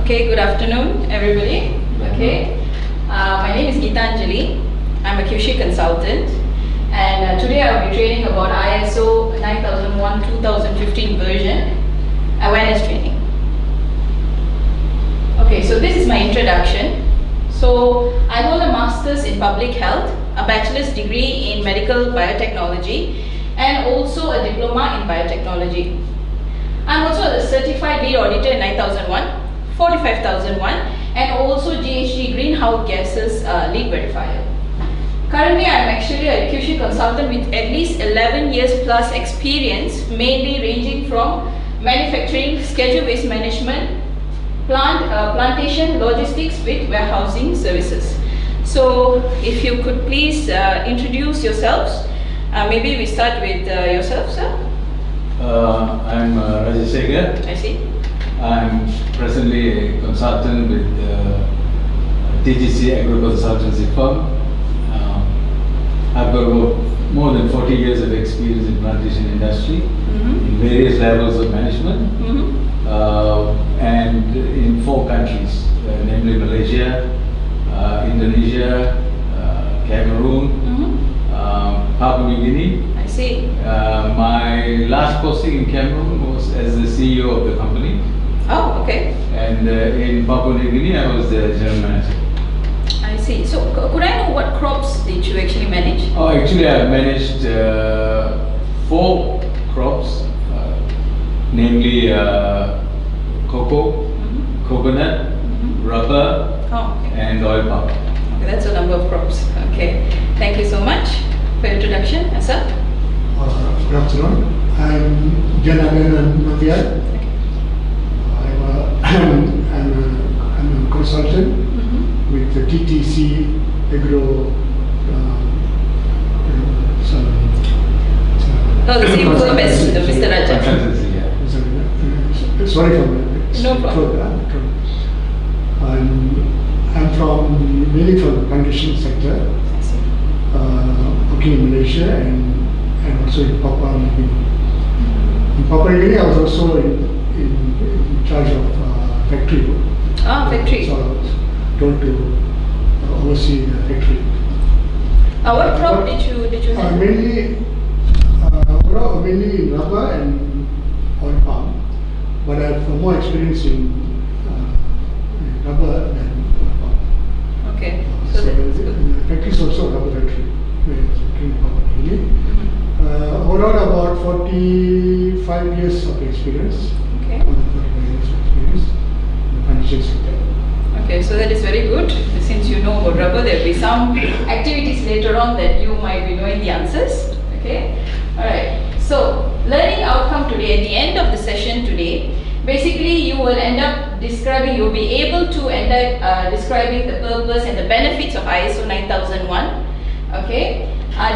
Okay, good afternoon, everybody. Okay, my name is Geetanjali. I'm a QC consultant, and today I'll be training about ISO 9001-2015 version awareness training. Okay, so this is my introduction. So I hold a master's in public health, a bachelor's degree in medical biotechnology, and also a diploma in biotechnology. I'm also a certified lead auditor in 9001, 45001, and also GHG greenhouse gases lead verifier. Currently, I'm actually a QC consultant with at least 11 years plus experience, mainly ranging from manufacturing, schedule-based management, plantation, logistics with warehousing services. So, if you could please introduce yourselves. Maybe we start with yourself, sir. I'm Rajesh Segar. I see. I'm presently a consultant with TGC Agro Consultancy Firm. I've got more than 40 years of experience in plantation industry in various levels of management and in 4 countries, namely Malaysia, Indonesia, Cameroon, Papua New Guinea. I see. My last posting in Cameroon was as the CEO of the company. Oh, okay. And in Papua New Guinea, I was the general manager. I see. So, could I know what crops did you actually manage? Oh, actually, I managed 4 crops, namely cocoa, coconut, rubber, and oil palm. Okay, that's a number of crops. Okay. Thank you so much for your introduction. Sir? Good afternoon. I'm Janardhan Naviar. I'm a consultant with the TTC Agro. The same firm as Mr. Raja. Consultancy, yeah. Sorry for that. No problem. I'm mainly from the plantation sector, working in Malaysia and also in Papua New Guinea. In Papua New Guinea, I was also in charge of factory. Factory. So I was told to oversee the factory. What crop did you have? Mainly rubber and oil palm, but I have more experience in rubber than oil palm. Okay. So the factory is also a rubber factory. Where I was working in Papua New Guinea. Overall, about 45 years of experience. Okay. 45 years of experience in the financial sector. Okay, so that is very good. Since you know about rubber, there will be some activities later on that you might be knowing the answers. Okay. Alright. So, learning outcome today, at the end of the session today, basically you will end up describing, you'll be able to end up describing the purpose and the benefits of ISO 9001. Okay.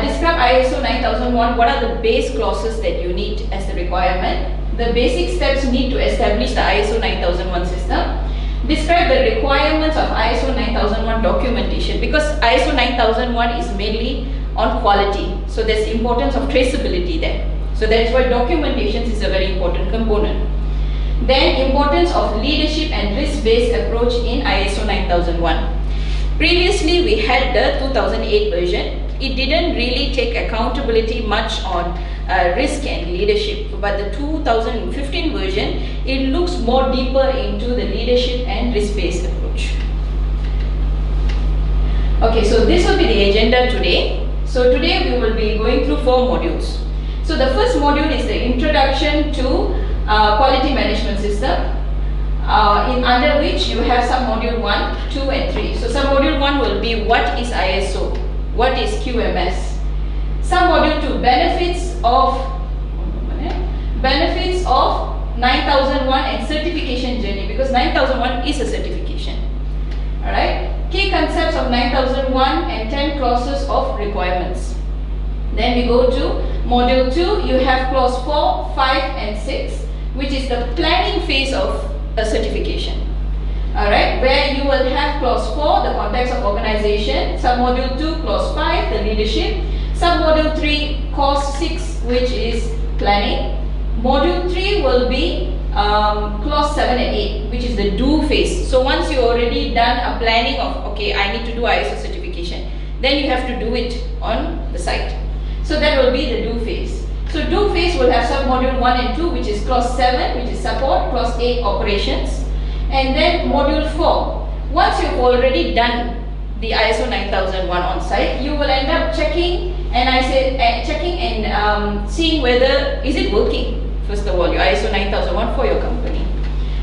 Describe ISO 9001, what are the base clauses that you need as the requirement, the basic steps you need to establish the ISO 9001 system. Describe the requirements of ISO 9001 documentation, because ISO 9001 is mainly on quality. So there's the importance of traceability there. So that is why documentation is a very important component. Then importance of leadership and risk-based approach in ISO 9001. Previously we had the 2008 version. It didn't really take accountability much on risk and leadership, but the 2015 version, it looks more deeper into the leadership and risk-based approach. Okay, so this will be the agenda today. So today we will be going through 4 modules. So the first module is the introduction to quality management system, under which you have some module 1, 2 and 3. So some module 1 will be what is ISO, what is QMS. Some module 2, benefits of 9001 and certification journey, because 9001 is a certification. Alright. Key concepts of 9001 and 10 clauses of requirements. Then we go to module 2, you have clause 4, 5 and 6, which is the planning phase of a certification. Alright, where you will have clause 4, the context of organization, sub-module 2, clause 5, the leadership, sub-module 3, clause 6, which is planning. Module 3 will be clause 7 and 8, which is the do phase. phase. So once you already done a planning of, okay, I need to do ISO certification, then you have to do it on the site. So that will be the do phase. So do phase will have sub-module 1 and 2, which is clause 7, which is support, clause 8, operations. And then module 4, once you've already done the ISO 9001 on site, you will end up checking, and I said checking and seeing whether is it working. First of all, your ISO 9001 for your company.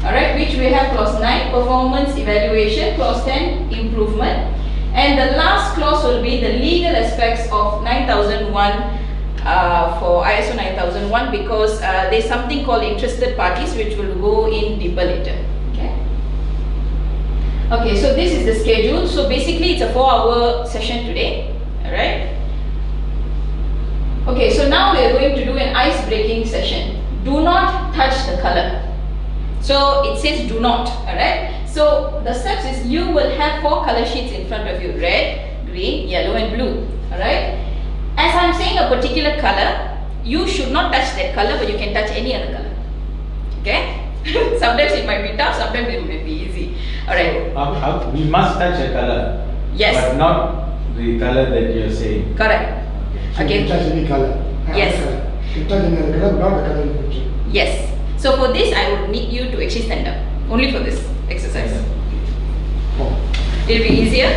Alright, which we have clause 9, performance evaluation, clause 10, improvement. And the last clause will be the legal aspects of 9001 for ISO 9001, because there's something called interested parties which will go in deeper later. Okay, so this is the schedule. So basically it's a 4-hour session today. Alright. Okay, so now we are going to do an ice breaking session. Do not touch the color. So it says do not. Alright. So the steps is you will have 4 color sheets in front of you: red, green, yellow and blue. Alright. As I'm saying a particular color, you should not touch that color, but you can touch any other color. Okay. Sometimes it might be tough, sometimes it might be easy. Alright. So, we must touch a color. Yes. But not the color that you're saying. Correct. So Okay. you can touch any color. Yes. You touch any other color, not the color in the picture. Yes. So for this, I would need you to actually stand up. Only for this exercise. Oh. It'll be easier.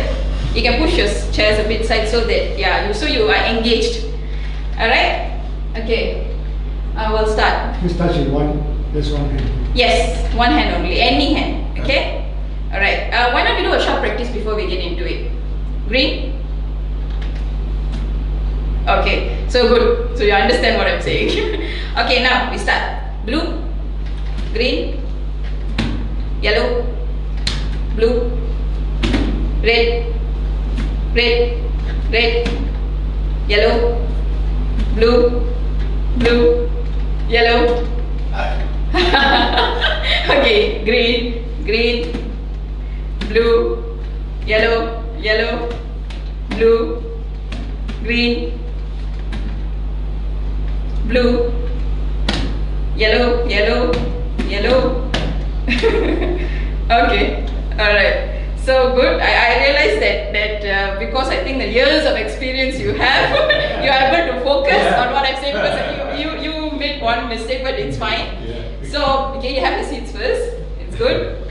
You can push your chairs a bit side so that, yeah, so you are engaged. Alright? Okay. I will start. Please touch in just one hand. Yes, one hand only, any hand. Okay? Alright. Why not we do a short practice before we get into it? Green? Okay, so good. So you understand what I'm saying. Okay, now we start. Blue, green, yellow, blue, red, red, red, yellow, blue, blue, yellow. Okay, green, green, blue, yellow, yellow, blue, green, blue, yellow, yellow, yellow. Okay, alright. So good. I realized that because I think the years of experience you have, you are able to focus on what I'm saying, because you made one mistake, but it's fine. So, okay, you have the seats first. It's good.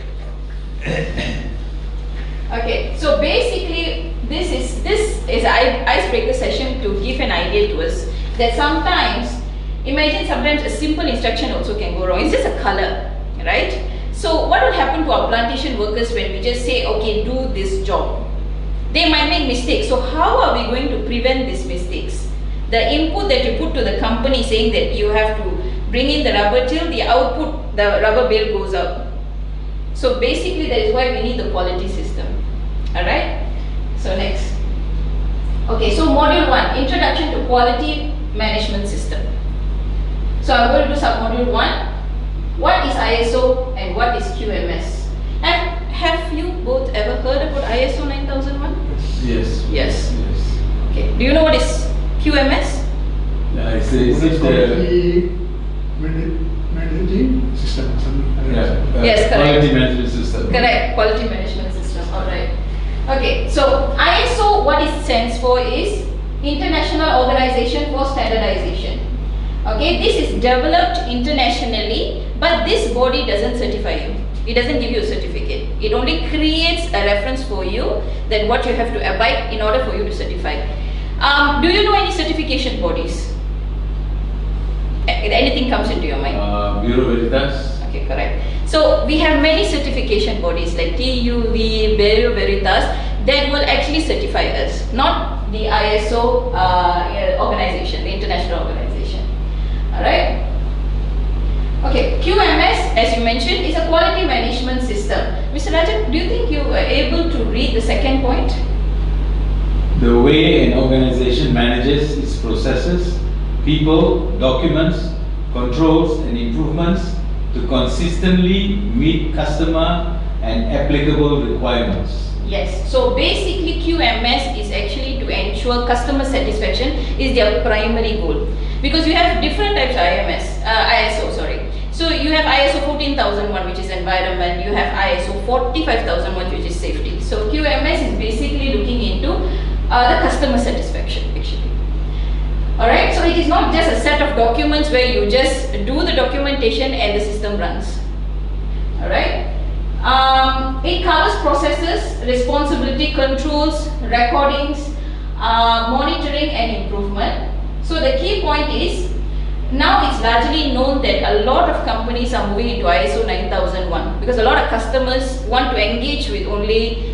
Okay, so basically this is an icebreaker session to give an idea to us that sometimes, imagine sometimes a simple instruction also can go wrong. It's just a color, right? So what will happen to our plantation workers when we just say, okay, do this job? They might make mistakes. So how are we going to prevent these mistakes? The input that you put to the company saying that you have to bring in the rubber till the output, the rubber bale goes out. So basically that is why we need the quality system. Alright? So next. Okay, so module 1, introduction to quality management system. So I'm going to do sub-module 1. What is ISO and what is QMS? Have you both ever heard about ISO 9001? Yes. Yes. Yes. Okay. Do you know what is QMS? It's It's the managing system or something. Yes, correct. Quality management system. Correct. Quality management system. Alright. Okay. So ISO, what it stands for is International Organization for Standardization. Okay. This is developed internationally, but this body doesn't certify you. It doesn't give you a certificate. It only creates a reference for you that what you have to abide in order for you to certify. Do you know any certification bodies? Anything comes into your mind? Bureau Veritas. Okay, correct. So we have many certification bodies like TUV, Bureau Veritas that will actually certify us, not the ISO organization, the international organization. Alright? Okay, QMS, as you mentioned, is a quality management system. Mr. Rajan, do you think you were able to read the second point? The way an organization manages its processes, people, documents, controls and improvements to consistently meet customer and applicable requirements. Yes, so basically QMS is actually to ensure customer satisfaction is their primary goal. Because you have different types of ISO. So you have ISO 14001, which is environment, you have ISO 45,001, which is safety. So QMS is basically looking into the customer satisfaction actually. Alright, so it is not just a set of documents where you just do the documentation and the system runs. Alright. It covers processes, responsibility, controls, recordings, monitoring and improvement. So the key point is, now it's largely known that a lot of companies are moving into ISO 9001 because a lot of customers want to engage with only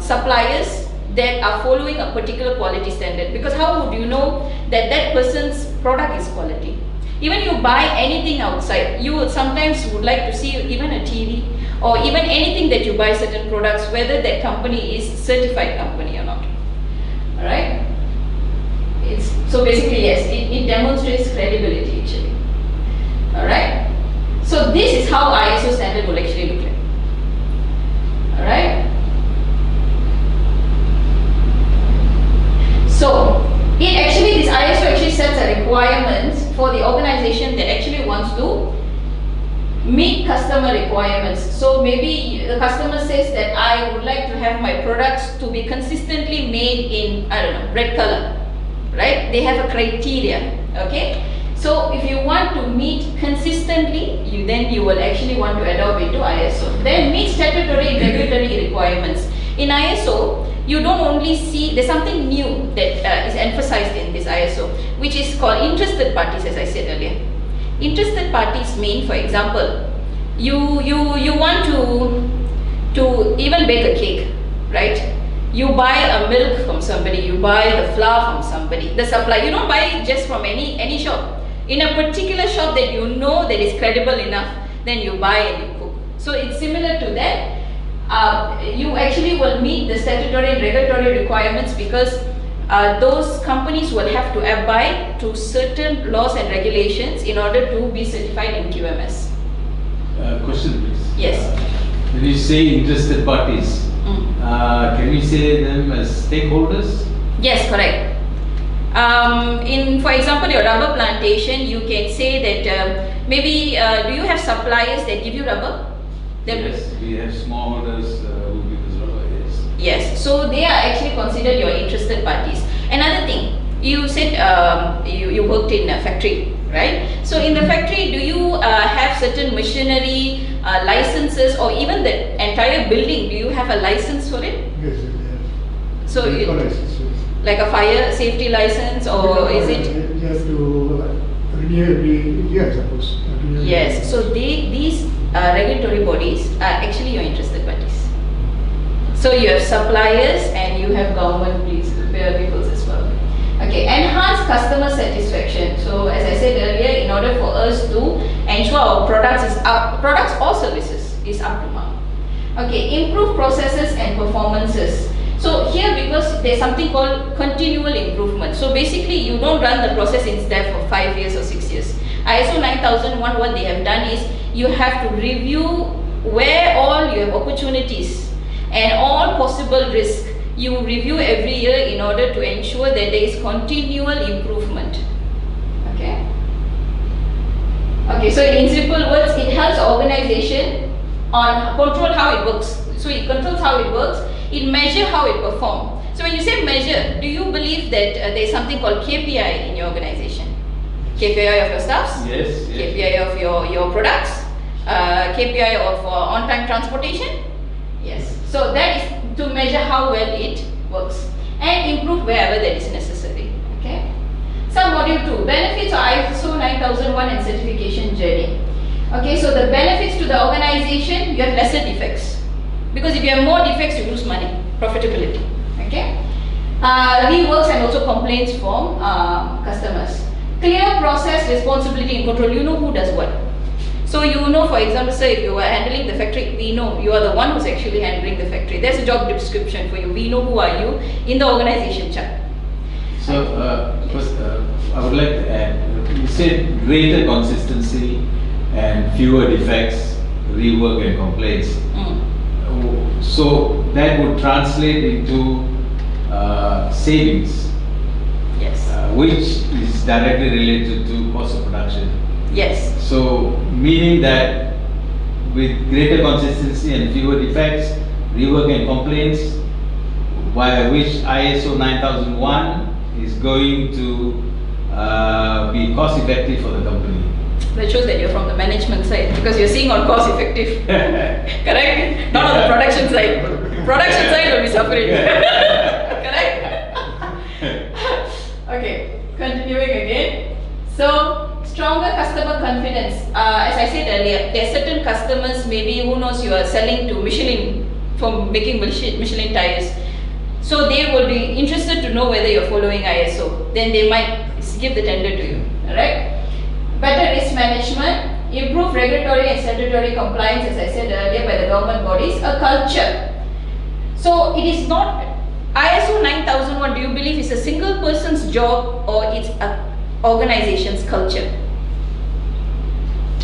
suppliers that are following a particular quality standard, because how would you know that that person's product is quality? Even you buy anything outside, you will sometimes would like to see even a TV or even anything that you buy certain products, whether that company is certified company or not. Alright? So basically yes, it demonstrates credibility actually. Alright? So this is how ISO standard will actually look like. Alright? So this ISO actually sets a requirement for the organization that actually wants to meet customer requirements. So maybe the customer says that I would like to have my products to be consistently made in, I don't know, red color, right? They have a criteria, okay? So if you want to meet consistently, then you will actually want to adopt into ISO. Then meet statutory and regulatory requirements. In ISO, you don't only see, there's something new that is emphasized in this ISO, which is called interested parties, as I said earlier. Interested parties mean, for example, you want to even bake a cake, right? You buy a milk from somebody, you buy the flour from somebody, the supplier. You don't buy it just from any shop. In a particular shop that you know that is credible enough, then you buy and you cook. So it's similar to that. You actually will meet the statutory and regulatory requirements because those companies will have to abide to certain laws and regulations in order to be certified in QMS. Question please. Yes. When you say interested parties, can we say them as stakeholders? Yes, correct. For example, your rubber plantation, you can say that maybe do you have suppliers that give you rubber? Yes, we have smallholders who give us rubber, yes. Yes, so they are actually considered your interested parties. Another thing, you said you worked in a factory, right? So in the factory, do you have certain machinery, licenses, or even the entire building, do you have a license for it? Yes, yes. So like a fire safety license, or is it? You have to renew every year, I suppose. Yes, so these regulatory bodies are actually your interested parties. So you have suppliers and you have government peoples as well. Okay, enhance customer satisfaction. So as I said earlier, in order for us to ensure our products or services is up to mark. Okay, improve processes and performances. So here, because there's something called continual improvement. So basically you don't run the process in step for 5 years or 6 years. ISO 9001, what they have done is you have to review where all you have opportunities and all possible risk. You review every year in order to ensure that there is continual improvement. Okay. Okay, so in simple words, it helps organization on control how it works. So it controls how it works, it measures how it performs. So when you say measure, do you believe that there is something called KPI in your organization? KPI of your staffs? Yes, yes. KPI of your products? KPI of on-time transportation? Yes. So that is to measure how well it works and improve wherever that is necessary. Okay. Some module 2, benefits of ISO 9001 and certification journey. Okay, so the benefits to the organization, you have lesser defects. Because if you have more defects, you lose money, profitability. Okay. Reworks and also complaints from customers. Clear process, responsibility and control. You know who does what. So you know, for example, sir, if you are handling the factory, we know you are the one who's actually handling the factory. There's a job description for you. We know who are you in the organization chart. So first, I would like to add, you said greater consistency and fewer defects, rework and complaints. So that would translate into savings. Yes. Which is directly related to cost of production. Yes. So meaning that with greater consistency and fewer defects, rework and complaints, which ISO 9001 is going to be cost effective for the company. That shows that you're from the management side because you're seeing on cost effective. Correct? Not on the production side. Production side will be suffering. Correct? Okay, continuing again. So, stronger customer confidence. As I said earlier, there are certain customers, maybe who knows, you are selling to Michelin for making Michelin tires. So they will be interested to know whether you're following ISO. Then they might give the tender to you. Alright? Better risk management, improve regulatory and statutory compliance, as I said earlier, by the government bodies, a culture. So it is not ISO 9001. Do you believe it's a single person's job or it's an organization's culture?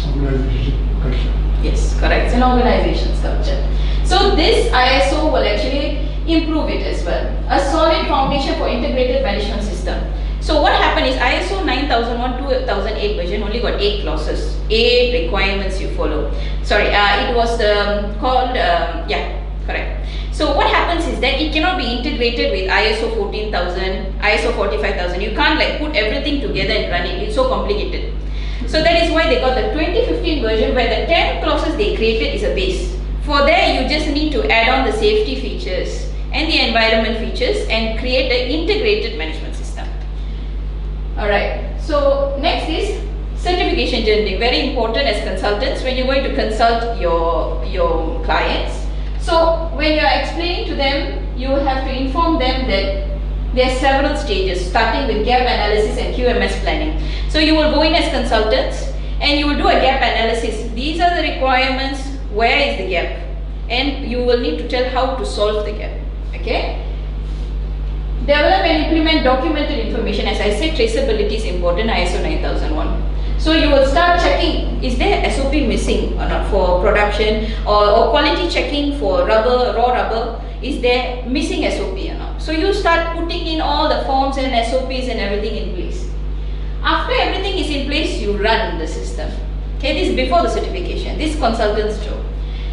Organization culture. Yes, correct. It's an organization's culture. So this ISO will actually improve it as well. A solid foundation for integrated management system. So what happened is ISO 9001 2008 version only got 8 clauses, 8 requirements you follow. Sorry, it was called, yeah, correct. So what happens is that it cannot be integrated with ISO 14000, ISO 45000. You can't like put everything together and run it. It's so complicated. So that is why they got the 2015 version where the 10 clauses they created is a base. For there, you just need to add on the safety features and the environment features and create an integrated management system. Alright, so next is certification journey. Very important as consultants when you're going to consult your clients. So when you are explaining to them, you have to inform them that there are several stages starting with gap analysis and QMS planning. So you will go in as consultants and you will do a gap analysis. These are the requirements, where is the gap? And you will need to tell how to solve the gap. Okay? Develop and implement documented information. As I said, traceability is important, ISO 9001. So you will start checking, is there SOP missing or not for production or quality checking for rubber, raw rubber, is there missing SOP or not? So you start putting in all the forms and SOPs and everything in place. After everything is in place, you run the system. Okay, this is before the certification, this is consultant's job.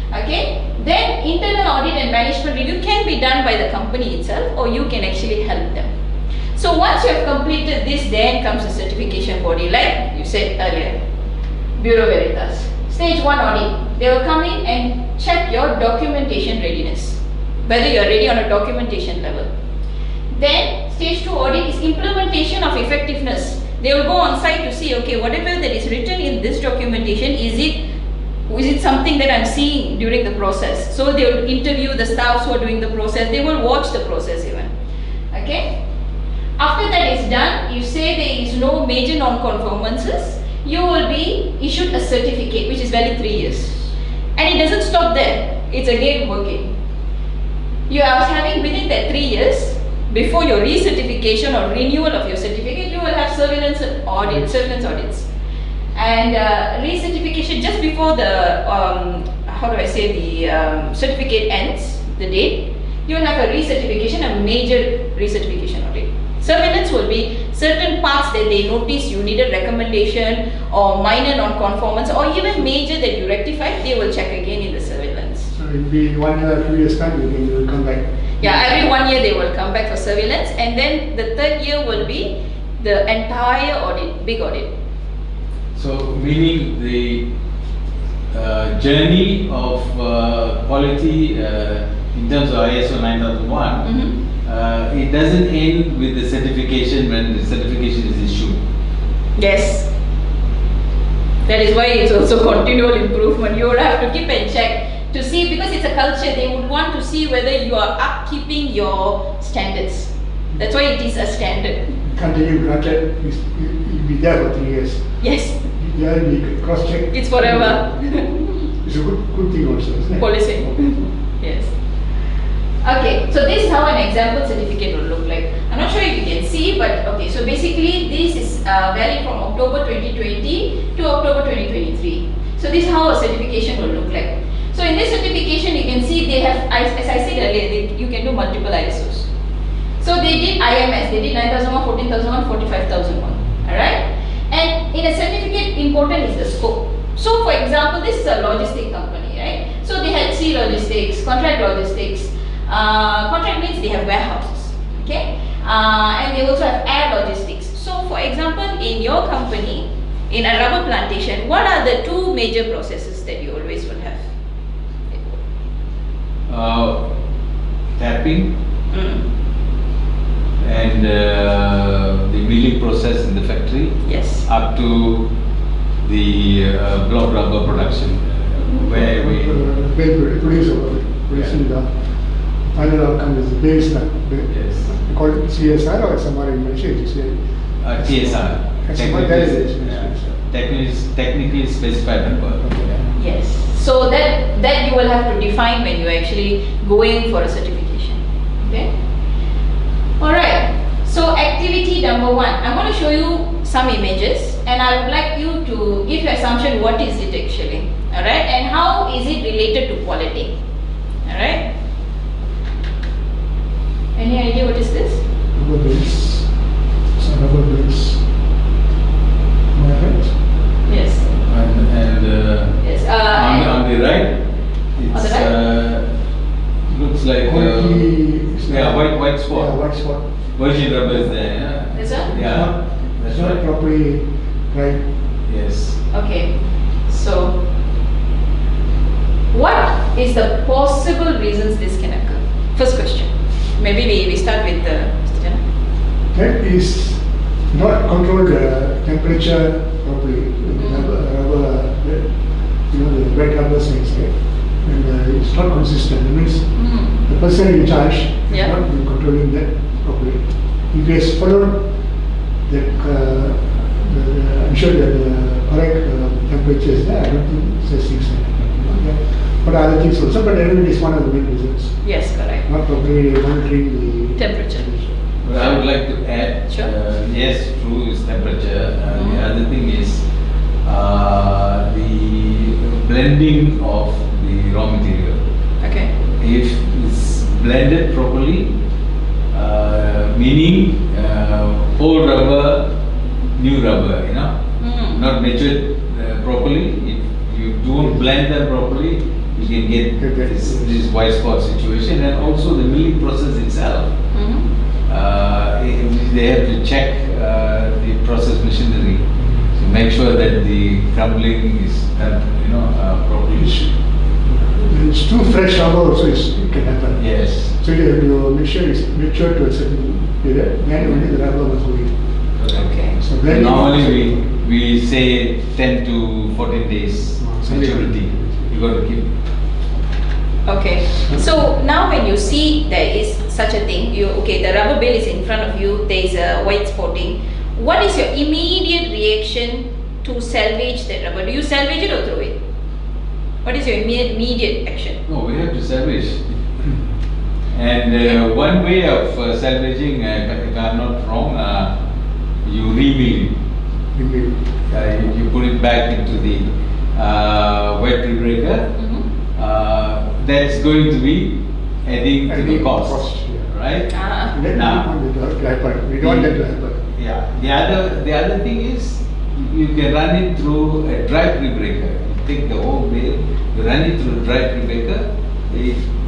Okay, then internal audit and management review can be done by the company itself or you can actually help them. So once you have completed this, then comes the certification body, like you said earlier, Bureau Veritas. Stage 1 audit, they will come in and check your documentation readiness, whether you are ready on a documentation level. Then stage 2 audit is implementation of effectiveness. They will go on site to see, okay, whatever that is written in this documentation, is it something that I'm seeing during the process? So they will interview the staffs who are doing the process, they will watch the process even. Okay? After that is done, you say there is no major non-conformances, you will be issued a certificate which is valid 3 years. And it doesn't stop there, it's again working. You are having within that 3 years, before your recertification or renewal of your certificate, you will have surveillance audits. And recertification just before the, certificate ends, the date, you will have a recertification, a major recertification audit. Surveillance will be certain parts that they notice you needed recommendation or minor non-conformance or even major that you rectified, they will check again in the surveillance. So it will be 1 year, 2 years time, you will come back. Yeah, every 1 year they will come back for surveillance and then the third year will be the entire audit, big audit. So meaning the journey of quality in terms of ISO 9001, it doesn't end with the certification when the certification is issued. Yes. That is why it's also continual improvement. You will have to keep and check to see, because it's a culture, they would want to see whether you are upkeeping your standards. That's why it is a standard. You can't take it granted, you'll be there for 3 years. Yes. Yeah, we cross-check. It's forever. It's a good thing also, isn't it? Policy. Yes. Okay, so this is how an example certificate will look like. I'm not sure if you can see, but okay, so basically this is valid from October 2020 to October 2023. So this is how a certification will look like. So in this certification, you can see they have, as I said earlier, you can do multiple ISOs. So they did IMS, they did 9001, 14001, 45001. Alright? And in a certificate, important is the scope. So for example, this is a logistic company. So they had sea logistics, contract logistics. Contract means they have warehouses, okay? And they also have air logistics. So for example, in your company, in a rubber plantation, what are the two major processes that you always will have? Tapping Mm. and the milling process in the factory Yes. up to the block rubber production, where we producing the final outcome is based on, yes call it CSR or SMR in Malaysia, it's TSR, SMR, that is technically specified number. Yes. So that you will have to define when you actually going for a certification. Okay. All right. So activity number 1, I'm going to show you some images, and I would like you to give your assumption what is it actually. All right, and how is it related to quality. All right. Any idea what is this? rubber base. So rubber base. Am I right? Yes. And Yes. on the right, On the it's looks like Quality is yeah, not- white spot. Yeah, white spot. Virgin rubber is there. Yeah. This one? Yeah, It's that's not right. properly right. Yes. Okay, so what is the possible reasons this can occur? First question. Maybe we start with Mr. Jana. That is not control the temperature properly. Rubber, you know, the wet rubber things, right? And it's not consistent. That means Mm. the person in charge Yeah. is not been controlling that properly. If he has followed that, ensure that the correct temperature is there, I don't think such things can happen. You know, but other things also, but anyway, it's one of the main reasons. Yes, correct. Not properly monitoring the Temperature. Well, I would like to add, Sure. yes, true is temperature. Mhm. The other thing is the blending of the raw material. Okay. If it's blended properly, meaning old rubber, new rubber, you know, Mm. not matured properly. If you don't blend them properly, you can get this white spot situation, and also the milling process itself. Mhm. They have to check the process machinery to make sure that the crumbling is done, properly. It's too fresh rubber also it can happen. Yes. So you have to make sure it's matured to a certain period, then only the rubber must go in. Okay. So And blending. normally we say 10 to 14 days maturity. You got to keep. Okay. So now when you see there is such a thing, the rubber bale is in front of you, there is a white spotting. What is your immediate reaction to salvage that rubber? Do you salvage it or throw it? What is your immediate action? No, we have to salvage. And one way of salvaging, if I'm not wrong, you remill it. You put it back into the wet rebreaker. Mm-hmm. That's going to be adding to the Adding cost, cost, yeah. right? And then Now- we want it to happen. We don't want that to happen. Yeah. The other thing is you can run it through a dry rebreaker. You take the whole bale, you run it through a dry rebreaker.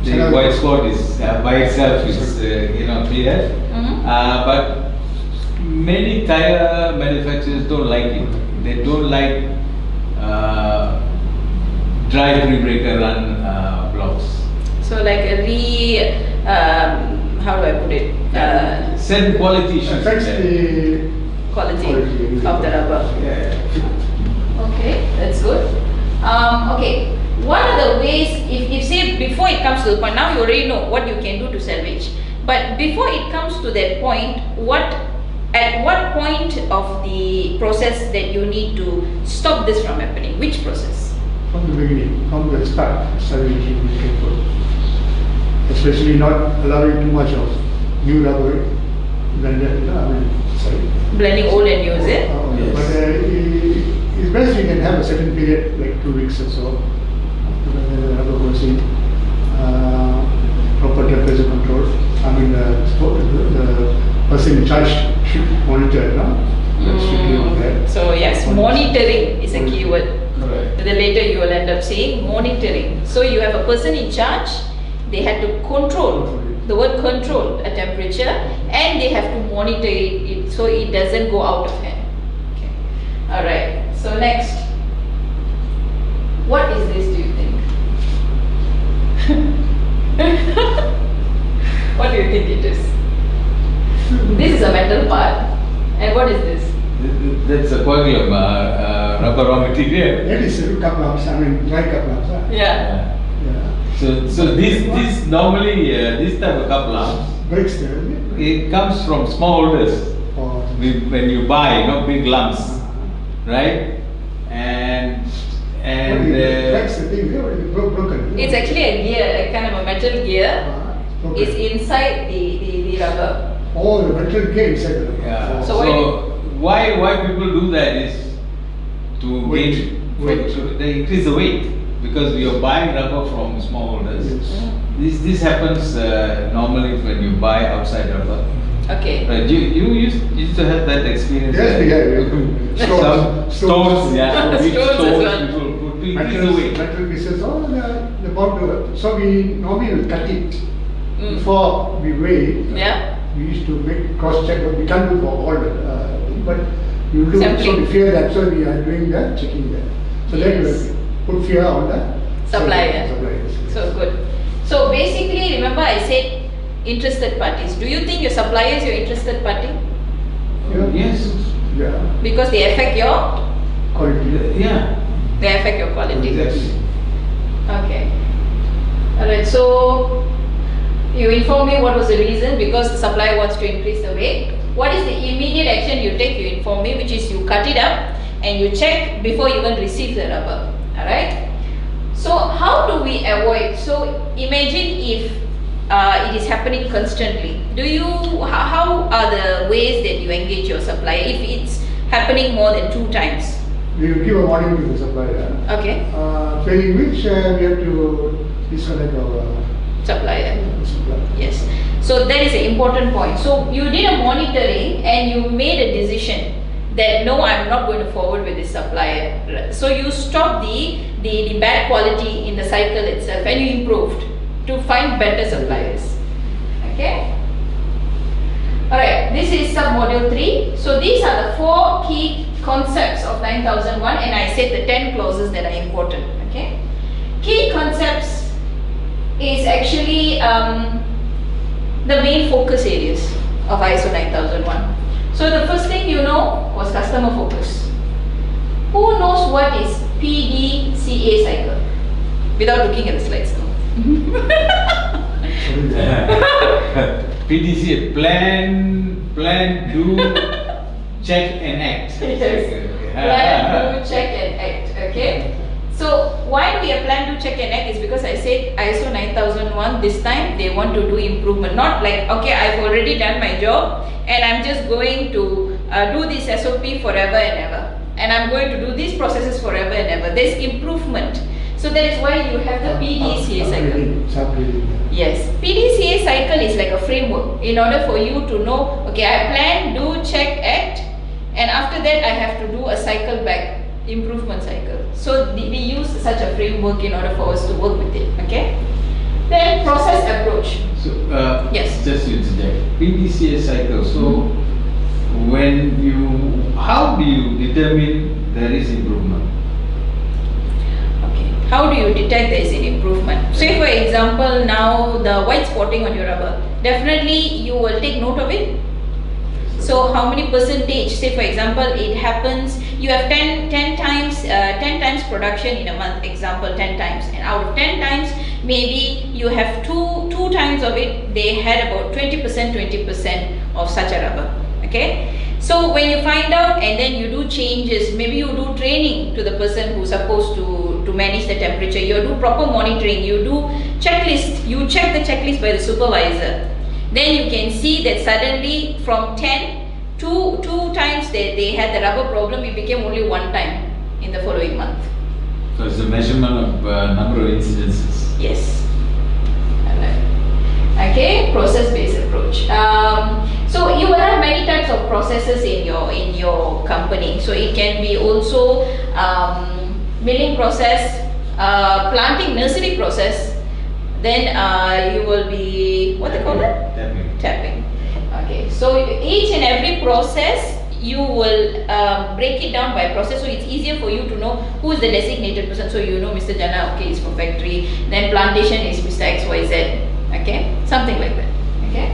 The white spot is by itself is clear. Mm-hmm. But many tire manufacturers don't like it. They don't like dry rebreaker run blocks. So like how do I put it? Certain quality issues. Affects the Quality Quality. of the rubber. Yeah. Okay, that's good. Okay, what are the ways, if say before it comes to the point, now you already know what you can do to salvage, but before it comes to that point, at what point of the process that you need to stop this from happening? Which process? from the beginning, from the start, salvaging is careful. Especially not allowing too much of new rubber blended, Blending old and new, is it? Yes. But it's best you can have a certain period, like 2 weeks or so, when the rubber goes in. Proper temperature control. The person in charge should monitor, no? That's strictly on that. So yes, monitoring is a key word. Correct. the later you will end up saying monitoring. So you have a person in charge, they had to control, the word control a temperature, and they have to monitor it so it doesn't go out of hand. Okay. Alright, so next. What is this, do you think? What do you think it is? This is a metal part. And what is this? That's a coagulum, rubber raw material. That is cup lamps, I mean dry cup lamps. Huh? Yeah. Yeah. So this normally this type of cup lamps, Breaks there, isn't it? it comes from smallholders. Or When you buy, big lumps, right? And that's the thing, broken. It's actually a gear, a kind of a metal gear. broken. It's inside the rubber. Oh, the metal gear inside the rubber. yeah. So So why people do that is to Weight. gain, Weight. they increase the weight because we are buying rubber from smallholders. Yes. This happens normally when you buy outside rubber. Okay. Right, you used to have that experience. Yes, we have. Some stones, yeah, big Stones as stones, well. people put to increase the weight. Metal pieces, all the bottom. So we normally will cut it before we weigh. Yeah. We used to make cross check, but we can't do for all the but you do. Sampling. So we fear that. So we are doing that, checking that. So then Yes. you put fear on the Supplier. suppliers. So good. So basically, remember I said interested parties. Do you think your supplier is your interested party? Yeah. Yes. Yeah. Because they affect your Quality. Yeah. quality. Exactly. Okay. Alright, so you inform me what was the reason, because the supplier wants to increase the weight. What is the immediate action you take? You inform me, which is you cut it up and you check before you even receive the rubber. Alright. So how do we avoid? So imagine if it is happening constantly. How are the ways that you engage your supplier if it's happening more than 2 times? We will give a warning to the supplier. Okay, Failing which we have to disconnect our supplier. supplier. Yes. So that is an important point. So you did a monitoring and you made a decision that no, I'm not going to forward with this supplier. So you stopped the bad quality in the cycle itself and you improved to find better suppliers. Okay. Alright, this is sub-module 3. So these are the 4 key concepts of 9001 and I said the 10 clauses that are important. Okay. Key concepts is actually the main focus areas of ISO 9001. So the first thing you know was customer focus. Who knows what is PDCA cycle? Without looking at the slides though. PDCA, plan, do, check and act. Yes. Plan, do, check and act. Okay. So why do we have plan, do, check and act is because I said ISO 9001 this time they want to do improvement. Not like, okay, I've already done my job and I'm just going to do this SOP forever and ever. And I'm going to do these processes forever and ever. There's improvement. So that is why you have the PDCA cycle. Yes, PDCA cycle is like a framework in order for you to know, okay, I plan, do, check, act, and after that I have to do a cycle back, improvement cycle. So we use such a framework in order for us to work with it, okay? Then process approach. So, Yes. just to interject, PDCA cycle, so how do you determine there is improvement? Okay. How do you detect there is an improvement? Say for example, now the white spotting on your rubber, definitely you will take note of it. So how many percentage, say for example, it happens, you have 10 times production in a month, example 10 times, and out of 10 times, maybe you have two times of it, they had about 20% of such a rubber, okay? So when you find out and then you do changes, maybe you do training to the person who's supposed to manage the temperature, you do proper monitoring, you do checklist, you check the checklist by the supervisor. Then you can see that suddenly from 10, two times they had the rubber problem, it became only 1 time in the following month. So it's a measurement of number of incidences. Yes. Okay, process-based approach. So you will have many types of processes in your company. So it can be also milling process, planting nursery process, then you will be, what they call it? Tapping. Okay, so each and every process you will break it down by process, so it's easier for you to know who is the designated person. So you know Mr. Jana, okay, is for factory, then plantation is Mr. XYZ, okay, something like that. Okay,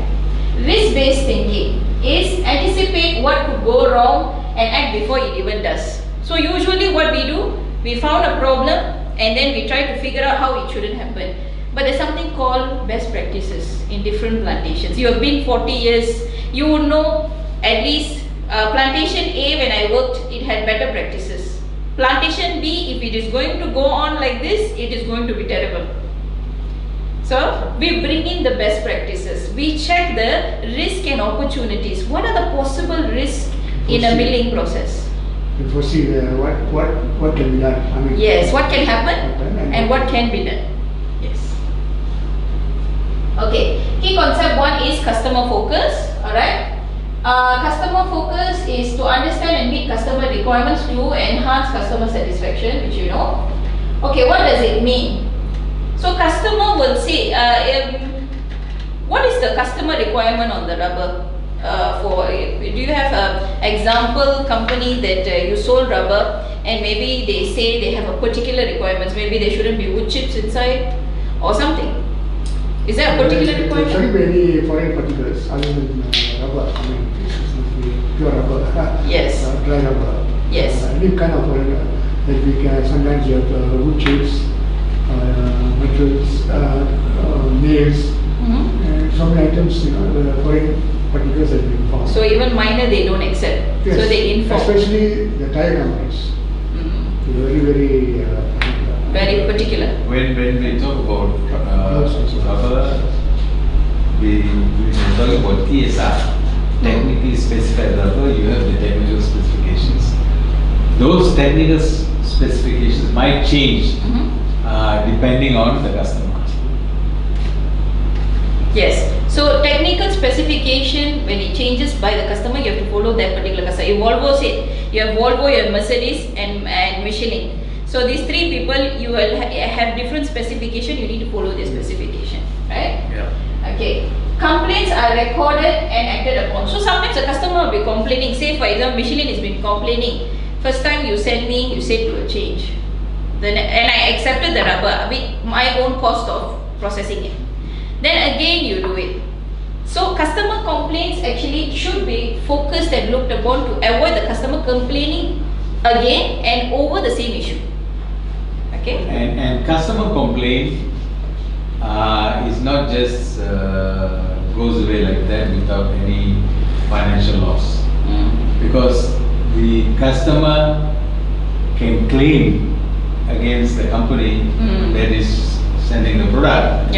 risk-based thinking is anticipate what could go wrong and act before it even does. So usually what we do, we found a problem and then we try to figure out how it shouldn't happen. But there's something called best practices in different plantations. You have been 40 years, you would know at least plantation A, when I worked, it had better practices. Plantation B, if it is going to go on like this, it is going to be terrible. So we bring in the best practices. We check the risk and opportunities. What are the possible risks in a milling process? You foresee what can be done. I mean, yes, what can happen and what can be done. Yes. Okay, key concept 1 is customer focus. Alright. Customer focus is to understand and meet customer requirements to enhance customer satisfaction, which you know. Okay, what does it mean? So customer will say, what is the customer requirement on the rubber? Do you have an example company that you sold rubber and maybe they say they have a particular requirements, maybe there shouldn't be wood chips inside or something? Is there a particular requirement? There shouldn't be any foreign particles other than rubber. I mean, it's pure rubber. Yes. Dry rubber. Yes. Any kind of that we can, sometimes you have wood chips, materials, nails, and so many items, the foreign particles have been found. So even minor they don't accept. Yes, so they inform. especially the tire companies. Very particular. Very particular. When we talk about rubber, we talk about TSR, technically specified rubber. You have the technical specifications. Those technical specifications might change depending on the customer. Yes. So technical specification, when it changes by the customer, you have to follow that particular customer. If Volvo said, you have Volvo, you have Mercedes and Michelin. So these three people, you will have different specification, you need to follow their specification, right? Yeah. Okay. Complaints are recorded and acted upon. So sometimes the customer will be complaining. Say for example, Michelin has been complaining. First time you sent me, you said you will change. Then, and I accepted the rubber with my own cost of processing it. Then again you do it. So customer complaints actually should be focused and looked upon to avoid the customer complaining again and over the same issue. Okay? And customer complaint is not just goes away like that without any financial loss. Because the customer can claim against the company that is sending the product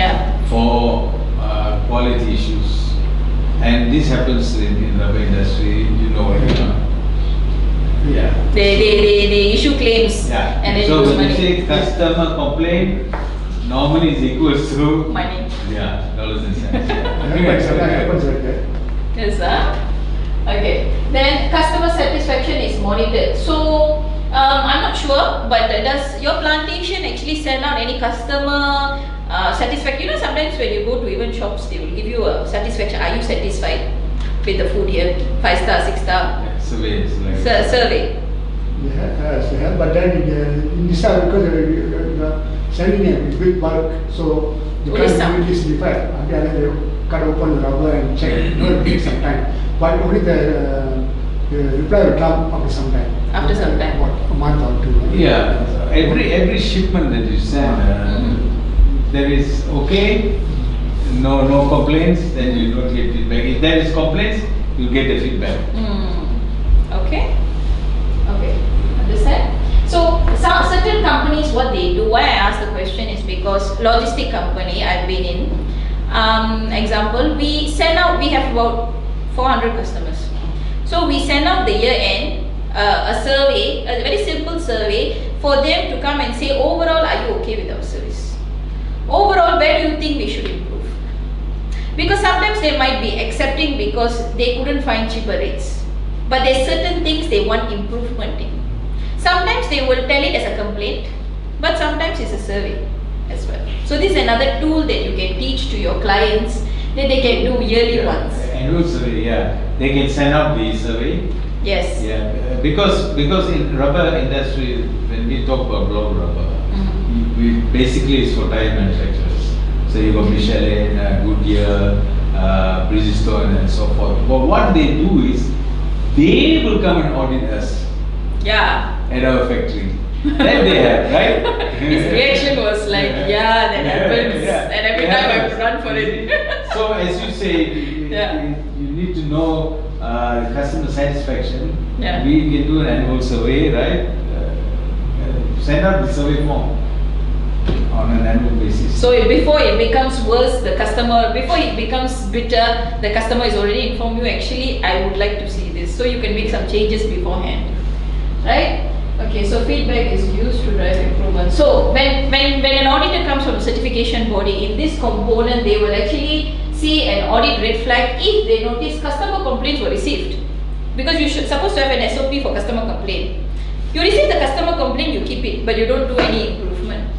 for quality issues. And this happens in rubber industry, you know. Yeah. They issue claims and then so lose when money. you say customer complaint, normally is equals to Money. dollars and cents. Sometimes happens like that. Yes, okay. Then customer satisfaction is monitored. So I'm not sure, but does your plantation actually send out any customer satisfaction? You know, sometimes when you go to even shops, they will give you a satisfaction. Are you satisfied with the food here? 5 star, 6 star? Surveys like Survey. Yeah, but then in this time, because you're selling a big bulk, so you can't really simplify. Until they cut open the rubber and check. It takes some time. But only the reply will come after some time. After some time. What, a month or two. Yeah, every shipment that you send, there is okay, no complaints, then you don't get feedback. If there is complaints, you get the feedback. Okay. Understand? So some certain companies, what they do, why I ask the question is because logistic company I've been in, example, we have about 400 customers. So we send out the year end a survey, a very simple survey for them to come and say, overall, are you okay with our service? Overall, where do you think we should improve? Because sometimes they might be accepting because they couldn't find cheaper rates. But there's certain things they want improvement in. Sometimes they will tell it as a complaint, but sometimes it's a survey as well. So this is another tool that you can teach to your clients that they can do yearly once. Annual survey, yeah. They can send out the survey. Yes. Yeah, because in rubber industry, when we talk about global rubber, we basically it's for tire manufacturers. So you got Michelin, Goodyear, Bridgestone, and so forth. But what they do is they will come and audit us Yeah. at our factory. That they have, right? His reaction was like, yeah, that happens, Yeah, and every it time I have to happens. run for it. So as you say, Yeah. you need to know customer satisfaction. Yeah. We can do an annual survey, right? Send out the survey form on an annual basis. So before it becomes worse, before it becomes bitter, the customer is already informed you, actually, I would like to see this. So you can make some changes beforehand, right? Okay, so feedback is used to drive improvement. So when an auditor comes from a certification body, in this component, they will actually see an audit red flag if they notice customer complaints were received. Because you should supposed to have an SOP for customer complaint. You receive the customer complaint, you keep it, but you don't do any improvement.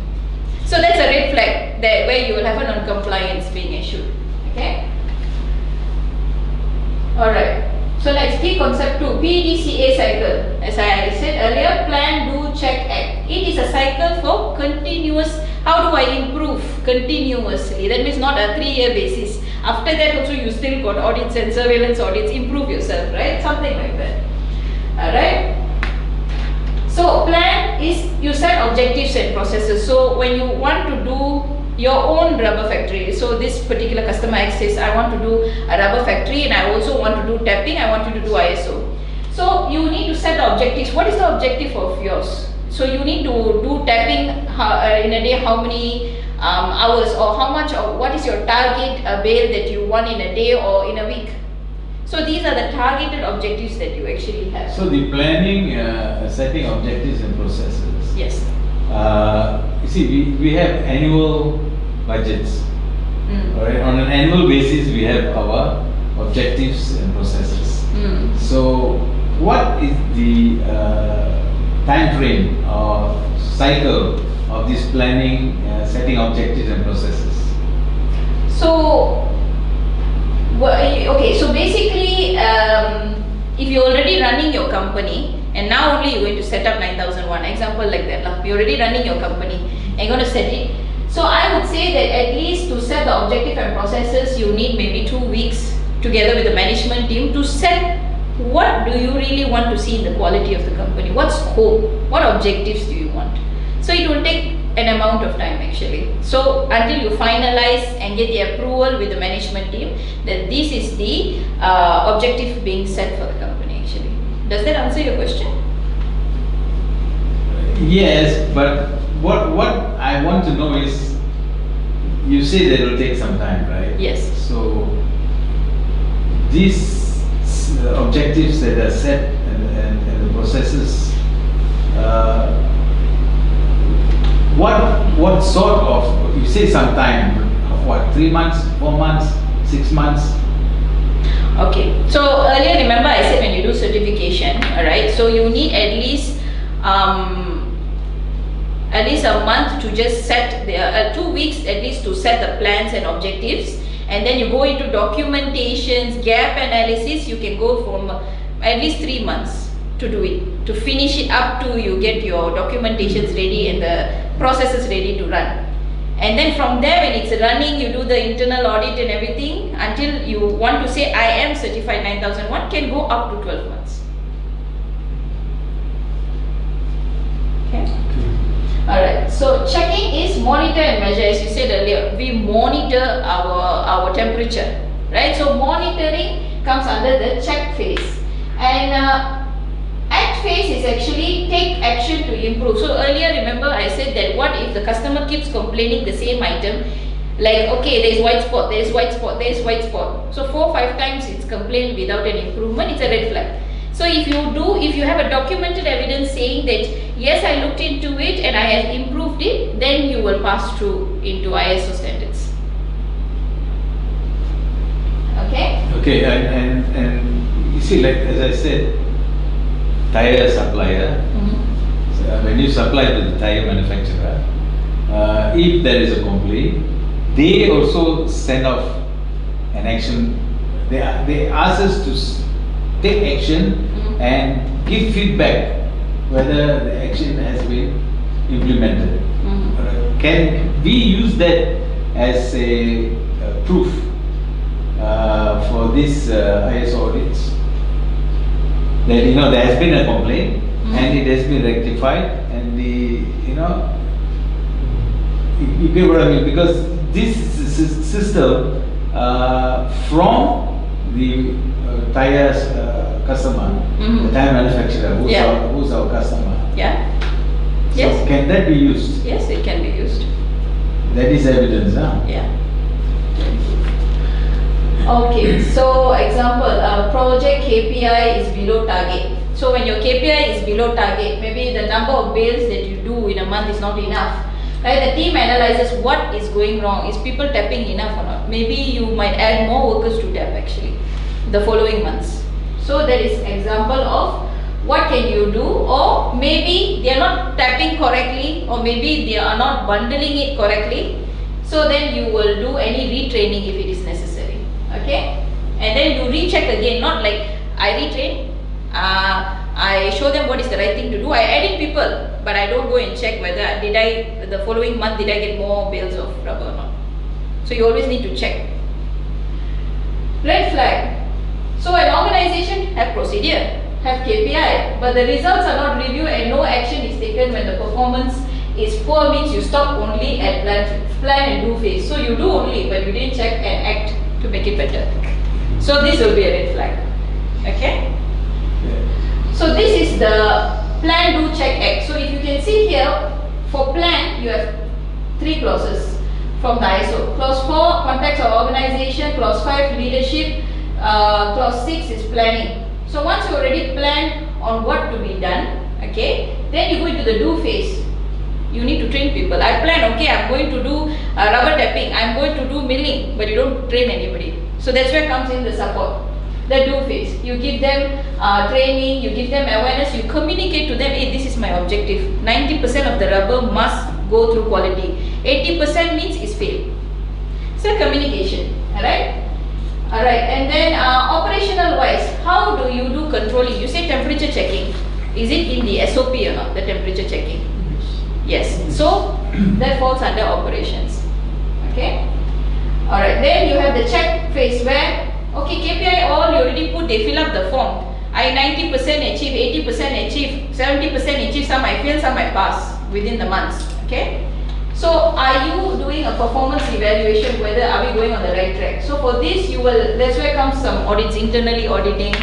So that's a red flag that where you will have a non-compliance being issued. Okay? Alright. So next, key concept 2, PDCA cycle. As I said earlier, plan, do, check, act. It is a cycle for continuous. How do I improve continuously? That means not a 3-year basis. After that also you still got audits and surveillance audits. Improve yourself, right? Something like that. Alright. So plan is you set objectives and processes. So when you want to do your own rubber factory, so this particular customer access, I want to do a rubber factory and I also want to do tapping, I want you to do ISO. So you need to set objectives. What is the objective of yours? So you need to do tapping in a day, how many hours, or how much, or what is your target bale that you want in a day or in a week. So these are the targeted objectives that you actually have. So the planning, setting objectives and processes. Yes. You see, we have annual budgets. Alright, on an annual basis, we have our objectives and processes. So, what is the time frame or cycle of this planning, setting objectives and processes? So, okay, so basically, if you're already running your company and now only you're going to set up 9001, example like that, you're already running your company and you're going to set it. So I would say that at least to set the objective and processes, you need maybe 2 weeks together with the management team to set what do you really want to see in the quality of the company, what scope, what objectives do you want. So it will take an amount of time actually. So until you finalize and get the approval with the management team that this is the objective being set for the company actually. Does that answer your question? Yes, but what I want to know is, you say that it will take some time, right? Yes. So these objectives that are set and the processes, what sort of, you say some time, what, 3 months, 4 months, 6 months? Okay, so earlier remember I said when you do certification, alright, so you need at least a month to just set the 2 weeks at least to set the plans and objectives, and then you go into documentations, gap analysis. You can go from at least 3 months to do it, to finish it up to you get your documentations ready and the processes ready to run. And then from there, when it's running, you do the internal audit and everything until you want to say I am certified 9001, can go up to 12 months. Okay. Alright, so checking is monitor and measure. As you said earlier, we monitor our temperature, right? So monitoring comes under the check phase, and act phase is actually take action to improve. So earlier, remember I said that what if the customer keeps complaining the same item, like okay, there is white spot, there is white spot, there is white spot. So 4 or 5 times it's complained without any improvement, it's a red flag. So if you have a documented evidence saying that yes, I looked into it and I have improved it, then you will pass through into ISO standards. Okay? Okay, and you see, like as I said, tire supplier, when you supply to the tire manufacturer, if there is a complaint, they also send off an action. They ask us to take action and give feedback whether the action has been implemented. Can we use that as a proof for this ISO audits? That there has been a complaint and it has been rectified, and you get what I mean, because this system from the tire customer, the tire manufacturer, who's our customer. Yeah. So Yes. can that be used? Yes, it can be used. That is evidence, huh? Yeah. Okay, so example, project KPI is below target. So when your KPI is below target, maybe the number of bales that you do in a month is not enough. Right? The team analyzes what is going wrong. Is people tapping enough or not? Maybe you might add more workers to tap actually the following months. So that is example of what can you do, or maybe they are not tapping correctly, or maybe they are not bundling it correctly. So then you will do any retraining if it is necessary. Okay, and then you recheck again, not like I retrain, I show them what is the right thing to do, I add in people, but I don't go and check whether the following month did I get more bales of rubber or not. So you always need to check. Red flag. So an organization have procedure, have KPI, but the results are not reviewed and no action is taken when the performance is poor, means you stop only at plan and do phase. So you do only, but you didn't check and act to make it better. So this will be a red flag. Okay? So this is the plan, do, check, act. So if you can see here, for plan you have 3 clauses from the ISO. Clause 4, context of organization. Clause 5, leadership. Clause 6 is planning. So once you already plan on what to be done, okay, then you go into the do phase. You need to train people. I plan, okay, I'm going to do rubber tapping, I'm going to do milling, but you don't train anybody. So that's where comes in the support. The do phase. You give them training, you give them awareness, you communicate to them, hey, this is my objective. 90% of the rubber must go through quality. 80% means is fail. So communication, alright? Alright, and then operational wise, how do you do controlling? You say temperature checking. Is it in the SOP or not, the temperature checking? Yes. So that falls under operations. Okay? Alright, then you have the check phase where, okay, KPI all you already put, they fill up the form. I 90% achieve, 80% achieve, 70% achieve, some I fail, some I pass within the months. Okay? So are you doing a performance evaluation, whether are we going on the right track? So for this you will, that's where comes some audits, internally auditing,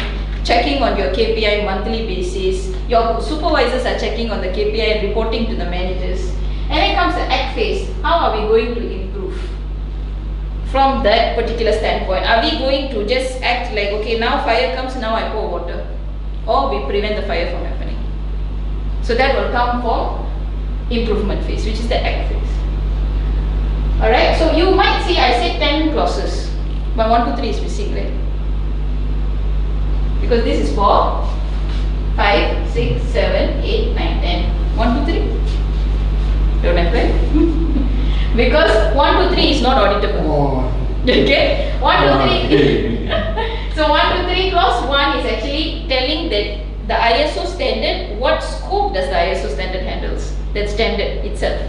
checking on your KPI monthly basis. Your supervisors are checking on the KPI and reporting to the managers. And then comes the act phase. How are we going to improve? From that particular standpoint, are we going to just act like, okay, now fire comes, now I pour water, or we prevent the fire from happening? So that will come from improvement phase, which is the act phase. Alright, so you might see I said 10 clauses, but 1, 2, 3 is missing, right? Because this is 4, 5, 6, 7, 8, 9, 10. 1, 2, 3. Don't have, right? Because 1, 2, 3 is not auditable. Oh. Okay? 1, 2, 3. So 1, 2, 3 clause 1 is actually telling that the ISO standard, what scope does the ISO standard handles? That standard itself.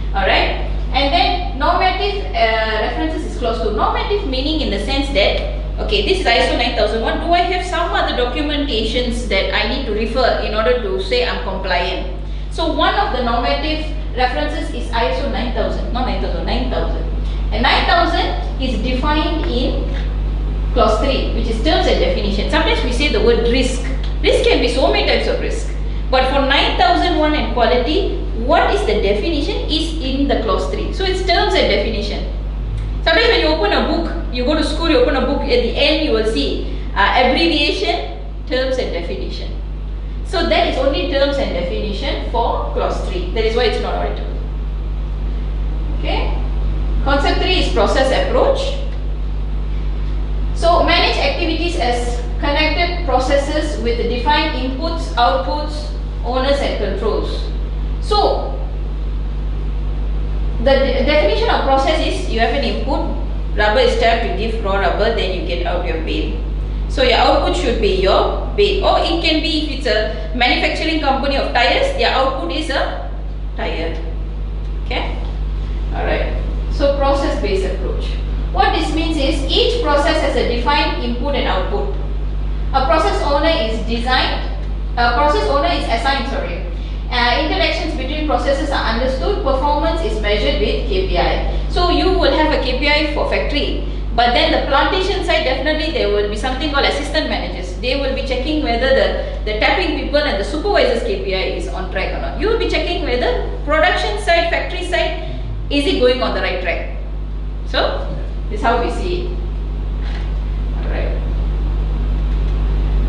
Alright? And then normative references is clause 2. Normative meaning in the sense that, okay, this is ISO 9001. Do I have some other documentations that I need to refer in order to say I'm compliant? So one of the normative references is ISO 9000, not 9000, 9000. And 9000 is defined in clause 3, which is terms and definition. Sometimes we say the word risk. Risk can be so many types of risk. But for 9001 and quality, what is the definition is in the clause 3. So it's terms and definition. Sometimes when you open a book, you go to school, you open a book, at the end you will see abbreviation, terms and definition. So that is only terms and definition for clause 3. That is why it's not auditable. Okay. Concept 3 is process approach. So manage activities as connected processes with defined inputs, outputs, owners and controls. So the definition of process is you have an input, rubber is tapped, you give raw rubber, then you get out your bale. So your output should be your bale, or it can be, if it's a manufacturing company of tires, their output is a tire. Okay, alright. So process based approach. What this means is each process has a defined input and output. A process owner is assigned, interactions between processes are understood, performance is measured with KPI. So you will have a KPI for factory, but then the plantation side, definitely there will be something called assistant managers. They will be checking whether the tapping people and the supervisor's KPI is on track or not. You will be checking whether production side, factory side, is it going on the right track. So this is how we see it. Alright.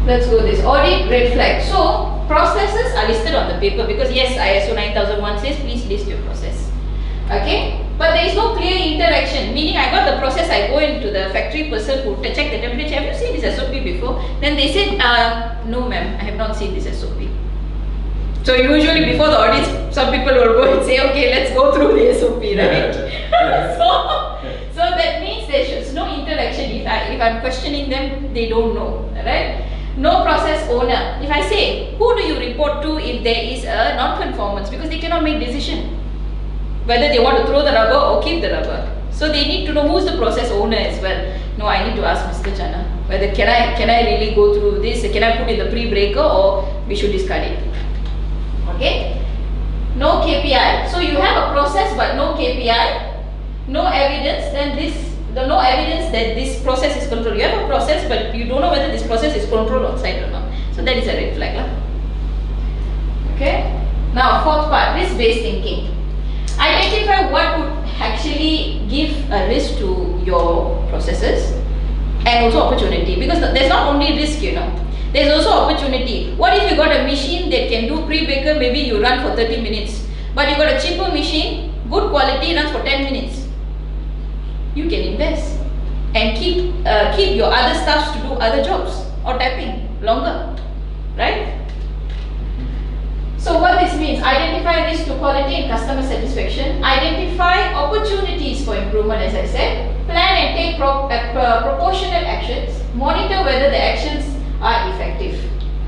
Let's go this audit red flag. So processes are listed on the paper because yes, ISO 9001 says please list your process. Okay, but there is no clear interaction. Meaning I got the process, I go into the factory person who check the temperature. Have you seen this SOP before? Then they said, no ma'am, I have not seen this SOP. So usually before the audit, some people will go and say, okay, let's go through the SOP, right? so that means there is no interaction. If I'm questioning them, they don't know, right? No process owner. If I say, who do you report to if there is a non-conformance? Because they cannot make decision whether they want to throw the rubber or keep the rubber. So they need to know who's the process owner as well. No, I need to ask Mr. Chana whether can I really go through this? Can I put in the pre-breaker or we should discard it? Okay. No KPI. So you have a process but no KPI, no evidence. Then no evidence that this process is controlled. You have a process but you don't know whether this process is controlled on site or not. So that is a red flag. Okay. Now fourth part, risk-based thinking. Identify what would actually give a risk to your processes and also opportunity, because there's not only risk, there's also opportunity. What if you got a machine that can do pre-baker, maybe you run for 30 minutes, but you got a cheaper machine, good quality, runs for 10 minutes. You can invest and keep your other staffs to do other jobs or tapping longer, right? So what this means, identify risk to quality and customer satisfaction, identify opportunities for improvement as I said, plan and take proportionate actions, monitor whether the actions are effective.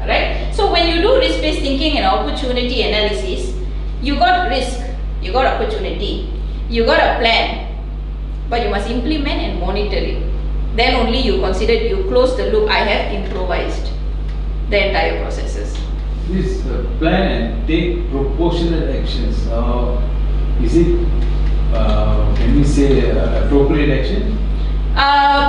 Alright? So when you do risk-based thinking and opportunity analysis, you got risk, you got opportunity, you got a plan, but you must implement and monitor it. Then only you consider you close the loop, I have improvised the entire processes. This plan and take proportionate actions. Is it, can we say, appropriate action?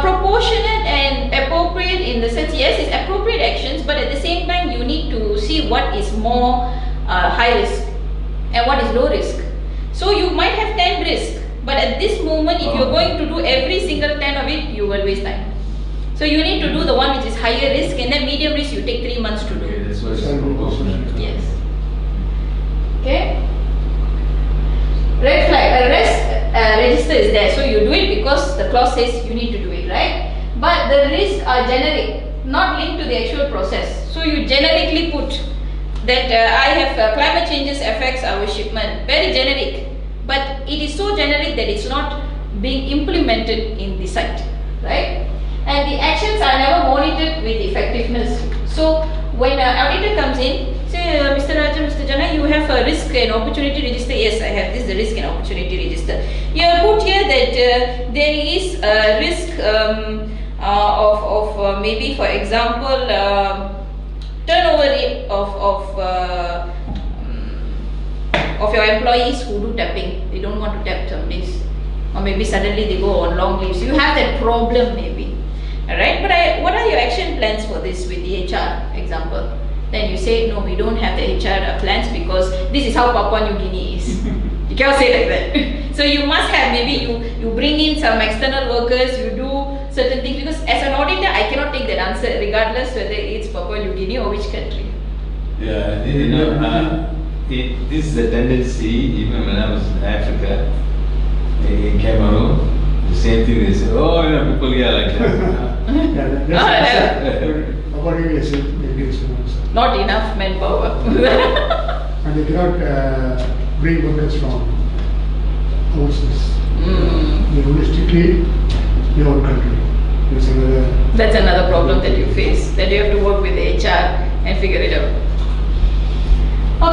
Proportionate and appropriate in the sense, yes, it's appropriate actions, but at the same time, you need to see what is more high risk and what is low risk. So you might have 10 risk, but at this moment, if you're going to do every single 10 of it, you will waste time. So you need to do the one which is higher risk, and then medium risk you take 3 months to do. Okay, that's why it's proportionate. Yes. Okay. Red flag, a risk register is there, so you do it because the clause says you need to do it, right? But the risks are generic, not linked to the actual process. So you generically put that I have climate changes affects our shipment. Very generic, but it is so generic that it's not being implemented in the site, right? And the actions are never monitored with effectiveness. So when an auditor comes in, say, Mr. Raja, Mr. Jana, you have a risk and opportunity register. Yes, I have this, the risk and opportunity register. You have put here that there is a risk of maybe, for example, turnover rate of your employees who do tapping. They don't want to tap some days, or maybe suddenly they go on long leaves. You have that problem maybe. Alright, but what are your action plans for this with the HR example? Then you say, no, we don't have the HR plans because this is how Papua New Guinea is. You cannot say like that. So you must have, maybe you bring in some external workers, you do certain things, because as an auditor, I cannot take that answer regardless whether it's Papua New Guinea or which country. Yeah, this is a tendency, even when I was in Africa, in Cameroon, the same thing they say, oh, people here like that. Yeah, that's about accordingly maybe it's also. Not enough manpower. And they cannot bring workers from overseas. They only strictly their own country. It's another. That's another problem that you face, that you have to work with HR and figure it out.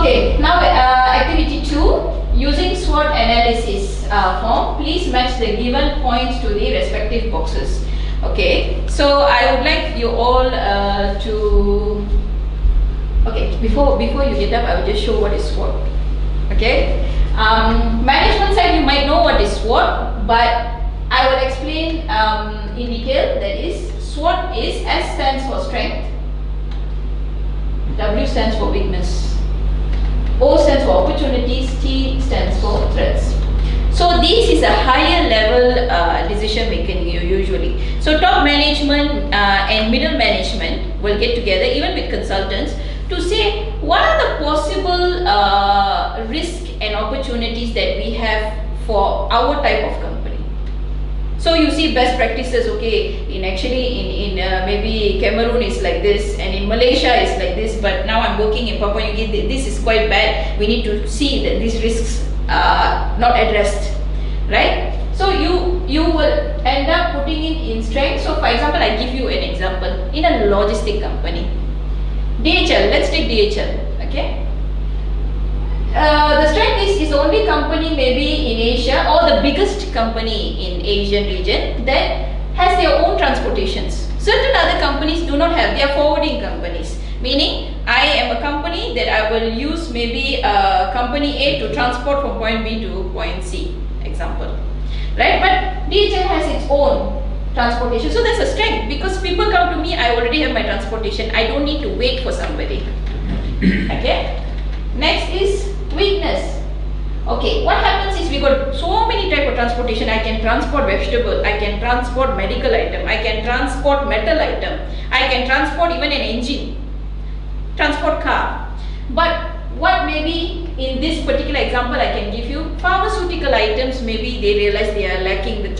Okay, now activity 2, using SWOT analysis form, please match the given points to the respective boxes. Okay, so I would like you all to, okay, before you get up, I will just show what is SWOT. Okay, management side, you might know what is SWOT, but I will explain in detail. That is, SWOT is S stands for strength, W stands for weakness, O stands for opportunities, T stands for threats. So this is a higher level decision making usually. So top management and middle management will get together, even with consultants, to say what are the possible risks and opportunities that we have for our type of company. So you see best practices, okay, in maybe Cameroon is like this, and in Malaysia is like this, but now I'm working in Papua New Guinea, this is quite bad. We need to see that these risks are not addressed, right? So you will end up putting in strength. So for example, I give you an example. In a logistic company, DHL, let's take DHL, okay? The strength is the only company maybe in Asia, or the biggest company in Asian region, that has their own transportations. Certain other companies do not have, they are forwarding companies. Meaning, I am a company that I will use maybe company A to transport from point B to point C, example. Right? But DHL has its own transportation. So that's a strength, because people come to me, I already have my transportation. I don't need to wait for somebody. Okay? Next is weakness. Okay, what happens is we got so many type of transportation. I can transport vegetable, I can transport medical item, I can transport metal item, I can transport even an engine, transport car. But what maybe in this particular example I can give you, pharmaceutical items, maybe they realize they are lacking with,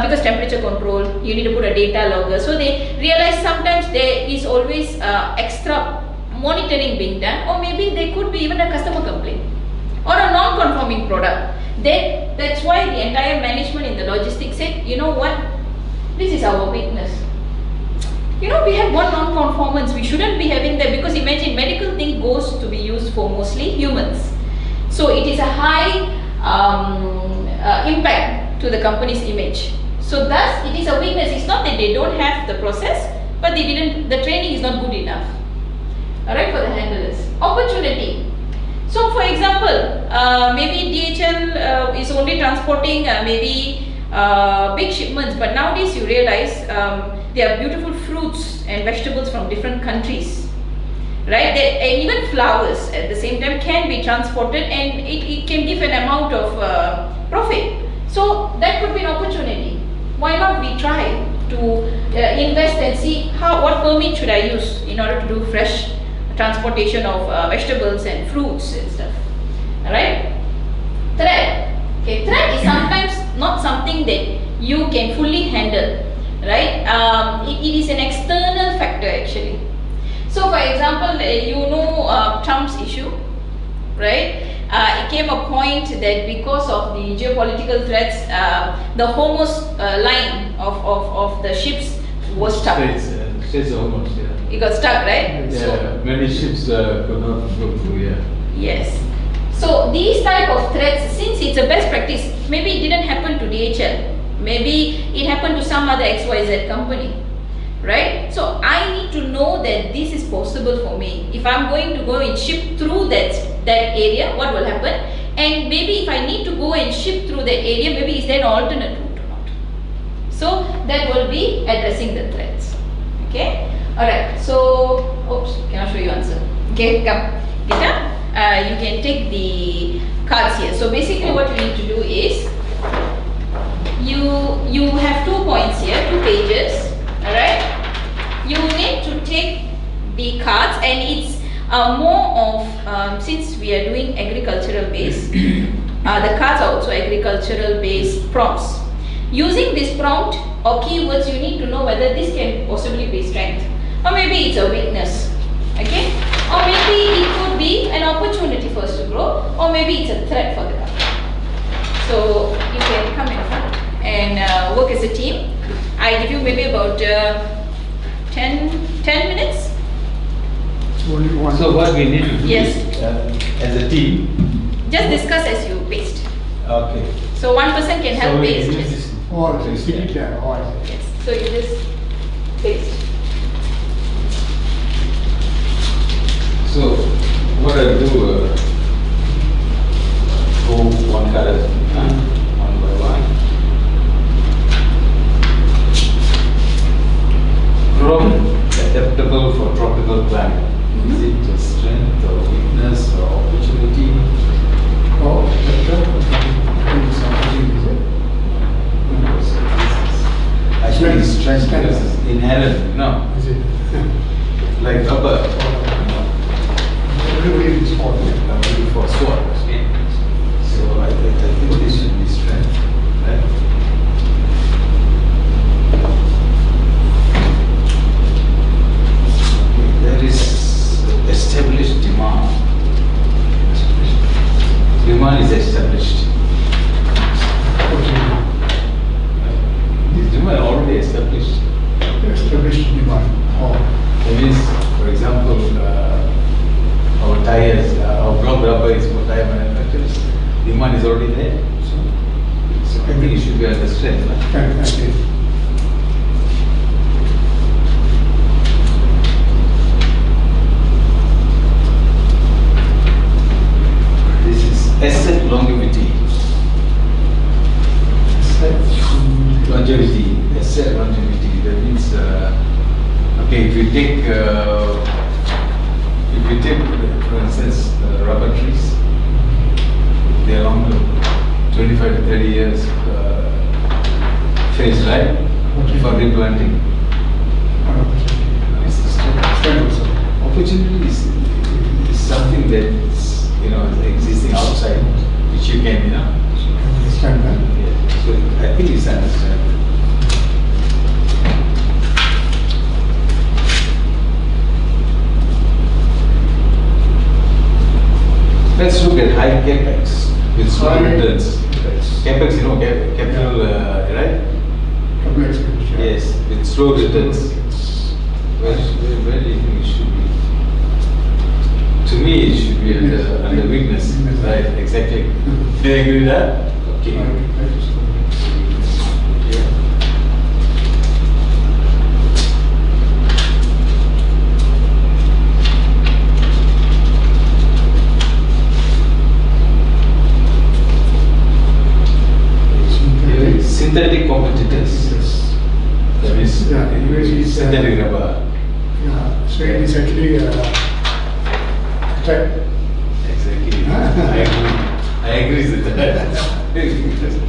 because temperature control, you need to put a data logger. So they realize sometimes there is always extra monitoring being done, or maybe there could be even a customer complaint or a non-conforming product. Then that's why the entire management in the logistics said, you know what, this is our weakness. You know, we have one non-conformance, we shouldn't be having that, because imagine medical thing goes to be used for mostly humans. So it is a high impact to the company's image. So thus it is a weakness. It's not that they don't have the process, but the training is not good enough. Alright, for the handlers. Opportunity. So for example, maybe DHL is only transporting maybe big shipments, but nowadays you realize there are beautiful fruits and vegetables from different countries, right? And even flowers at the same time can be transported, and it can give an amount of profit. So that could be an opportunity. Why not we try to invest and see what permit should I use in order to do fresh transportation of vegetables and fruits and stuff. Alright? Threat. Okay, threat is sometimes not something that you can fully handle. Right? It is an external factor actually. So for example, you know Trump's issue, right? It came a point that because of the geopolitical threats, the Hormuz line of the ships was stuck. States of Hormuz, yeah. It got stuck, right? Yeah, so, many ships could not go through, yeah. Yes. So these type of threats, since it's a best practice, maybe it didn't happen to DHL. Maybe it happened to some other XYZ company, right? So I need to know that this is possible for me. If I'm going to go and ship through that area, what will happen? And maybe if I need to go and ship through that area, maybe is there an alternate route or not? So that will be addressing the threats. Okay? Alright, so, oops, cannot show you answer. Okay, come. Gita, you can take the cards here. So basically what you need to do is, you have 2 points here, 2 pages. Alright? You need to take the cards, and it's more of, since we are doing agricultural based, the cards are also agricultural based prompts. Using this prompt or keywords, you need to know whether this can possibly be strength. or maybe it's a weakness. Okay? Or maybe it could be an opportunity for us to grow, or maybe it's a threat for the company. So you can come in front and work as a team. I give you maybe about 10 minutes. Only one. So what we need to do Yes. is, as a team, Just discuss as you paste. okay. So one person can help So we paste. use this- Oh, it's stick it there. Oh, I see. Yes. So you just paste. So what I'll do, go one card at a time, one by one. From adaptable for tropical climate. Is it just strength or weakness or opportunity? Oh, better. It's something, is it? Actually, it's strength Strength. because it's inherent, no, Is it? like rubber. Everybody is for it. Maybe for sword. Okay. So I think this should be strength, right? There is established demand. Demand is established. Okay. This demand already established. Established demand. Oh. That means, for example, our tires, our block rubber is for tire manufacturers. Demand is already there. So I think it should be under strength. Right? Okay. This is asset longevity. Longevity, asset longevity. That means, okay, if you take, for instance, rubber trees, they are longer, 25 to 30 years phase, right? Okay. For replanting. It's the strength. Opportunity is something that's, is existing outside, which you can, Understand that? yeah. So I think it's understand. Let's look at high capex with slow High returns. capex. Capex, capital, right? Capital expenditure. Yes, with slow returns. Where do you think it should be? To me, it should be under weakness. Weakness. Right, exactly. Do you agree with that? Okay. Yeah. Synthetic competitors. Yes. That means Yeah, anyways, it's, synthetic rubber. Yeah, so it is actually attack. Exactly. I agree with that.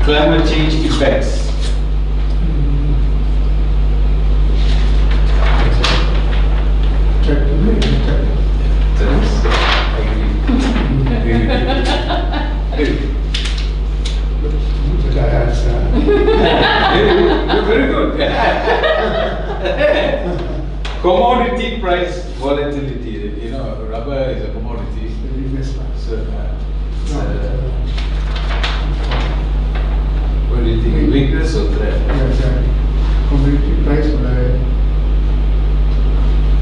Climate change effects. Attack. That's, I agree. That's Very good. Commodity price volatility. Rubber is a commodity. the weakness part. So, what do you think? Weakness or threat? Yes, commodity price for the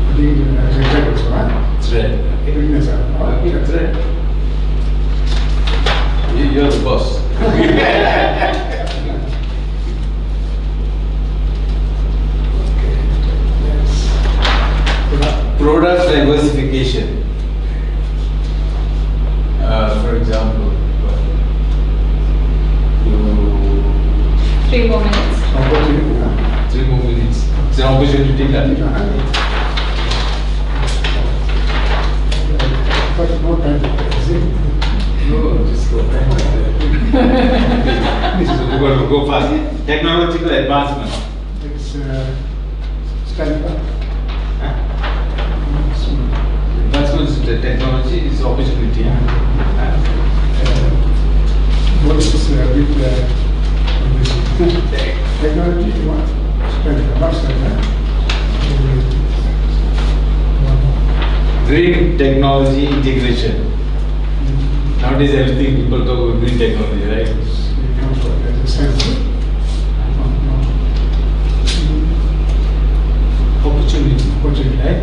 I think attack also, huh? Threat. Okay. Weakness, Okay, threat. You're the boss. Product diversification. For example, you 3 more minutes. Opportunity, huh? 3 more minutes. It's an opportunity to take that. But no time to see. No, just go back like that. So we're going to go fast. Technological advancement. It's stand up. Advancements in the technology. Green technology integration. Nowadays everything people talk about green technology, right? Opportunity, right?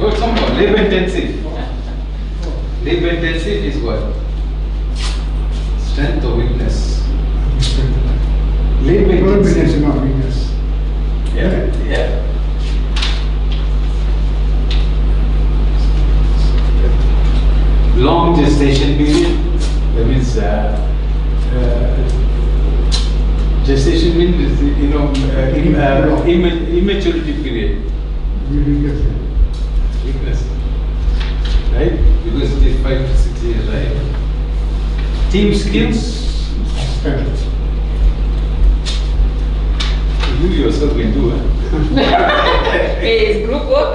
Got some more. Labor intensive. Labor intensive is what? Strength or weakness? Labor intensive. Weakness. Yeah. Long gestation period. That means gestation means immaturity period. Weakness, right? Because it is 5 to 6 years, right? Team skills, you yourself can do it. Hey, is group work?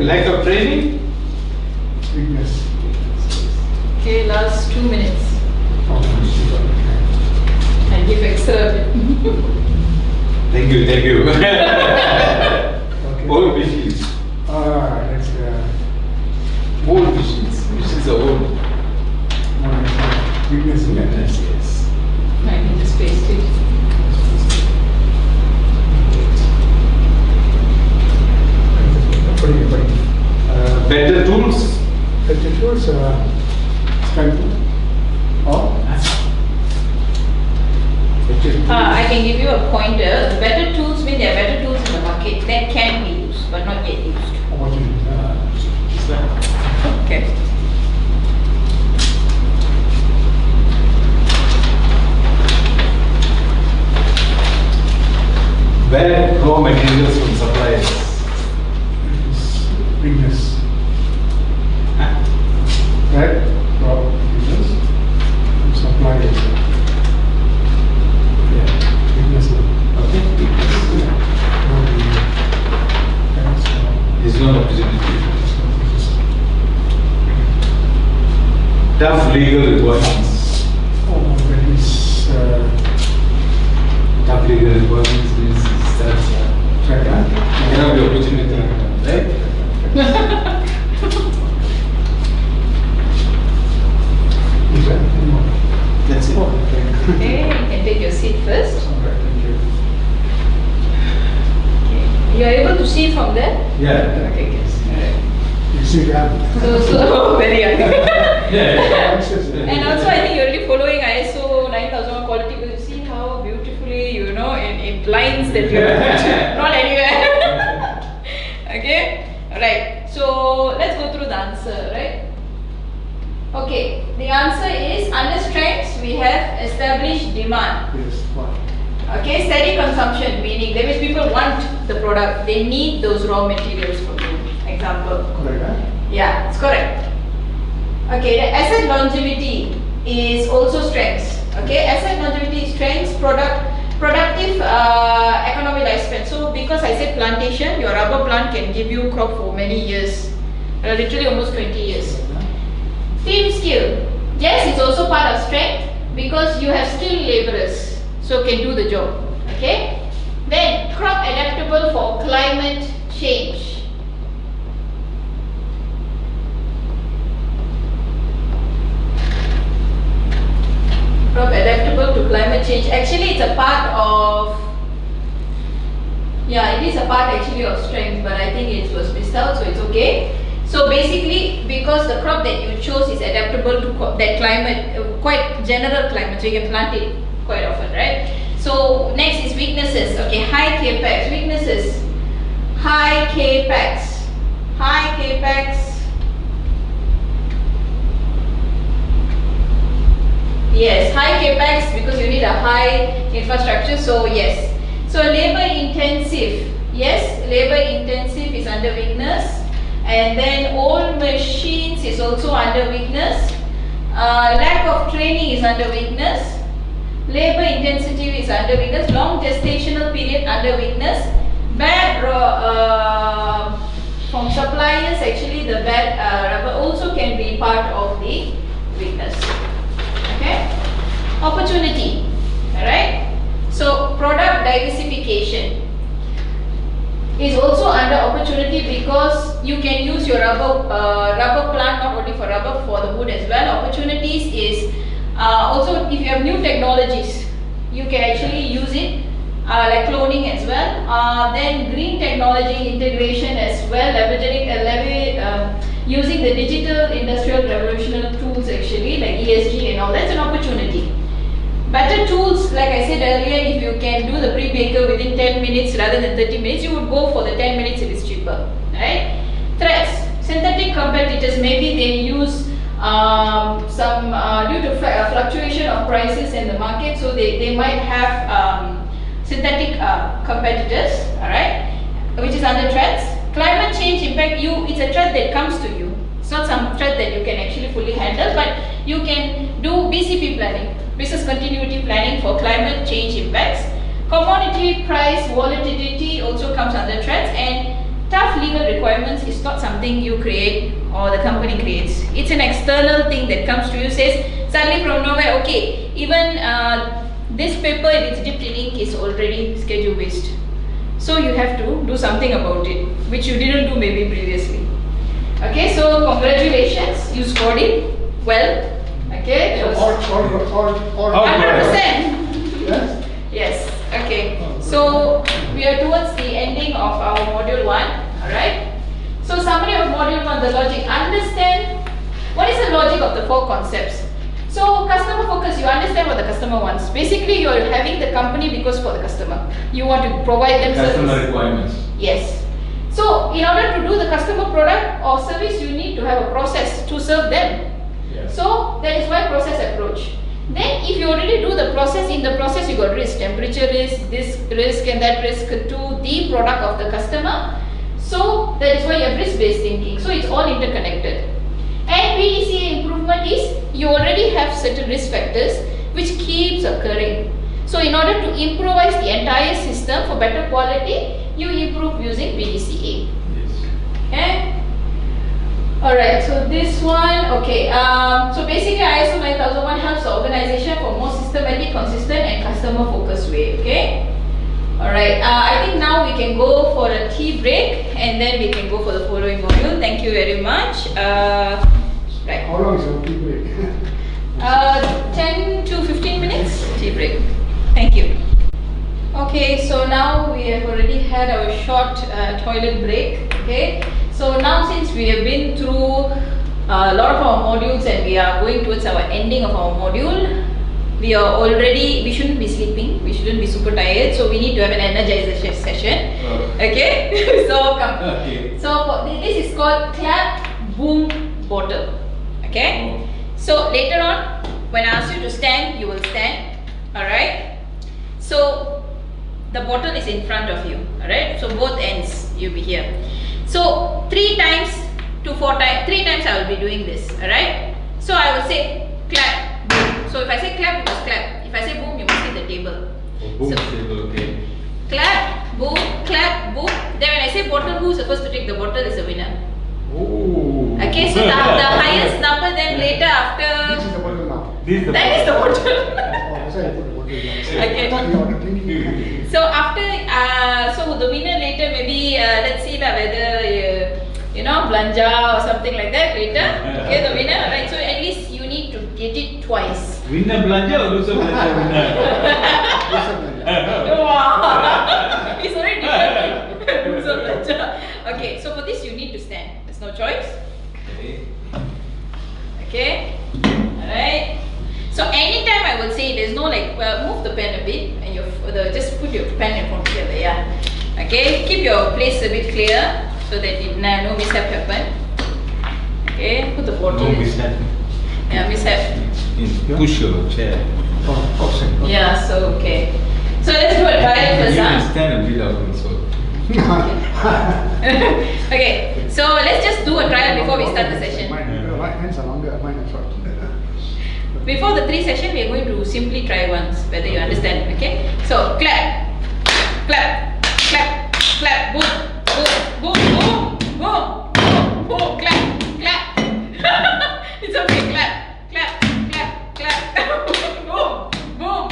Lack of training, Weakness. Okay, last 2 minutes. And give extra. Thank you. Okay. Old machines. That's Old machines. Machines are old. weakness. Yes. I need to space it. Better tools. Better tools, strength or I can give you a pointer. The better tools mean there are better tools in the market that can be used but not yet used. Okay. Bad raw materials from suppliers. Weakness. Right? Raw materials from suppliers. Weakness. Okay. It's not opportunity. Tough legal requirements. That is Tough legal requirements means that's cannot be opportunity, right? That's it. Okay, you can take your seat first. Okay. You are able to see from there? Yeah. Okay, yes. You see that? So very young. Yeah. And also I think you're already following ISO 9001 quality because you see how beautifully, in lines that you have not anywhere. Okay? Alright. So let's go through the answer, right? Okay. The answer is under strengths we have established demand. Yes, what? Okay, steady consumption meaning that means people want the product, they need those raw materials from you. Example. Correct, Yeah, it's correct. Okay, the asset longevity is also strengths. Okay, asset longevity is strengths, productive economic lifespan. So because I said plantation, your rubber plant can give you crop for many years, literally almost 20 years. Team skill, yes, it's also part of strength because you have skilled laborers, so can do the job. Okay, then crop adaptable for climate change. Crop adaptable to climate change. Actually, it's a part of, yeah, it is a part actually of strength, but I think it was missed out, so it's okay. So basically, because the crop that you chose is adaptable to that climate, quite general climate, so you can plant it quite often, right? So next is weaknesses. Okay, high capex. Weaknesses. High capex. High capex. Yes, high capex because you need a high infrastructure. So yes. So labor intensive. Yes, labor intensive is under weakness. And then old machines is also under weakness. Lack of training is under weakness. Labor intensity is under weakness. Long gestational period under weakness. Bad from suppliers, actually the bad rubber also can be part of the weakness. Okay. Opportunity. Alright. So product diversification is also under opportunity because you can use your rubber plant not only for rubber, for the wood as well. Opportunities is also if you have new technologies, you can actually use it like cloning as well. Then green technology integration as well, using the digital industrial revolutionary tools actually like ESG and all. That's an opportunity. Better tools, like I said earlier, if you can do the pre-baker within 10 minutes rather than 30 minutes, you would go for the 10 minutes if it's cheaper, right? Threats, synthetic competitors, maybe they use some, due to fluctuation of prices in the market, so they might have synthetic competitors, alright, which is under threats. Climate change impact, it's a threat that comes to you. It's not some threat that you can actually fully handle, but you can do BCP planning, business continuity planning for climate change impacts. Commodity price volatility also comes under threats, and tough legal requirements is not something you create or the company creates. It's an external thing that comes to you, says suddenly from nowhere, okay, even this paper, if it's dipped in ink, is already schedule based. So you have to do something about it, which you didn't do maybe previously. Okay, so congratulations, you scored it well. Okay, that was All 100%. Yes? Yes, okay. So we are towards the ending of our module 1, alright? So summary of module 1, the logic. Understand what is the logic of the 4 concepts. So customer focus, you understand what the customer wants. Basically, you are having the company because for the customer. You want to provide them Customer service. requirements. Yes. So in order to do the customer product or service, you need to have a process to serve them. Yeah. So that is why process approach. Then if you already do the process, in the process you got risk, temperature risk, this risk and that risk to the product of the customer. So that is why you have risk-based thinking. So it's all interconnected. And PDCA improvement is you already have certain risk factors which keeps occurring. So in order to improvise the entire system for better quality, you improve using PDCA. Yes. Okay. Alright, so this one, okay. So basically ISO 9001 helps the organization for more systematic, consistent and customer focused way. Okay. Alright, I think now we can go for a tea break and then we can go for the following module. Thank you very much. Right. How long is your tea break? 10 to 15 minutes tea break. Thank you. Okay, so now we have already had our short toilet break. Okay, so now since we have been through a lot of our modules and we are going towards our ending of our module, we shouldn't be sleeping, we shouldn't be super tired, so we need to have an energization session. Okay, so come. Okay. So this is called clap, boom, bottle. Okay, so later on when I ask you to stand, you will stand. Alright, so the bottle is in front of you. Alright, so both ends you'll be here. So 3 times to 4 times, 3 times I will be doing this. Alright, so I will say clap, boom. So if I say clap, you must clap. If I say boom, you must hit the table. Oh, boom, So, table, okay. clap, boom, clap, boom. Then when I say bottle, who's supposed to take the bottle is the winner. Oh. Okay, so the highest number then later This is after, the bottle now. This is the that is the bottle. Oh, sorry, I put the bottle down. Okay. I thought you ordered drinking. So after, so the winner later maybe, let's see whether, Blanja or something like that later. Okay, the winner, right? So at least you need to get it twice. Winner belanja or loser belanja winner? Wow, it's already different. Loser Blanja. Okay, so for this you need to stand. There's no choice. Okay. Okay, alright. So anytime I will say there's no move the pen a bit and just put your pen in front of the yeah. Okay, keep your place a bit clear so that no mishap happen. Okay, put the bottle No in. mishap. Yeah, mishap. Push your chair. Oh, outside. Yeah, so okay. So let's do a trial first. You Huh? can stand a bit out also. Okay, so let's just do a trial before we start the session. My hands are longer, mine are short. Before the 3 session, we are going to simply try once, whether you understand, okay? So, clap, clap, clap, clap, boom, boom, boom, boom, boom, boom, boom, clap, clap. It's okay, clap, clap, clap, clap, boom, boom, boom,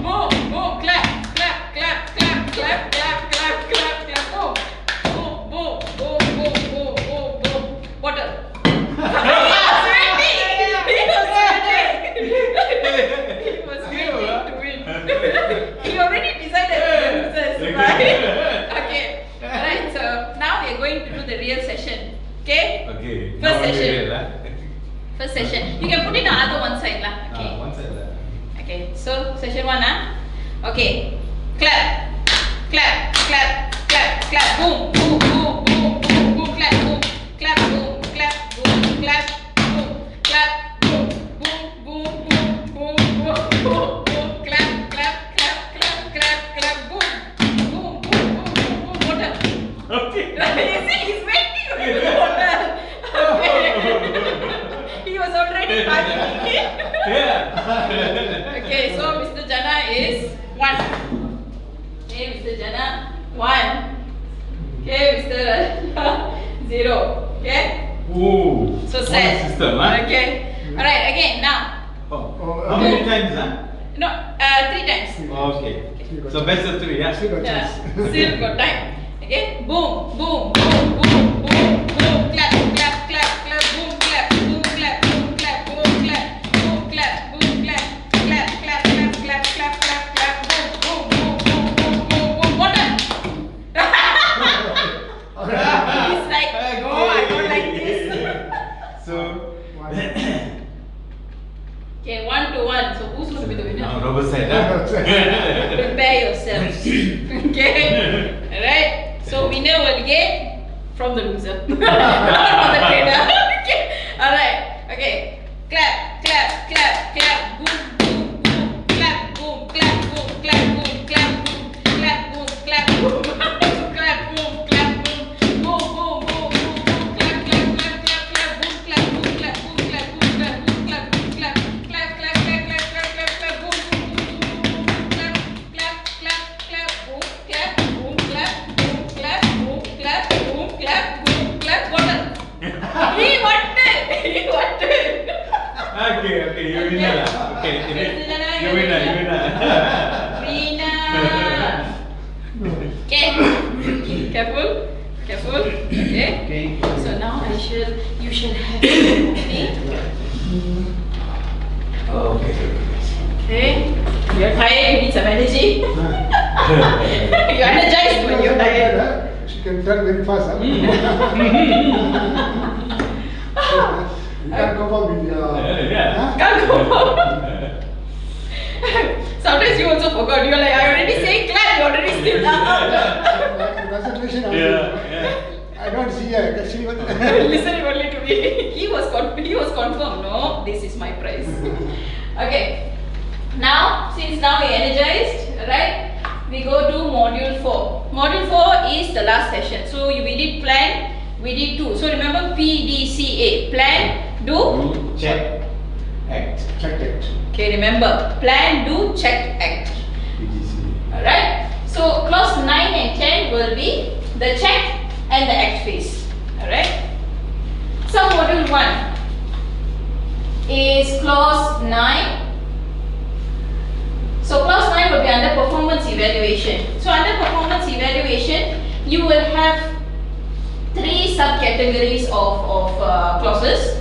boom, boom, clap, clap, clap, clap, clap, clap, clap, clap, clap, boom, boom, boom, boom, boom, boom, boom, boom. Water. He was waiting to win. He already decided the losers, right? Okay. Alright, so now we are going to do the real session. Okay? Okay. First now session. real, huh? First session. You can put it on other one side lah. Okay. One side lah. Okay. So session 1 Okay. Clap. Clap. Clap. Clap. Clap. Boom. Boom. Boom. Boom. Boom. Boom. Clap. Boom. Clap. Boom. Clap. Boom. Clap. Boom. Clap. Boom. Boom. Boom. Boom. Boom. Boom. Boom. Boom. Clap. Clap. Clap. Clap. Clap. Clap. Boom. Boom. Boom. Boom. Boom. Boom. Water. Okay. You see, he's waiting for the water. Okay. He was already partying. Yeah. Okay, so Mr. Jana is 1. Okay, Mr. Jana 1. Okay, Mr. Rajna 0. Okay, Ooh. so What set. a system, huh? Okay, alright, again now. Oh. How many times, huh? No, 3 times. Okay. So best of 3, yeah? Still got Yeah, chance. still got time. Okay, boom, boom, boom, boom, boom, boom, clap, clap, clap, clap, boom, clap, boom, clap, boom, clap, boom, clap, boom, clap, boom, clap, clap, clap, clap, clap, clap, clap, clap, boom, boom, boom, boom, boom, boom, boom, water. He's like, oh, I don't like this. So, Okay, 1 to 1. So who's going to be the winner? now rubber side, huh? Prepare yourselves. Okay? Alright? So winner will get from the loser. Not from the trainer. Okay? Alright. Okay. Clap, clap, clap, clap, boom, boom, boom, clap, boom, clap, boom, clap, boom, clap, boom, clap, boom, clap, boom, clap, boom, clap, boom, boom, boom, boom, boom, boom, clap, clap, clap, clap, clap, boom, clap, boom, clap, boom, clap, boom, clap, boom, clap, boom, clap, clap, clap, clap, clap, clap, clap, clap, boom, boom, boom, boom, boom, boom, clap, clap, clap, clap, boom, clap, boom, clap, boom, clap, boom, clap, boom, clap, boom, clap, water. He wanted. He wanted. Okay, you winner lah. Okay, you winner. Winner. Okay. Careful. Okay. So now you shall have some coffee. Okay. Okay. You're tired, you need some energy. You're energized when you're tired. She can turn very fast. You can't come up with your. Yeah. Can't go. Sometimes you also forgot. You're like, I already say clap, you already still up. Concentration. Yeah. I don't see her. She was. Listening only to me. He was confirmed. No, this is my prize. Okay. Now, since now we energized, right? We go to module 4. Module 4 is the last session. So we did plan, we did 2. So remember PDCA. Plan, do, Check, act. Check it. Okay, remember. Plan, do, check, act. PGC. Alright. So clause 9 and 10 will be the check and the act phase. Alright. So module 1 is clause 9. So clause 9 will be under performance evaluation. So under performance evaluation, you will have 3 subcategories of clauses.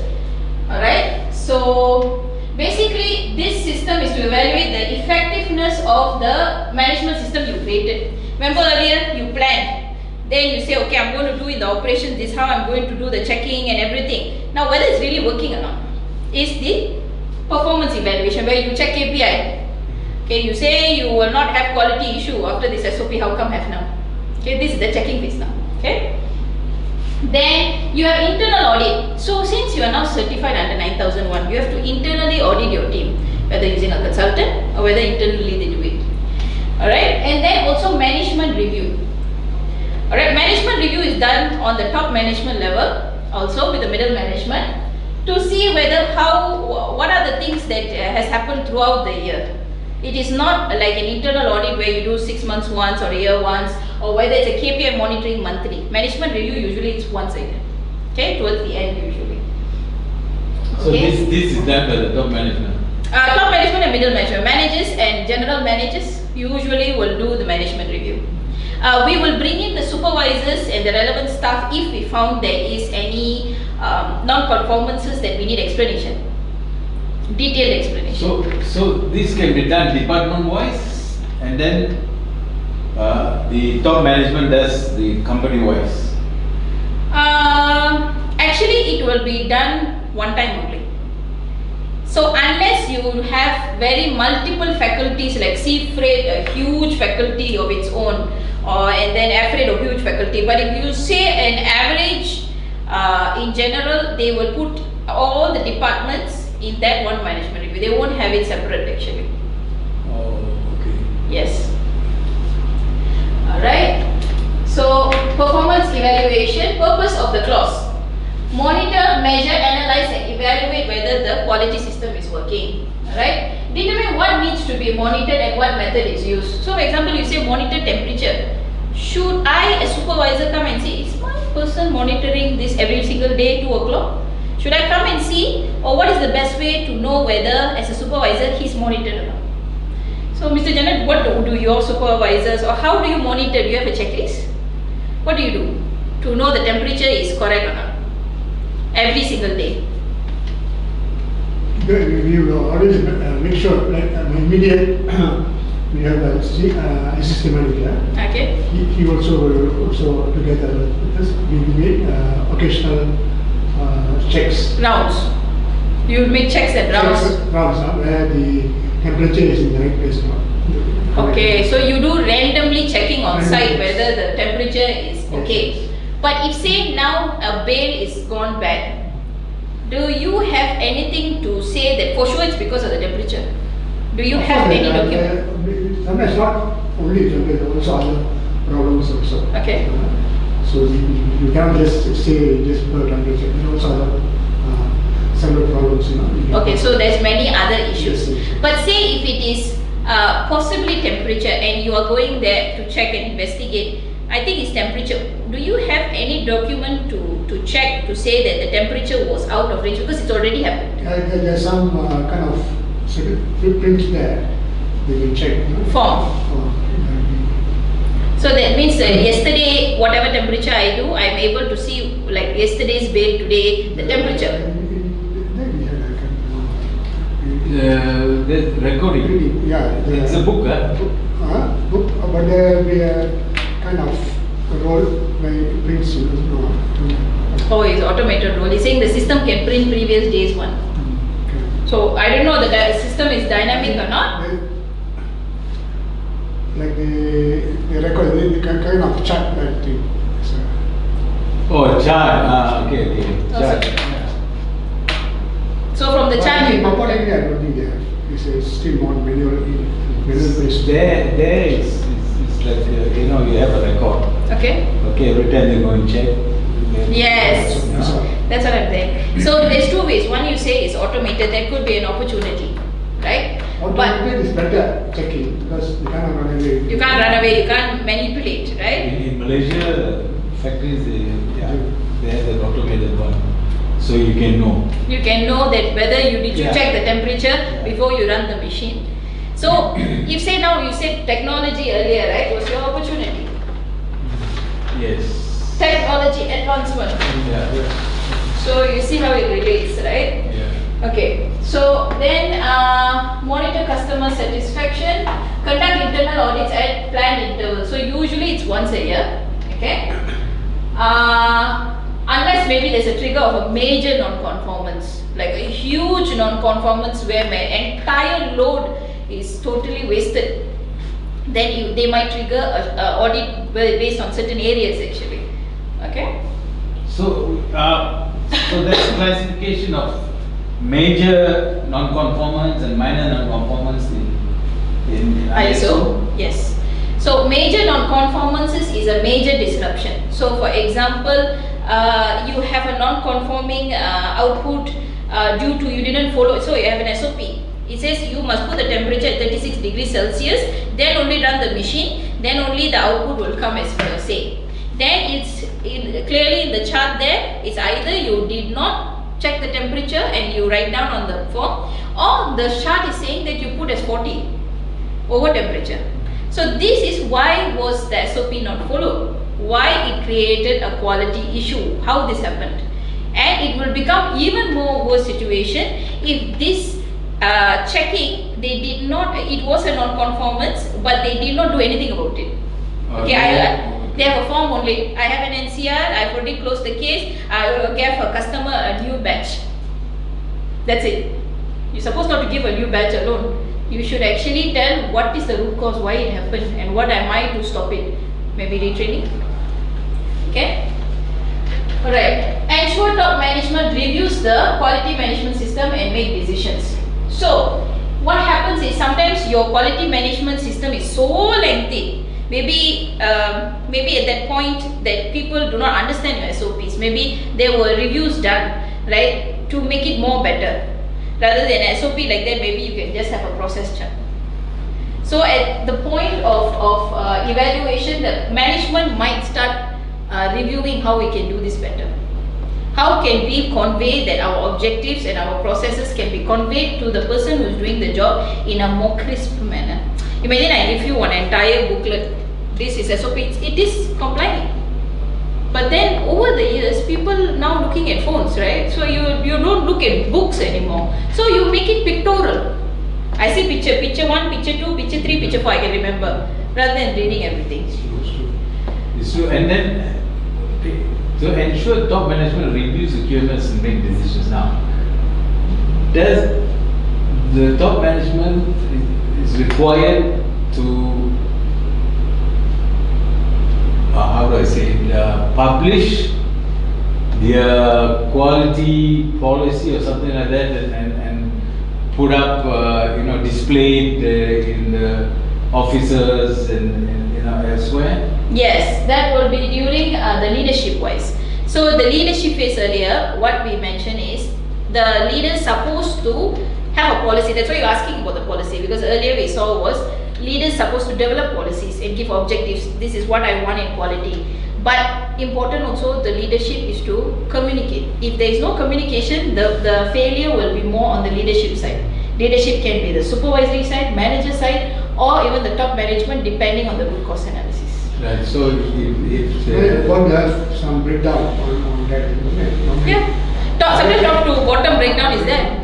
Alright. So basically this system is to evaluate the effectiveness of the management system you created. Remember earlier you planned. Then you say, okay, I'm going to do in the operation, this is how I'm going to do the checking and everything. Now whether it's really working or not is the performance evaluation, where you check KPI. Okay, you say you will not have quality issue after this SOP, how come have now? Okay, this is the checking phase now. Okay. Then you have internal audit. So since you are now certified under 9001, you have to internally audit your team, whether using a consultant or whether internally they do it. Alright, and then also management review. Alright, management review is done on the top management level, also with the middle management, to see whether what are the things that has happened throughout the year. It is not like an internal audit where you do 6 months once or a year once, or whether it's a KPI monitoring monthly. Management review usually it's once a year, okay, towards the end usually. So Okay. this is done by the top management. Top management and middle management. Managers and general managers usually will do the management review. We will bring in the supervisors and the relevant staff if we found there is any non-conformances that we need explanation, detailed explanation. So this can be done department-wise, and then the top management does the company-wise. Actually, it will be done one time only. So unless you have very multiple faculties like CFRED, a huge faculty of its own, and then AFRED, a huge faculty. But if you say an average, in general, they will put all the departments in that one management review. They won't have it separate actually. Oh, okay. Yes. Alright. So performance evaluation, purpose of the clause. Monitor, measure, analyze and evaluate whether the quality system is working. Alright. Determine what needs to be monitored and what method is used. So for example, you say monitor temperature. Should I, a supervisor, come and say, is my person monitoring this every single day 2 o'clock? Should I come and see, or what is the best way to know whether as a supervisor he's monitored or not? So Mr. Janet, what do your supervisors, or how do you monitor? Do you have a checklist? What do you do to know the temperature is correct or not? Every single day. We will always make sure, like immediate, we have a assistant manager. Okay. He also together with us, we make occasional checks. Rounds. You will make checks and rounds. Rounds, where the temperature is in the right place. Okay, so you do randomly checking on site Randomly. whether the temperature is Yes, okay. yes. But if say now a bale is gone bad, do you have anything to say that for sure it's because of the temperature? Do you have any document? Sometimes not only temperature, also other problems also. Okay. So you can't just say just per temperature. There are also other several problems. Okay, so there's many other issues. Yes, yes. But say if it is possibly temperature and you are going there to check and investigate, I think it's temperature. Do you have any document to check to say that the temperature was out of range because it's already happened? There's some kind of footprints there. They will check. Form. So that means yesterday, whatever temperature I do, I'm able to see like yesterday's bale today, the temperature. The recording. Yeah. It's a book, huh? Book, but there will be a kind of role where it prints. Oh, it's automated role. He's saying the system can print previous day's one. So I don't know that the system is dynamic or not. Like they record, they kind of chart that thing. So, Oh, chart. Okay. Oh, Chart. So from the but chart in you Papua, I don't think they have. It's still more manual based. There is like you have a record. okay. Okay, every time they go and check. Yes. So, That's what I'm saying. So there's two ways. One you say is automated. That could be an opportunity, right? But automated is better checking because you cannot run away. you can't run away. You can't manipulate, right? In Malaysia, factories they have an automated one, so you can know. You can know that whether you did you Yeah. check the temperature before you run the machine. So if say now you said technology earlier, right? Was your opportunity? Yes. Technology advancement. Yeah. So you see how it relates, right? Yeah. Okay. So then monitor customer satisfaction, conduct internal audits at planned intervals. So usually it's once a year. Okay. Unless maybe there's a trigger of a major non-conformance, like a huge non-conformance where my entire load is totally wasted, then they might trigger a audit based on certain areas actually. Okay. So that's classification of major non-conformance and minor non-conformance in ISO. Yes. So major non-conformances is a major disruption. So for example, you have a non-conforming output due to you didn't follow, so you have an SOP. It says you must put the temperature at 36 degrees Celsius, then only run the machine, then only the output will come as per say. Then it's clearly in the chart there, it's either you did not check the temperature and you write down on the form, or the chart is saying that you put as 40 over temperature. So this is why was the SOP not followed, why it created a quality issue, how this happened. And it will become even more worse situation if this checking, they did not, it was a non-conformance, but they did not do anything about it. Okay, they have a form only. I have an NCR, I've already closed the case, I will give a customer a new batch. That's it. You're supposed not to give a new batch alone. You should actually tell what is the root cause, why it happened, and what am I to stop it. Maybe retraining. Okay? Alright. Ensure top management reviews the quality management system and make decisions. So, what happens is sometimes your quality management system is so lengthy. Maybe at that point that people do not understand your SOPs. Maybe there were reviews done, right, to make it more better. Rather than SOP like that, maybe you can just have a process chart. So at the point of evaluation, the management might start reviewing how we can do this better. How can we convey that our objectives and our processes can be conveyed to the person who is doing the job in a more crisp manner. Imagine I give you an entire booklet. This is SOP. It is complying. But then over the years, people now looking at phones, right? So you don't look at books anymore. So you make it pictorial. I see picture 1, picture 2, picture 3, picture 4, I can remember, rather than reading everything. It's true. And then, to ensure top management reviews the QMS and make decisions now, does the top management is required to how do I say it, publish their quality policy or something like that and put up, displayed in the offices and elsewhere? Yes, that will be during the leadership wise. So the leadership phase earlier, what we mentioned is the leaders supposed to have a policy. That's why you're asking about the policy, because earlier we saw was leaders supposed to develop policies and give objectives. This is what I want in quality. But important also, the leadership is to communicate. If there is no communication, the failure will be more on the leadership side. Leadership can be the supervisory side, manager side, or even the top management, depending on the root cause analysis. Right. So if we want to have some breakdown on that. Yeah. Sometimes top to bottom breakdown is there.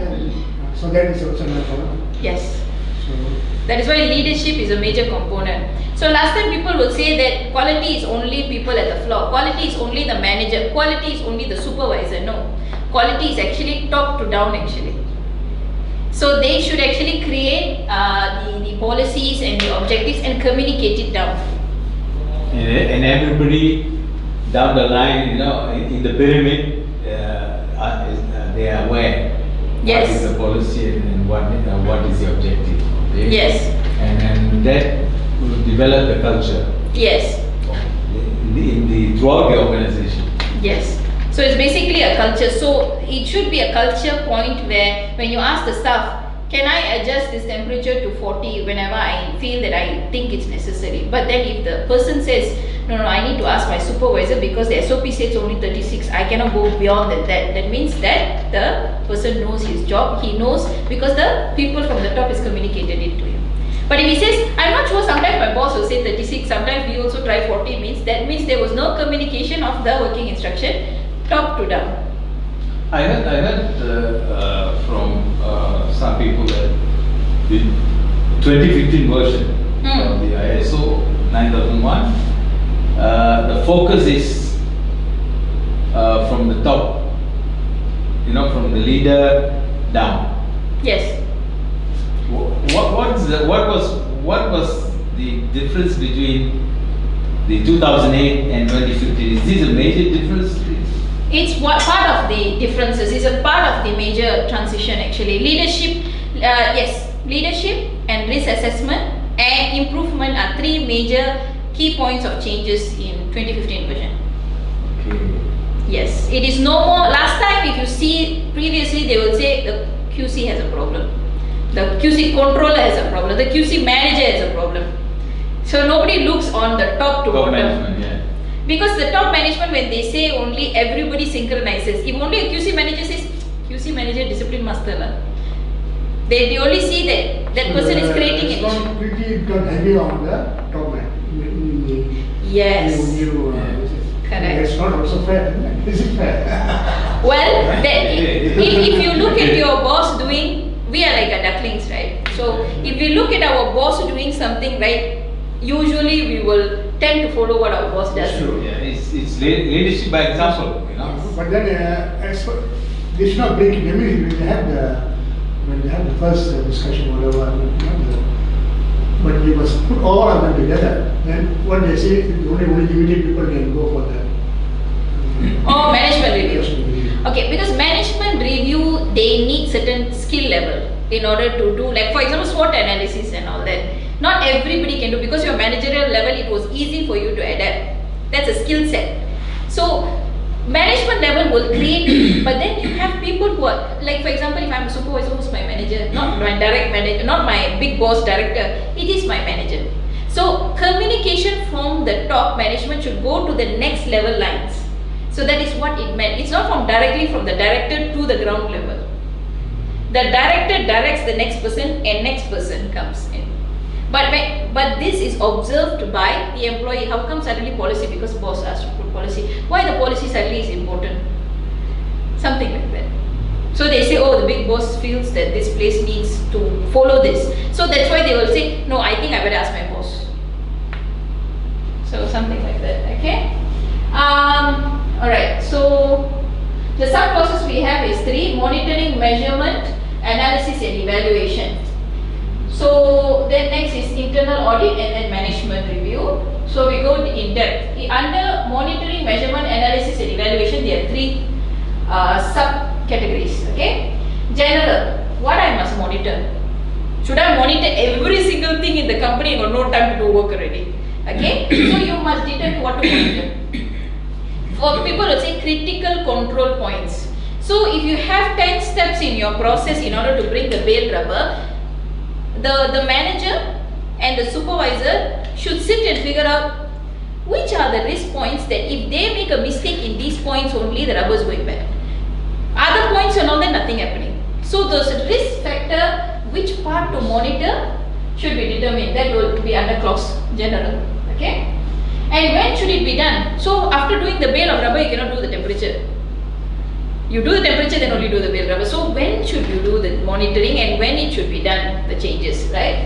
So that is also not a problem. Yes. So that is why leadership is a major component. So last time people would say that quality is only people at the floor, quality is only the manager, quality is only the supervisor. No, quality is actually top to down actually. So they should actually create the policies and the objectives and communicate it down. And everybody down the line, in the pyramid, they are aware. Yes. What is the policy and what is the objective? Okay? Yes. And that will develop the culture. Yes. In the throughout the organization. Yes. So it's basically a culture. So it should be a culture point where when you ask the staff, can I adjust this temperature to 40 whenever I feel that I think it's necessary? But then if the person says, no, I need to ask my supervisor because the SOP says only 36, I cannot go beyond that. That means that the person knows his job, he knows because the people from the top is communicated it to him. But if he says, I'm not sure, sometimes my boss will say 36, sometimes we also try 40, that means there was no communication of the working instruction, top to down. I heard from some people that the 2015 version of the ISO 9001, the focus is from the top, from the leader down. Yes. What was the difference between the 2008 and 2015? Is this a major difference? It's part of the differences. It's a part of the major transition actually. Leadership, yes, leadership and risk assessment and and improvement are three major key points of changes in 2015 version. Okay. Yes, it is no more. Last time, if you see previously, they will say the QC has a problem, the QC controller has a problem, the QC manager has a problem. So nobody looks on the top to Top bottom. management, yeah. Because the top management, when they say only, everybody synchronizes. If only a QC manager says, QC manager discipline master lah. They only see that person is creating an issue. Responsibility got heavy on the top man. Yes. Correct. It's not also fair. Is it fair? Well, if you look at your boss doing, we are like a ducklings, right? So if we look at our boss doing something right, usually we will tend to follow what our boss does. True, yeah. It's leadership by example, you know. But then they should not break it. I mean, when they have the first discussion, whatever, but we must put all of them together. Then what they say, only limited people can go for that. Oh, management review. Okay, because management review, they need certain skill level in order to do, like for example, SWOT analysis and all that. Not everybody can do, because your managerial level, it was easy for you to adapt. That's a skill set. So management level will create, but then you have people who are, like for example, if I'm a supervisor, who's my manager, not my direct manager, not my big boss director, it is my manager. So communication from the top management should go to the next level lines. So that is what it meant. It's not directly from the director to the ground level. The director directs the next person and next person comes in. But this is observed by the employee. How come suddenly policy? Because boss asked to put policy. Why the policy suddenly is important? Something like that. So they say, oh, the big boss feels that this place needs to follow this. So that's why they will say, no, I think I better ask my boss. So something like that, okay? Alright, so the sub-process we have is 3: monitoring, measurement, analysis and evaluation. So then next is internal audit and then management review. So we go in depth. Under monitoring, measurement, analysis and evaluation, there are 3 subcategories. Okay. General, what I must monitor. Should I monitor every single thing in the company? I got no time to do work already. Okay. So you must determine what to monitor. For people who say critical control points. So if you have 10 steps in your process in order to bring the bale rubber, the manager and the supervisor should sit and figure out which are the risk points that if they make a mistake in these points only, the rubber is going bad. Other points and all that, nothing happening. So those risk factor, which part to monitor should be determined. That will be under clause general. Okay. And when should it be done? So after doing the bale of rubber, you cannot do the temperature. You do the temperature, then only do the bale rubber. So when should you do the monitoring and when it should be done, the changes, right?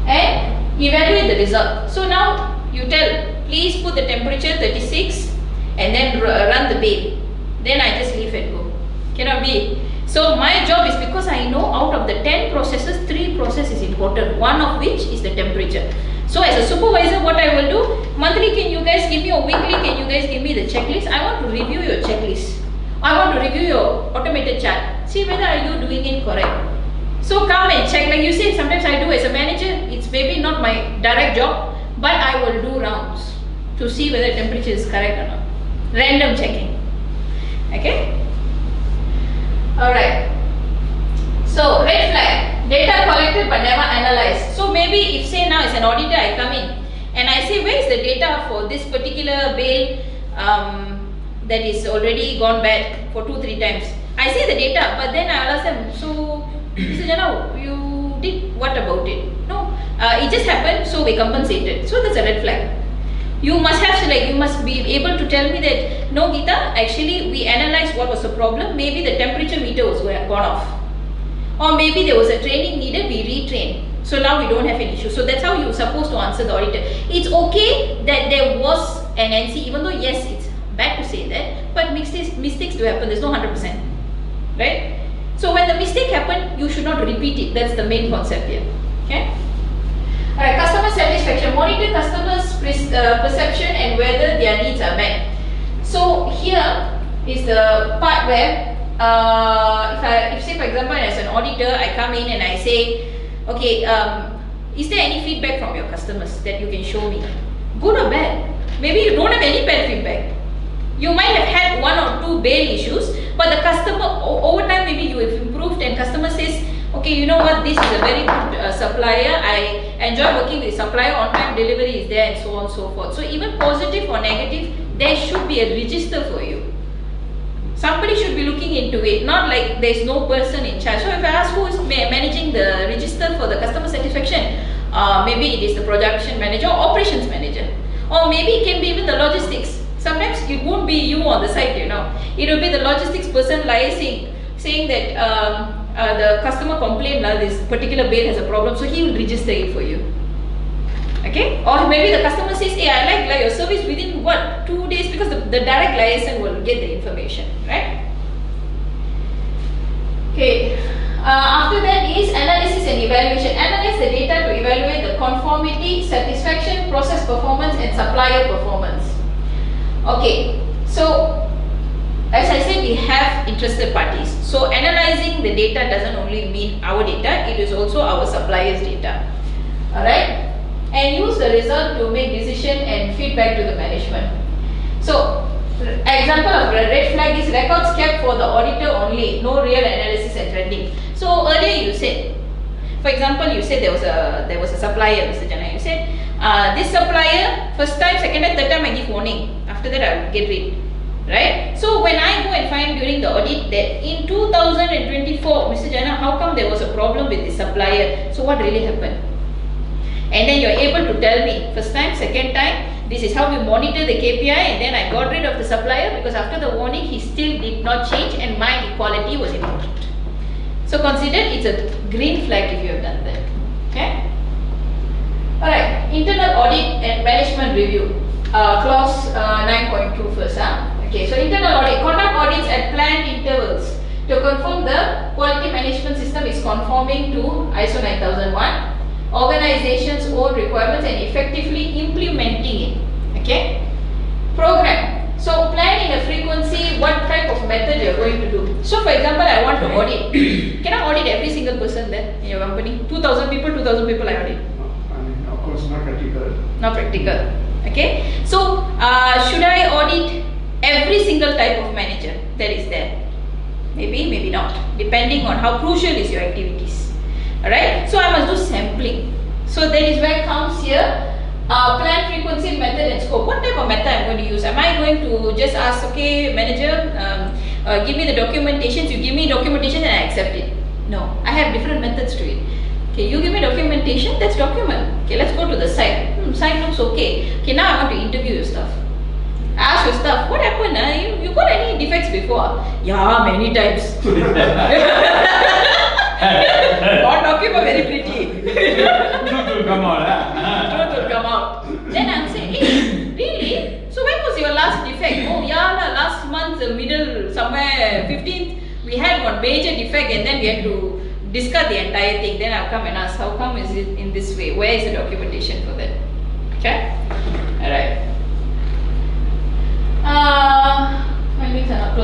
And evaluate the result. So now you tell, please put the temperature 36 and then run the bale. Then I just leave and go. Cannot be. So my job is, because I know out of the 10 processes, 3 processes is important. One of which is the temperature. So as a supervisor, what I will do, monthly can you guys give me, or weekly can you guys give me the checklist? I want to review your checklist. I want to review your automated chart. See whether are you doing it correct. So come and check. Like you say, sometimes I do as a manager. It's maybe not my direct job, but I will do rounds to see whether temperature is correct or not. Random checking. Okay. All right. So red flag: data collected but never analyzed. So maybe if say now as an auditor I come in and I say, where is the data for this particular bale that is already gone bad for 2-3 times. I see the data, but then I will ask them, so Mr. Jana, you did what about it? No, it just happened, so we compensated. So that's a red flag. You must have, like, you must be able to tell me that, no Geeta, actually we analyzed what was the problem. Maybe the temperature meter was gone off. Or maybe there was a training needed, we retrained. So now we don't have an issue. So that's how you're supposed to answer the auditor. It's okay that there was an NC, even though yes, it's bad to say that, but mistakes do happen. There's no 100%, right? So when the mistake happened, you should not repeat it. That's the main concept here. Okay. All right. Customer satisfaction. Monitor customers' perception and whether their needs are met. So here is the part where, if say for example as an auditor, I come in and I say, okay, is there any feedback from your customers that you can show me? Good or bad? Maybe you don't have any bad feedback. You might have had 1 or 2 bad issues, but the customer, over time maybe you have improved and customer says, okay, you know what, this is a very good supplier, I enjoy working with supplier, on time delivery is there and so on and so forth. So even positive or negative, there should be a register for you. Somebody should be looking into it, not like there is no person in charge. So if I ask who is managing the register for the customer satisfaction, maybe it is the production manager or operations manager, or maybe it can be even the logistics. Sometimes it won't be you on the site, you know. It will be the logistics person liaising, saying that the customer complained that this particular bale has a problem, so he will register it for you. Okay? Or maybe the customer says, hey, I like your service within what, 2 days, because the direct liaison will get the information, right? Okay. After that is analysis and evaluation. Analyze the data to evaluate the conformity, satisfaction, process performance and supplier performance. Okay, so as I said, we have interested parties. So analyzing the data doesn't only mean our data, it is also our suppliers' data. Alright? And use the result to make decision and feedback to the management. So, example of a red flag is records kept for the auditor only, no real analysis and trending. So earlier you said, for example, you said there was a supplier, Mr. Jana. You said this supplier, first time, second time, third time I give warning. After that I will get rid. Right? So when I go and find during the audit that in 2024, Mr. Jana, how come there was a problem with the supplier? So what really happened? And then you're able to tell me, first time, second time, this is how we monitor the KPI, and then I got rid of the supplier because after the warning he still did not change and my equality was important. So consider it's a green flag if you have done that. Okay? Alright, internal audit and management review. Clause 9.2 first. Okay, so internal audit. Conduct audits at planned intervals to confirm the quality management system is conforming to ISO 9001. Organization's own requirements and effectively implementing it. Okay? Program. So plan in a frequency what type of method you are going to do. So for example, I want to audit. Can I audit every single person there in your company? 2,000 people I audit. I mean, of course, not practical. Not practical. Okay? So should I audit every single type of manager that is there? Maybe, maybe not. Depending on how crucial is your activities. Alright, so I must do sampling. So that is where comes here plan, frequency, method and scope. What type of method I'm going to use? Am I going to just ask, okay, manager, give me the documentations, you give me documentation and I accept it? No, I have different methods to it. Okay, you give me documentation, that's document. Okay, let's go to the site. Site looks okay. Okay, now I want to interview your stuff. Ask your stuff, what happened? You got any defects before? Yeah, many times. Not document very pretty. Truth will come out. Truth will come out. Then I'm saying, hey, really? So when was your last defect? Oh yeah, last month, middle, somewhere 15th, we had one major defect and then we had to discard the entire thing. Then I'll come and ask, how come is it in this way? Where is the documentation for that? Okay? Alright.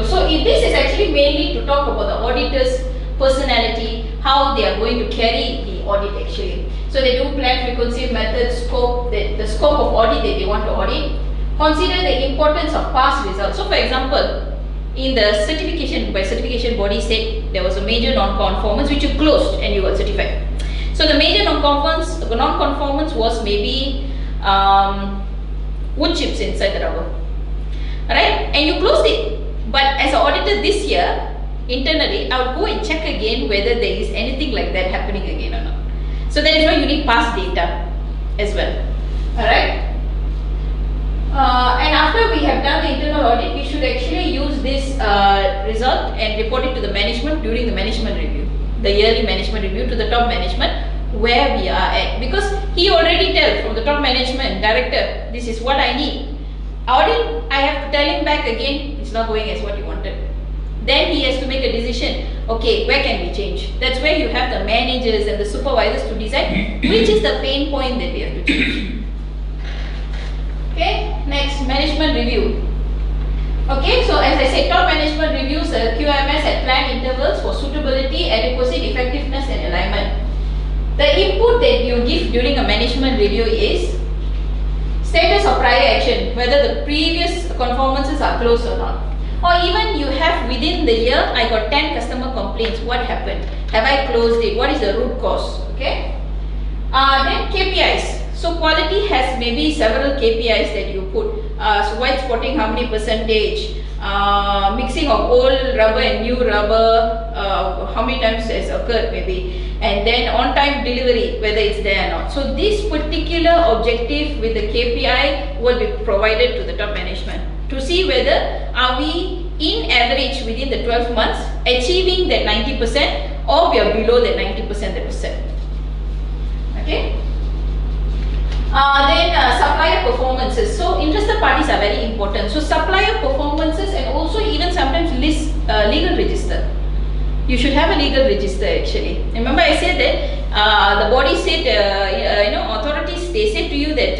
So this is actually mainly to talk about the auditor's personality, how they are going to carry the audit actually. So they do plan, frequency, method, scope, the scope of audit that they want to audit. Consider the importance of past results. So for example, in the certification body said there was a major non-conformance which you closed and you got certified. So the major non-conformance was maybe wood chips inside the rubber. Alright, and you closed it. But as an auditor this year, internally, I would go and check again whether there is anything like that happening again or not. So that is why you need past data as well. Alright. And after we have done the internal audit, we should actually use this result and report it to the management during the management review, the yearly management review to the top management where we are at. Because he already tells from the top management, director, this is what I need. Audit, I have to tell him back again, it's not going as what you wanted. Then he has to make a decision, okay, where can we change? That's where you have the managers and the supervisors to decide which is the pain point that we have to change. Okay, next, management review. Okay, so as I said, top management reviews QMS at planned intervals for suitability, adequacy, effectiveness and alignment. The input that you give during review is status of prior action, whether the previous conformances are closed or not. Or even you have within the year, I got 10 customer complaints. What happened? Have I closed it? What is the root cause? Okay. Then KPIs. So quality has maybe several KPIs that you put. So white spotting, how many percentage? Mixing of old rubber and new rubber, how many times has occurred maybe. And then on time delivery, whether it's there or not. So this particular objective with the KPI will be provided to the top management to see whether are we in average within the 12 months achieving that 90% or we are below that 90% that was set. Okay. Then supplier performances. So interested parties are very important. So supplier performances and also even sometimes list legal register. You should have a legal register actually. Remember I said that the body said, authorities, they said to you that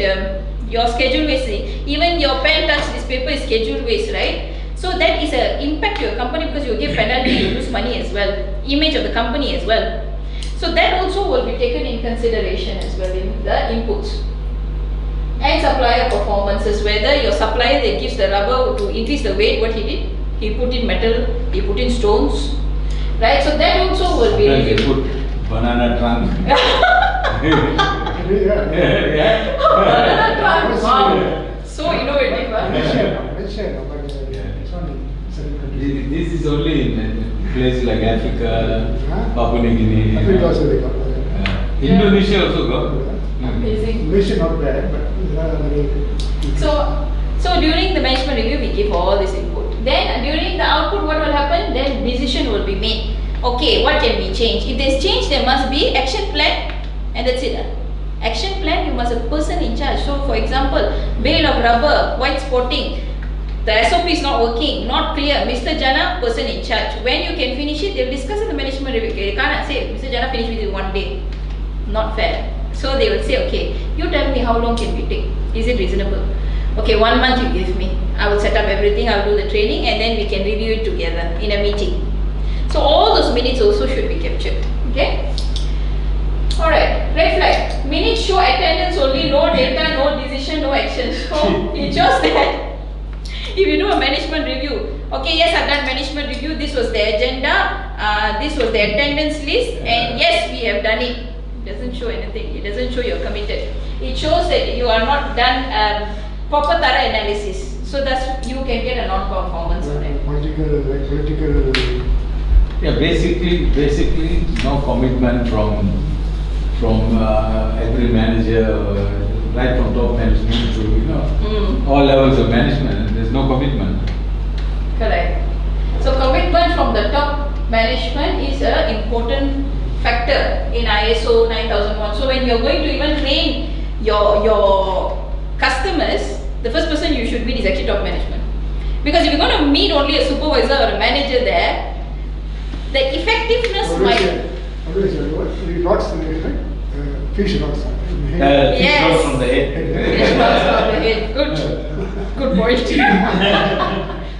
your schedule waste, even your pen touch this paper is schedule waste, right? So that is an impact to your company because you give penalty, you lose money as well, image of the company as well. So that also will be taken in consideration as well in the inputs. And supplier performances, whether your supplier that gives the rubber to increase the weight, what he did, he put in metal, he put in stones, right? So that also will be Sometimes they put banana trunk. Banana trunk, wow, so innovative. This is only in places like Africa, Papua New Guinea. Africa also they got. Indonesia also got. Amazing. Malaysia not bad, but So during the management review, we give all this input. Then during the output, what will happen? Then decision will be made. Okay, what can we change? If there's change, there must be action plan, and that's it. Action plan, you must have a person in charge. So for example, bale of rubber, white spotting, the SOP is not working, not clear. Mr. Jana, person in charge. When you can finish it, they'll discuss in the management review. Okay, they cannot say, Mr. Jana finish within 1 day. Not fair. So they will say, okay, you tell me how long can we take? Is it reasonable? Okay, 1 month you give me. I will set up everything, I will do the training, and then we can review it together in a meeting. So all those minutes also should be captured. Okay? Alright, red flag. Minutes show attendance only, no data, no decision, no action. So it shows that if you do a management review, okay, yes, I've done management review, this was the agenda, this was the attendance list, and yes, we have done it. It doesn't show anything, it doesn't show you're committed. It shows that you are not done proper thorough analysis. So thus you can get a non-conformance on it. political. Yeah, basically no commitment from every manager, right from top management to all levels of management. There's no commitment. Correct. So commitment from the top management is an important factor in ISO 9001. So when you're going to even train your customers, the first person you should meet is actually top management. Because if you're going to meet only a supervisor or a manager there, the effectiveness might... Rods, fish rods. Fish rods from the head. Fish rods from the head. Good point.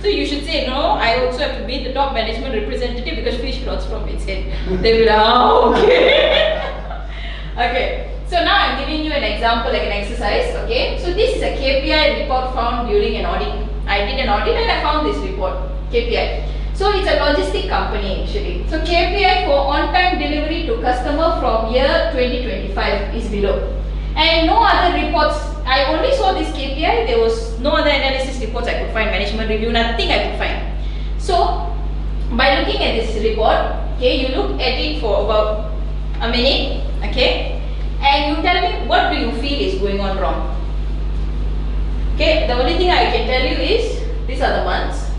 So you should say, no, I also have to meet the top management representative because fish rods from its head. They will be like, oh, okay. Okay. So now I'm giving you an example, like an exercise. Okay. So this is a KPI report found during an audit. I did an audit and I found this report, KPI. So it's a logistic company actually. So KPI for on-time delivery to customer from year 2025 is below. And no other reports. I only saw this KPI. There was no other analysis reports I could find, management review, nothing I could find. So by looking at this report, okay, you look at it for about a minute, okay, and you tell me what do you feel is going on wrong. Okay, the only thing I can tell you is these are the months.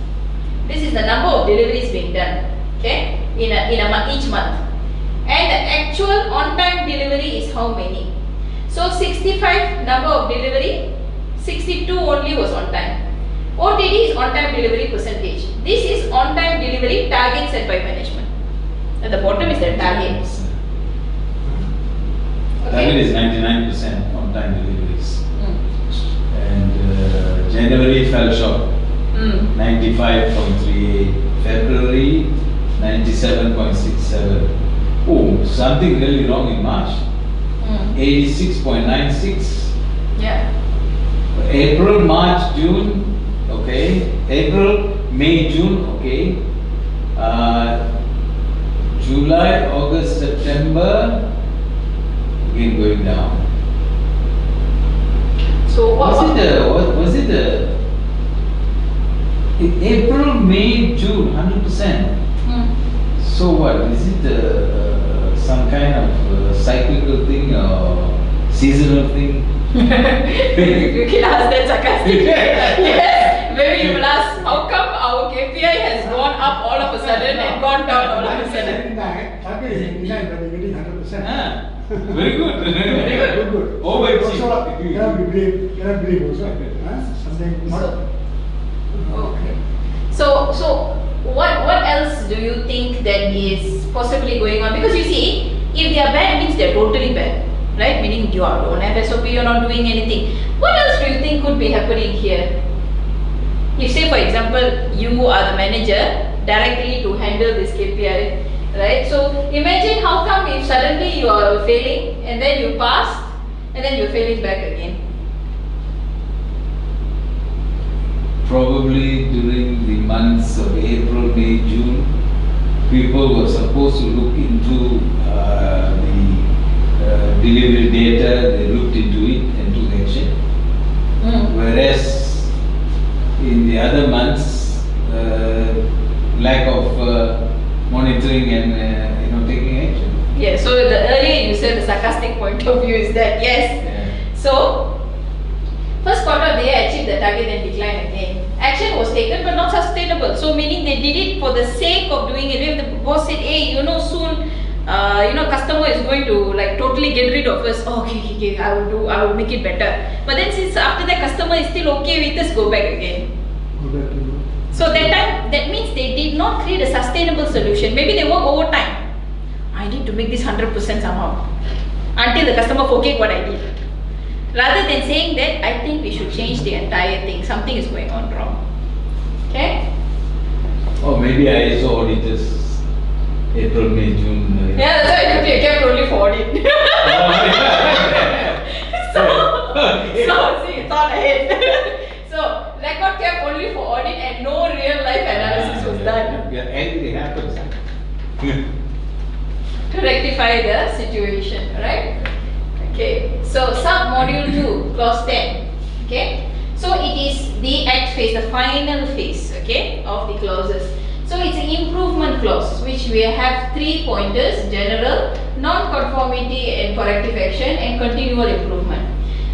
This is the number of deliveries being done, okay, in each month, and the actual on-time delivery is how many. So 65 number of delivery, 62 only was on time. OTD is on-time delivery percentage. This is on-time delivery target set by management. At the bottom is the targets. Target is 99% on time deliveries. And January fell short. 95.38, February 97.67. Oh, something really wrong in March. 86.96. Yeah. April, March, June, okay. April, May, June, okay. July, August, September, again going down. So Was it in April, May, June, 100%? So what, is it some kind of cyclical thing or seasonal thing? You can ask that sarcastically. Yes, maybe you will ask, how come our KPI has gone up all of a sudden and gone down all of a sudden? Target is 89, but we're getting 100%. Ah, very good. Good, good. Overachieve. Also, cannot believe also. Something not. Okay. So what else do you think that is possibly going on? Because you see, if they are bad, means they are totally bad, right? Meaning you don't have SOP, you are not doing anything. What else do you think could be happening here? If say for example, you are the manager directly to handle this KPI, right? So imagine how come if suddenly you are failing and then you passed and then you're failing back again. Probably during the months of April, May, June, people were supposed to look into the delivery data, they looked into it and took action. Whereas in the other months, lack of monitoring and taking action. Yeah, so the earlier you said the sarcastic point of view is that yes. Yeah. So first quarter they achieved the target and decline again. Action was taken but not sustainable. So meaning they did it for the sake of doing it. If the boss said, hey, soon customer is going to like totally get rid of us. Oh, okay, I will make it better. But then since after that customer is still okay with us, go back again. Go back to. So that means they did not create a sustainable solution. Maybe they work overtime. I need to make this 100% somehow until the customer forget what I did. Rather than saying that, I think we should change the entire thing. Something is going on wrong. Okay? Or maybe ISO auditors, April, May, June. Yeah, that's why I kept only for audit. So see, it's all ahead. So record kept only for audit and no real life analysis was done. Yeah, anything happens. To rectify the situation, right? Okay, so sub module 2, clause 10. Okay, so it is the act phase, the final phase, okay, of the clauses. So it's an improvement clause, which we have 3 pointers: general, non-conformity and corrective action, and continual improvement.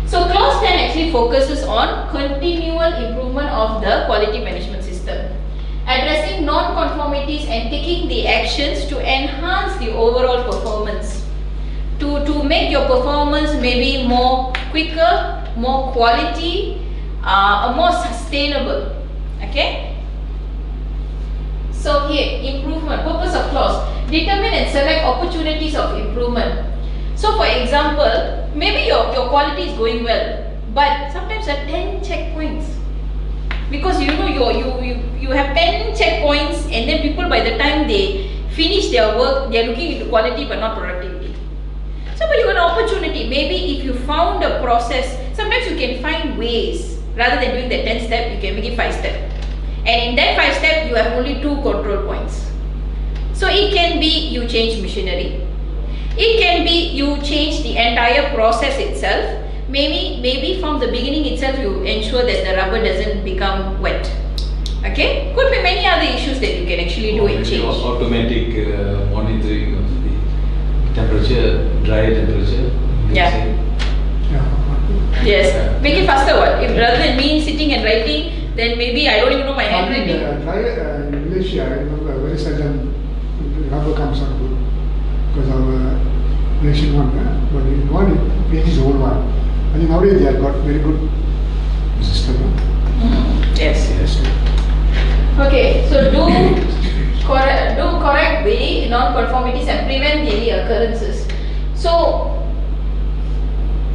So clause 10 actually focuses on continual improvement of the quality management system, addressing non-conformities and taking the actions to enhance the overall performance. To make your performance maybe more quicker, more quality, more sustainable. Okay. So here, improvement, purpose of clause, determine and select opportunities of improvement. So for example, maybe your quality is going well, but sometimes there are 10 checkpoints. Because you have 10 checkpoints and then people by the time they finish their work, they are looking into quality but not productivity. So but you have an opportunity, maybe if you found a process, sometimes you can find ways, rather than doing the 10 step, you can make it 5 step. And in that 5 step, you have only 2 control points. So it can be you change machinery. It can be you change the entire process itself. Maybe from the beginning itself, you ensure that the rubber doesn't become wet. Okay? Could be many other issues that you can actually do and change. Automatic monitoring of the temperature, dry temperature. Yeah. Yes. Yeah. Make it faster what? If rather than me sitting and writing, then maybe I don't even know my handwriting. In Malaysia, I remember very seldom rubber comes out good because our Malaysian one, but in one it is old one. I think nowadays they have got very good system. Yes. Okay, so do correct the non-conformities and prevent daily occurrences. So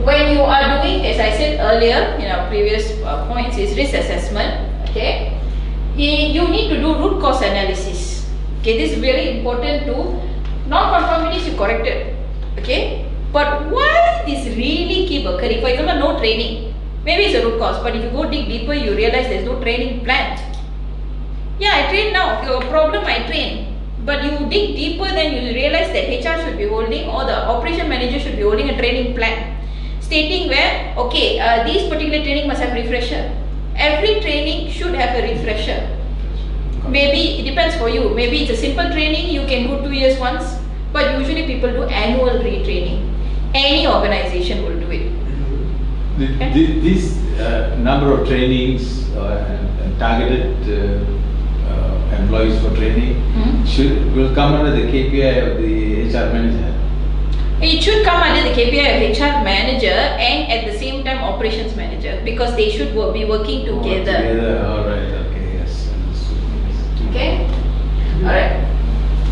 when you are doing, as I said earlier in our previous points, is risk assessment. Okay, you need to do root cause analysis. Okay, this is very important. To non-conformities you corrected. Okay, But why this really keep occurring? For example, no training. Maybe it's a root cause, but if you go dig deeper, you realize there's no training planned. Yeah, I train now. Your problem, I train. But you dig deeper, then you realize that HR should be holding, or the operation manager should be holding a training plan, stating where, okay, these particular training must have refresher. Every training should have a refresher. Maybe it depends for you. Maybe it's a simple training, you can do 2 years once, but usually people do annual retraining. Any organization will do it. This number of trainings and targeted employees for training will come under the KPI of the HR manager. It should come under the KPI of HR manager and at the same time operations manager, because they should be working together. Alright, okay, yes. Understood. Okay? Alright.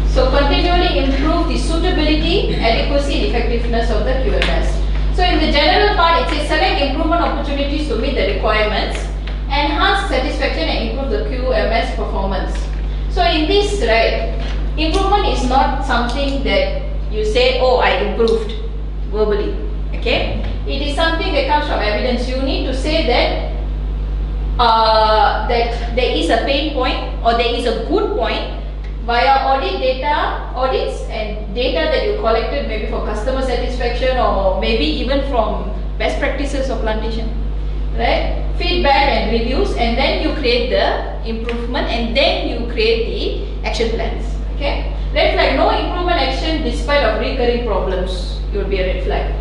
So continually improve the suitability, adequacy and effectiveness of the QMS. So in the general part, it says select improvement opportunities to meet the requirements, enhance satisfaction and improve the QMS performance. So in this, right, improvement is not something that you say, oh, I improved verbally. Okay? It is something that comes from evidence. You need to say that that there is a pain point or there is a good point via audits and data that you collected, maybe for customer satisfaction or maybe even from best practices of plantation, right? Feedback and reviews, and then you create the improvement, and then you create the action plans. Okay? Red flag, no improvement action despite of recurring problems. It will be a red flag.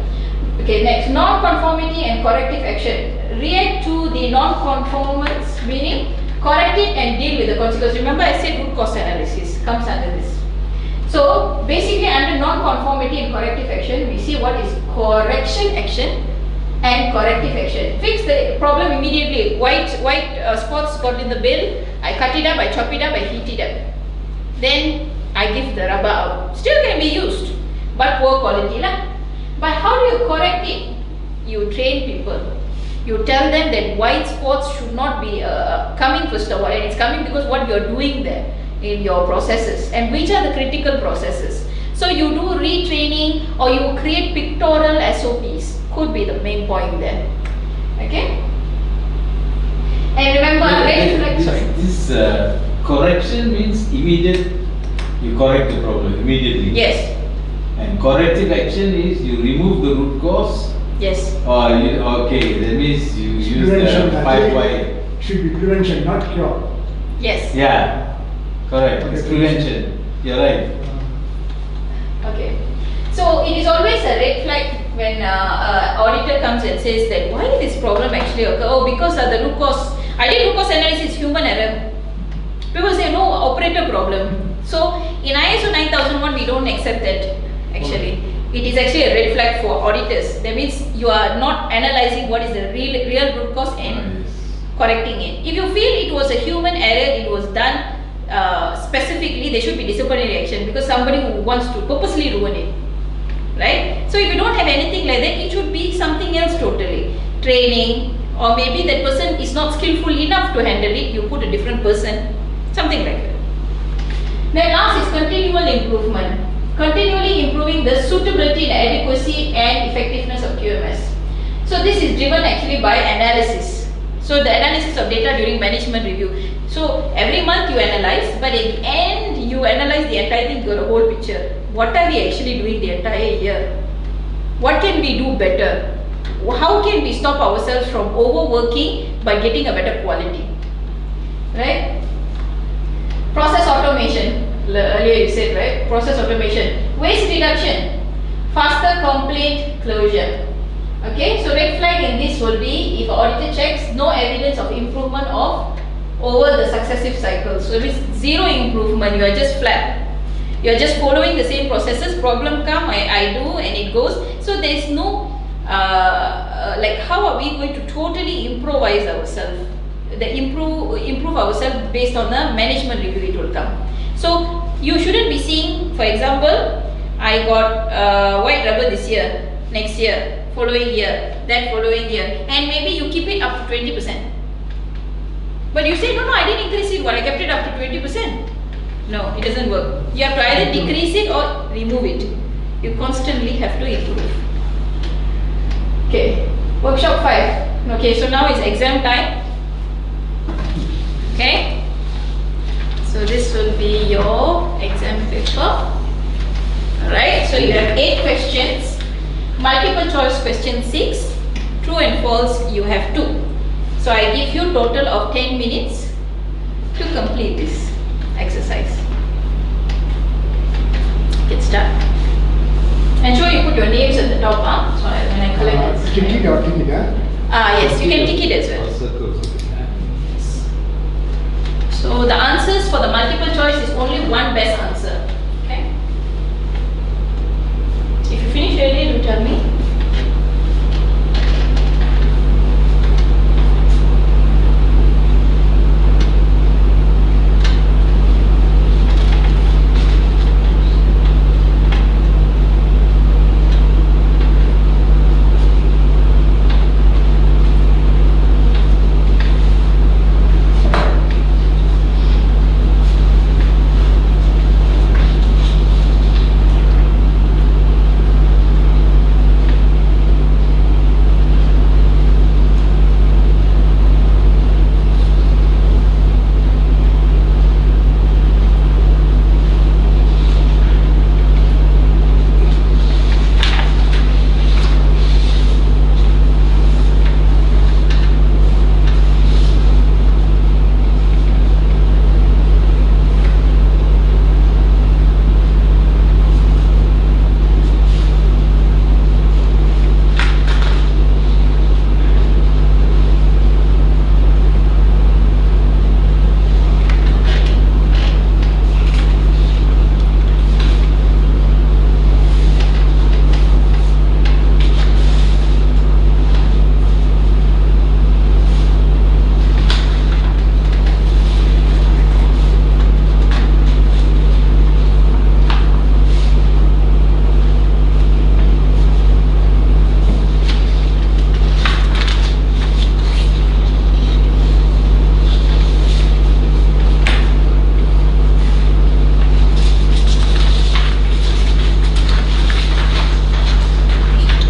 Okay, next, non-conformity and corrective action. React to the non-conformance, meaning correct it and deal with the consequences. Remember I said root cause analysis comes under this. So basically under non-conformity and corrective action, we see what is correction action and corrective action. Fix the problem immediately. White spots got in the bill, I cut it up, I chop it up, I heat it up. Then I give the rubber out. Still can be used, but poor quality lah. But how do you correct it? You train people. You tell them that white spots should not be coming first of all, and it's coming because what you're doing there in your processes and which are the critical processes. So you do retraining or you create pictorial SOPs, could be the main point there. Okay? And remember, this correction means immediate, you correct the problem immediately. Yes. And corrective action is you remove the root cause. Yes. Okay, that means you use the 5Y. Should be prevention, not cure. Yes. Yeah, correct. It's prevention. You're right. Okay. So it is always a red flag when auditor comes and says that why did this problem actually occur? Oh, because of the root cause. I did root cause analysis, human error. People say no, operator problem. So in ISO 9001 we don't accept that actually. It is actually a red flag for auditors. That means you are not analyzing what is the real root cause and correcting it. If you feel it was a human error, it was done specifically, there should be disciplinary action because somebody who wants to purposely ruin it. Right? So if you don't have anything like that, it should be something else totally. Training, or maybe that person is not skillful enough to handle it, you put a different person, something like that. Then last is continual improvement. Continually improving the suitability and adequacy and effectiveness of QMS. So this is driven actually by analysis. So the analysis of data during management review. So every month you analyze, but at the end you analyze the entire thing, you got a whole picture. What are we actually doing the entire year? What can we do better? How can we stop ourselves from overworking by getting a better quality? Right? Process automation. Earlier you said, right? Process automation. Waste reduction. Faster complaint closure. Okay, so red flag in this will be if auditor checks no evidence of improvement of over the successive cycles. So it's zero improvement, you are just flat. You are just following the same processes, problem come, I do and it goes. So there is no, like how are we going to totally improvise ourselves? Improve ourselves based on the management review it will come. So you shouldn't be seeing, for example, I got white rubber this year, next year, following year, that following year, and maybe you keep it up to 20%. But you say, no, I didn't increase it, well, I kept it up to 20%. No, it doesn't work. You have to either decrease it or remove it. You constantly have to improve. Okay, workshop 5. Okay, so now is exam time. Okay, so this will be your exam paper. Alright, so you have 8 questions. Multiple choice question 6. True and false, you have 2. So I give you total of 10 minutes to complete this exercise. Let's start. Ensure you put your names at the top, so when I collect this. Tick it or tick it, Yes, you can tick it as well. So the answers for the multiple choice is only one best answer. Okay. If you finish early, do tell me.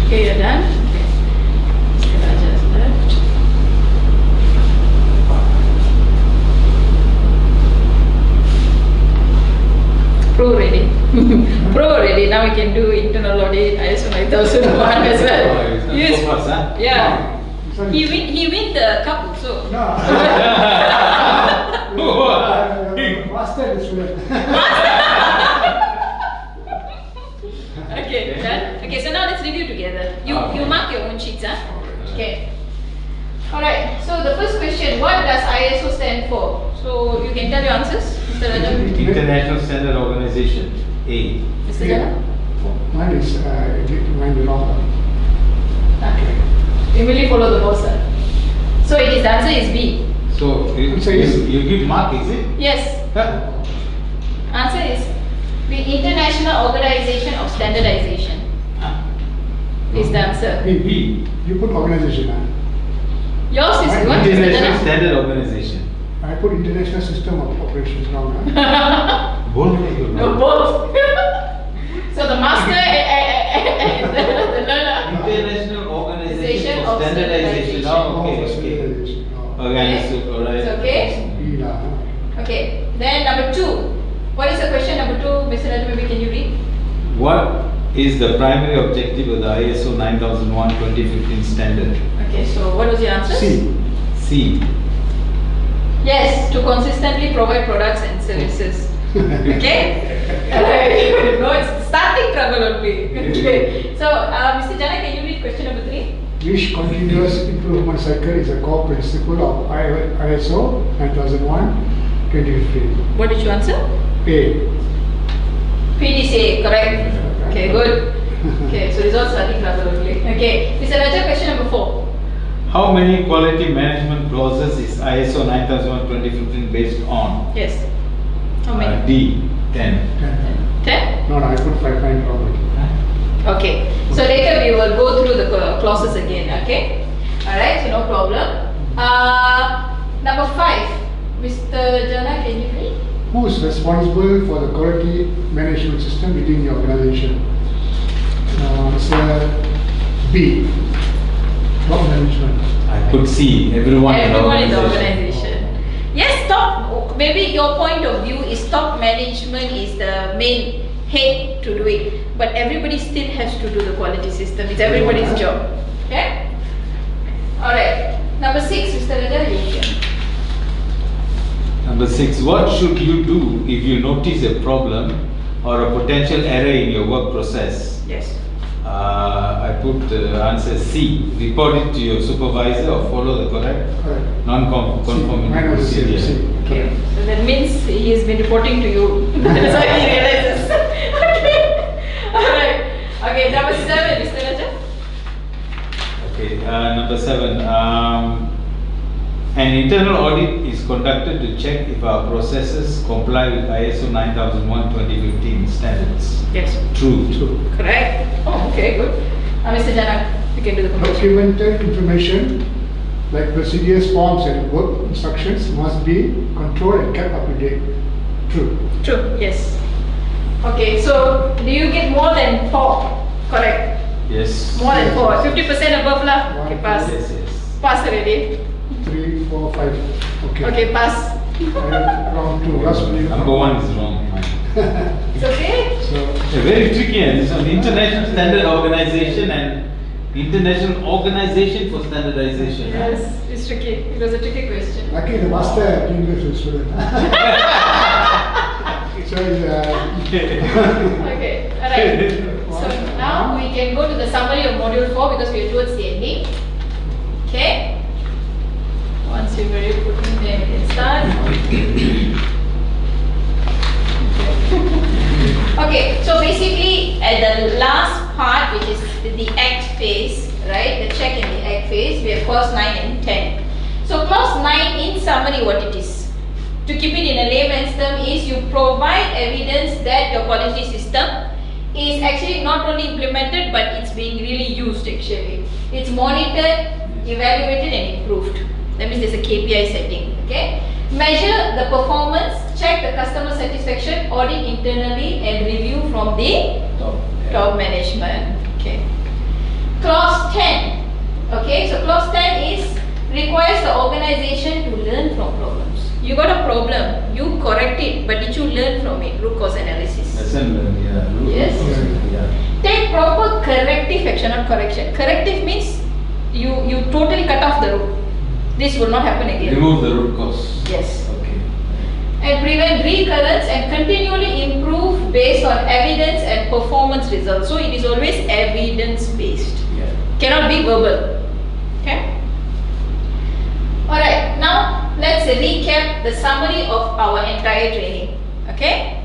Okay, you're done? Okay. Mr. Raja has left. Pro ready. Pro ready. Now we can do internal audit, ISO 9001 as well. Yes. Yeah. He win the cup also. No. Master the student. Okay, done. Okay, so now let's review together. You mark your own sheets, huh? Okay. Alright, so the first question, what does ISO stand for? So you can tell your answers, Mr. Raja. International Standard Organization, A. Mr. Jana? Mine is wrong. Okay. You really follow the boss, sir. So it is, the answer is B. So you give mark, is it? Yes. Huh? Answer is the International Organization of Standardization is the answer. B. You put organization. Yours is what, Mr. International Jana? Standard Organization. I put International System of Operations wrong. Huh? Both. No, both. So the master and the learner. International Organization Of of Standardization. Standardization. Oh, okay, okay. Standardization. Okay, understood. Alright. It's okay? B lah. Okay. Then number 2. What is the question number 2, Mr. Raju? Maybe can you read? What is the primary objective of the ISO 9001:2015 standard? Okay. So what was your answer? C. C. Yes, to consistently provide products and services. Okay? Alright. No, it's starting trouble only. Okay. So, Mr. Jana, can you read question number 3? Which continuous improvement cycle is a core principle of ISO 9001:2015? What did you answer? A. PDCA, correct. Okay, good. Okay, so results starting trouble only. Okay, Mr. Raja, question number 4. How many quality management clauses is ISO 9001:2015 based on? Yes. How many? D. 10. 10? No, I put 5 line wrong. Okay. So later we will go through the clauses again, okay? Alright, so no problem. Number 5. Mr. Jana, can you read? Who is responsible for the quality management system within the organization? It's B. C, everyone in the Everyone in the organization. organization. Yes, top, maybe your point of view is top management is the main head to do it, but everybody still has to do the quality system. It's everybody's job. Okay? Alright. Number 6, Mr. Raja, you can. Number 6, what should you do if you notice a problem or a potential error in your work process? Yes. I put answer C, report it to your supervisor or follow the correct Correct. non-conforming Mine was the same, procedure. same. Okay. So that means he has been reporting to you. That's why he realizes. Okay. Alright. Okay, number 7, Mr. Raja. Okay, number 7, an internal audit is conducted to check if our processes comply with ISO 9001:2015 standards. Yes. True. True. Correct. Oh, okay, good. Mr. Janak, you can do the conclusion. Documented information like procedures, forms and work instructions must be controlled and kept up to date. True. True, yes. Okay, so do you get more than 4? Correct. Yes. More than 4. Yes. 50% above lah. Okay, pass. Yes, yes. Pass already. 3, 4, 5. Okay. Okay, pass. Round 2. Last one. Number 1 is wrong. It's okay. So, It's very tricky, and this one, International Standard Organization and International Organization for Standardization. Yes, it's tricky. It was a tricky question. lucky the master English is student. So, Okay, alright. So now we can go to the summary of module 4 because we are towards the ending. Okay. Once you're ready, put in there, we can start. Okay, so basically at the last part, which is the act phase, right? The check and the act phase, we have clause 9 and 10. So clause 9 in summary what it is. To keep it in a layman's term is you provide evidence that your quality system is actually not only implemented but it's being really used actually. It's monitored, evaluated and improved. That means there's a KPI setting, okay? Measure the performance, check the customer satisfaction, audit internally and review from the top management, okay? Clause 10, okay? So clause 10 is requires the organization to learn from problems. You got a problem, you correct it, but did you learn from it? Root cause analysis. Lesson learned, yeah. Yes. Yeah. Take proper corrective action, not correction. Corrective means you totally cut off the root. This will not happen again. Remove the root cause. Yes. Okay. And prevent recurrence and continually improve based on evidence and performance results. So it is always evidence based. Yeah. Cannot be verbal. Okay. Alright, now let's recap the summary of our entire training. Okay.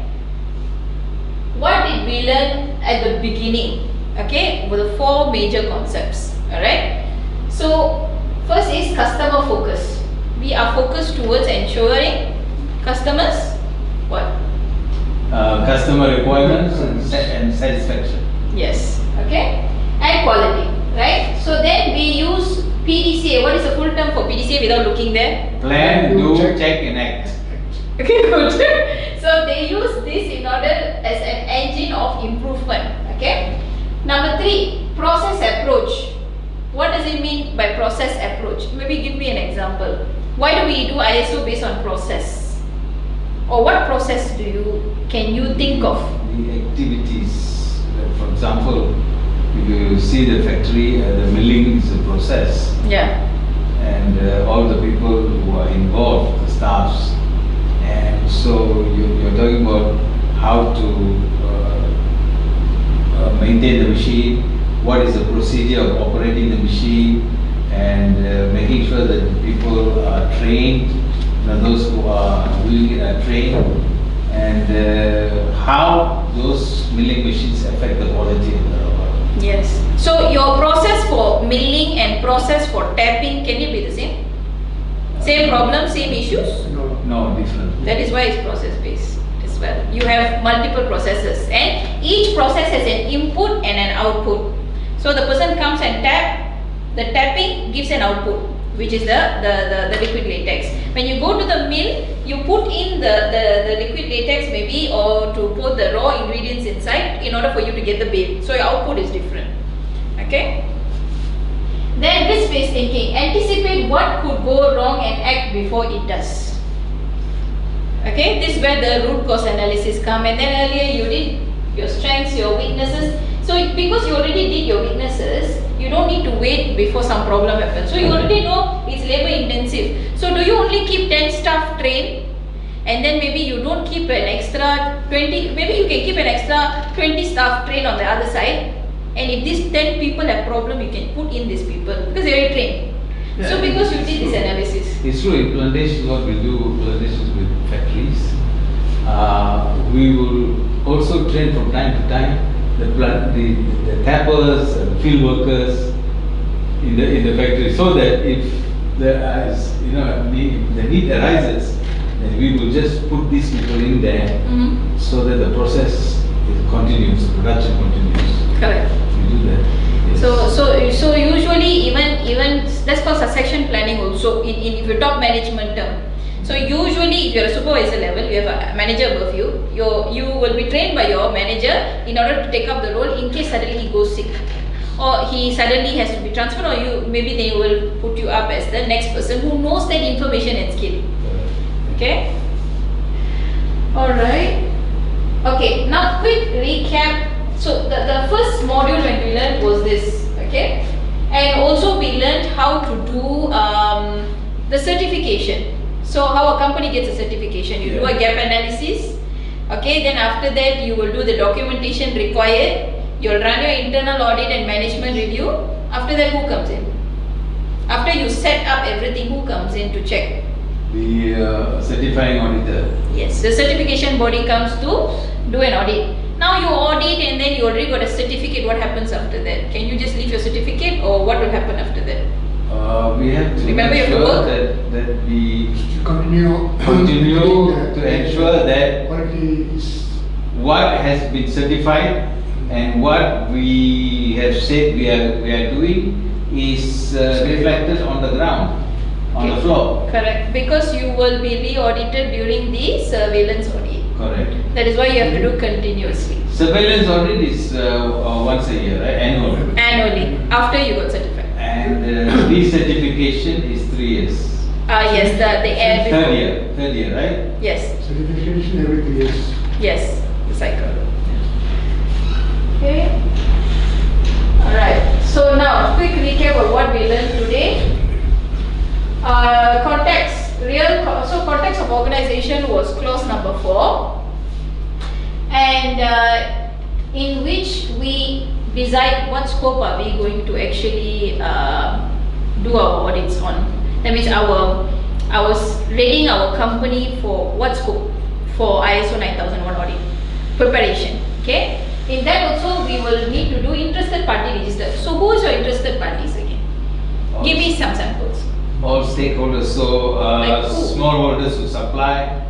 What did we learn at the beginning? Okay, with the 4 major concepts. Alright. So first is customer focus. We are focused towards ensuring customers what? Customer requirements and satisfaction. Yes. Okay. And quality. Right. So then we use PDCA. What is the full term for PDCA without looking there? Plan, do, Check. check and act. Okay, good. So they use this in order as an engine of improvement. Okay. Number 3, process approach. What does it mean by process approach? Maybe give me an example. Why do we do ISO based on process? Or what process can you think of? The activities, for example, if you see the factory, the milling is a process, Yeah. and all the people who are involved, the staffs, and so you're talking about how to maintain the machine, what is the procedure of operating the machine, and making sure that the people are trained, those who are doing it are trained, and how those milling machines affect the quality of the rubber. Yes. So your process for milling and process for tapping, can it be the same? Same problem, same issues? no. No, different. That is why it's process based as well. You have multiple processes and each process has an input and an output. So the person comes and the tapping gives an output, which is the liquid latex. When you go to the mill, you put in the liquid latex maybe, or to put the raw ingredients inside in order for you to get the bale. So your output is different. Okay. Then this analysis-based thinking. Anticipate what could go wrong and act before it does. Okay, this is where the root cause analysis come. And then earlier you did your strengths, your weaknesses. So because you already did your weaknesses, you don't need to wait before some problem happens. So you already know it's labor intensive. So do you only keep 10 staff trained? And then maybe you don't keep an extra 20, maybe you can keep an extra 20 staff trained on the other side. And if these 10 people have problem, you can put in these people because they are trained. Yeah, So because you it's did this true. analysis. It's true, implementation, what we do, implementations with factories. We will also train from time to time the tappers and field workers in the factory, so that if there is, the need arises, then we will just put these people in there Mhm. so that the process continues, production continues. Correct. We do that. Yes. So usually even that's called succession planning also in if you talk management term. So usually if you're a supervisor level, you have a manager above you, you will be trained by your manager in order to take up the role in case suddenly he goes sick or he suddenly has to be transferred, or maybe they will put you up as the next person who knows that information and skill. Okay? Alright. Okay, now quick recap. So the first module when we learned was this, okay? And also we learned how to do the certification. So how a company gets a certification. You do a gap analysis, okay? Then after that you will do the documentation required. You'll run your internal audit and management review. After that, who comes in? After you set up everything, who comes in to check? The certifying auditor. Yes, the certification body comes to do an audit. Now you audit and then you already got a certificate. What happens after that? Can you just leave your certificate, or what will happen after that? We have to Remember, you have to ensure work. that we Continue to ensure that quality is what has been certified and what we have said we are doing is reflected on the ground, on the Okay. floor. Correct, because you will be re-audited during the surveillance audit. Correct. That is why you have to do continuously, Surveillance audit is once a year, right? Annual. annually, after you got certified. And recertification is 3 years. Yes, the air before. Third year, right? Yes, certification every 3 years. yes, the cycle. Okay. Alright, so now quick recap of what we learned today. Context, so context of organization was clause number 4, and in which we decide what scope are we going to actually do our audits on. That means I was rating our company for what scope for ISO 9001 audit preparation. Okay. In that also we will need to do interested party register. So who is your interested parties again? Give me some samples. All stakeholders, so Like who? smallholders who supply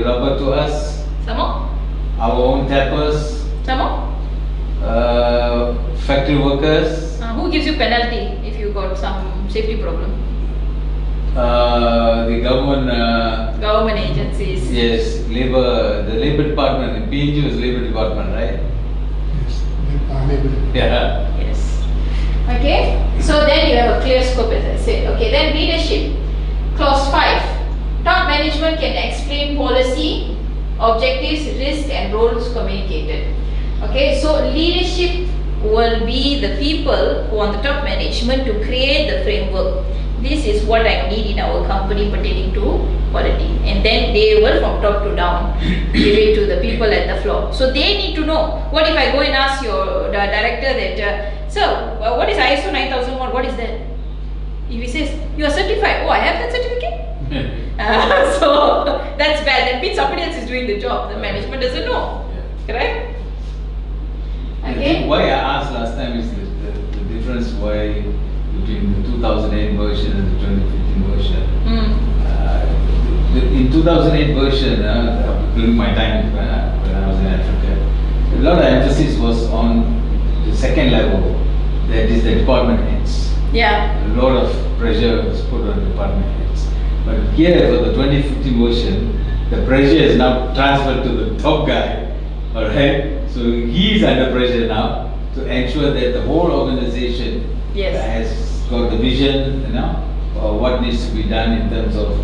rubber to us, Some more? our own tappers, Some more? factory workers, Who gives you penalty if you got some safety problem? the government, Government agencies. yes, the labor department, PNG was labor department, right? Yes, labor. Yeah. Yes. Okay. So then you have a clear scope, as I said. Okay. Then leadership. Clause 5. Top management can explain policy, objectives, risk, and roles communicated. Okay. So leadership will be the people who are on the top management to create the framework. This is what I need in our company pertaining to quality, and then they will from top to down give it to the people at the floor. So they need to know. What if I go and ask your the director that, sir, what is ISO 9001? What is that? If he says you are certified, oh, I have that certificate. So that's bad. That means somebody else is doing the job. The management doesn't know. Correct? I Okay. think why I asked last time is the difference why between the 2008 version and the 2015 version. In 2008 version, during my time when I was in Africa, a lot of emphasis was on the second level, that is the department heads. Yeah. A lot of pressure was put on department heads. But here for the 2015 version, the pressure is now transferred to the top guy. Alright? So he is under pressure now to ensure that the whole organization Yes. has got the vision, what needs to be done in terms of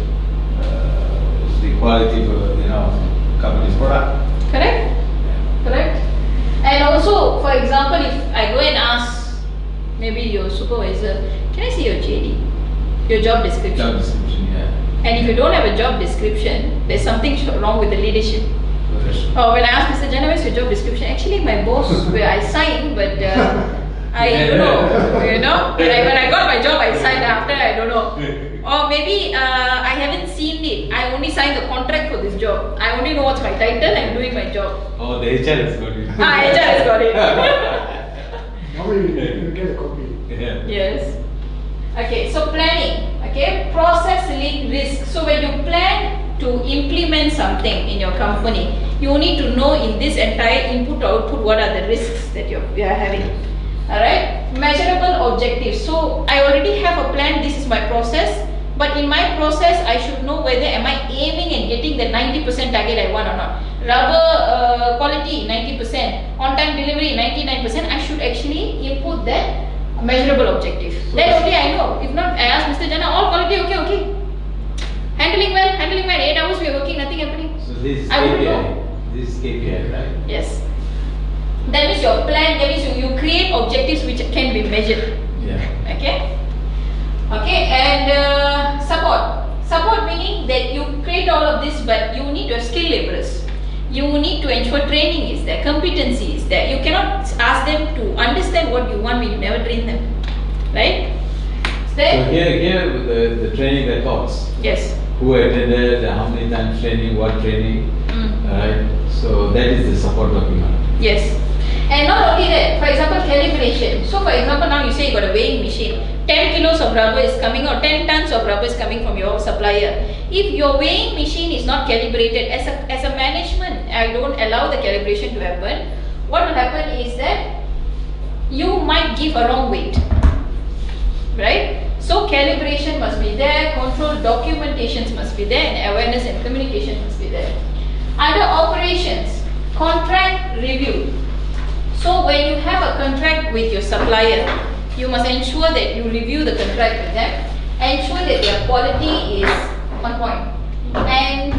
the quality of, company's product. Correct? Correct? And also, for example, if I go and ask maybe your supervisor, can I see your JD? Your job description. Job description, yeah. And if you don't have a job description, there's something wrong with the leadership. Oh, when I asked Mr. Jana, where's your job description? Actually, my boss, where I signed, but I don't know, when I got my job, I signed. After, I don't know. Or maybe I haven't seen it. I only signed the contract for this job. I only know what's my title. I'm doing my job. Oh, the HR has got it. HR has got it. Normally you get a copy. Yeah. Yes. Okay, so planning. Okay, process link risk. So when you plan to implement something in your company, you need to know in this entire input output what are the risks that you are having. Alright, measurable objectives. So I already have a plan, this is my process, but in my process I should know whether am I aiming and getting the 90% target I want or not. Rubber quality 90%, on time delivery 99%, I should actually input that measurable objective. So Then only I know. If not, I ask Mr. Jana, all quality okay. Handling well, 8 hours we are working, nothing happening. So this is I wouldn't know. KPI. This is KPI, right? Yes. That means your plan, that means you create objectives which can be measured. Yeah. Okay? Okay, and support. Support meaning that you create all of this, but you need your skill laborers. You need to ensure training is there, competency is there. You cannot ask them to understand what you want when you never train them. Right? So here the training records. Yes. Who attended, how many times training, what training. Right? So that is the support document. Yes. And not only that, for example, calibration. So for example, now you say you got a weighing machine. 10 kilos of rubber is coming or 10 tons of rubber is coming from your supplier. If your weighing machine is not calibrated, as a management, I don't allow the calibration to happen. What will happen is that you might give a wrong weight. Right? So calibration must be there, control documentations must be there, and awareness and communication must be there. Under operations, contract review. So when you have a contract with your supplier, you must ensure that you review the contract with them, ensure that their quality is on point. And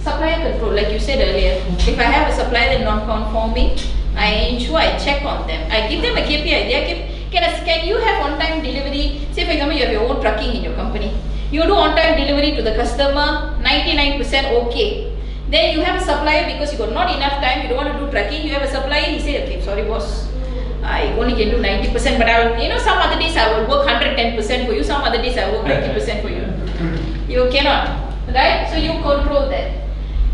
supplier control, like you said earlier, if I have a supplier that's non-conforming, I ensure I check on them. I give them a KPI. Can you have on-time delivery? Say for example, you have your own trucking in your company. You do on-time delivery to the customer, 99% okay. Then you have a supplier because you got not enough time, you don't want to do trucking. You have a supplier, he said, okay, sorry boss, I only can do 90%, but I will, some other days I will work 110% for you, some other days I will work 90% for you. You cannot, right? So you control that.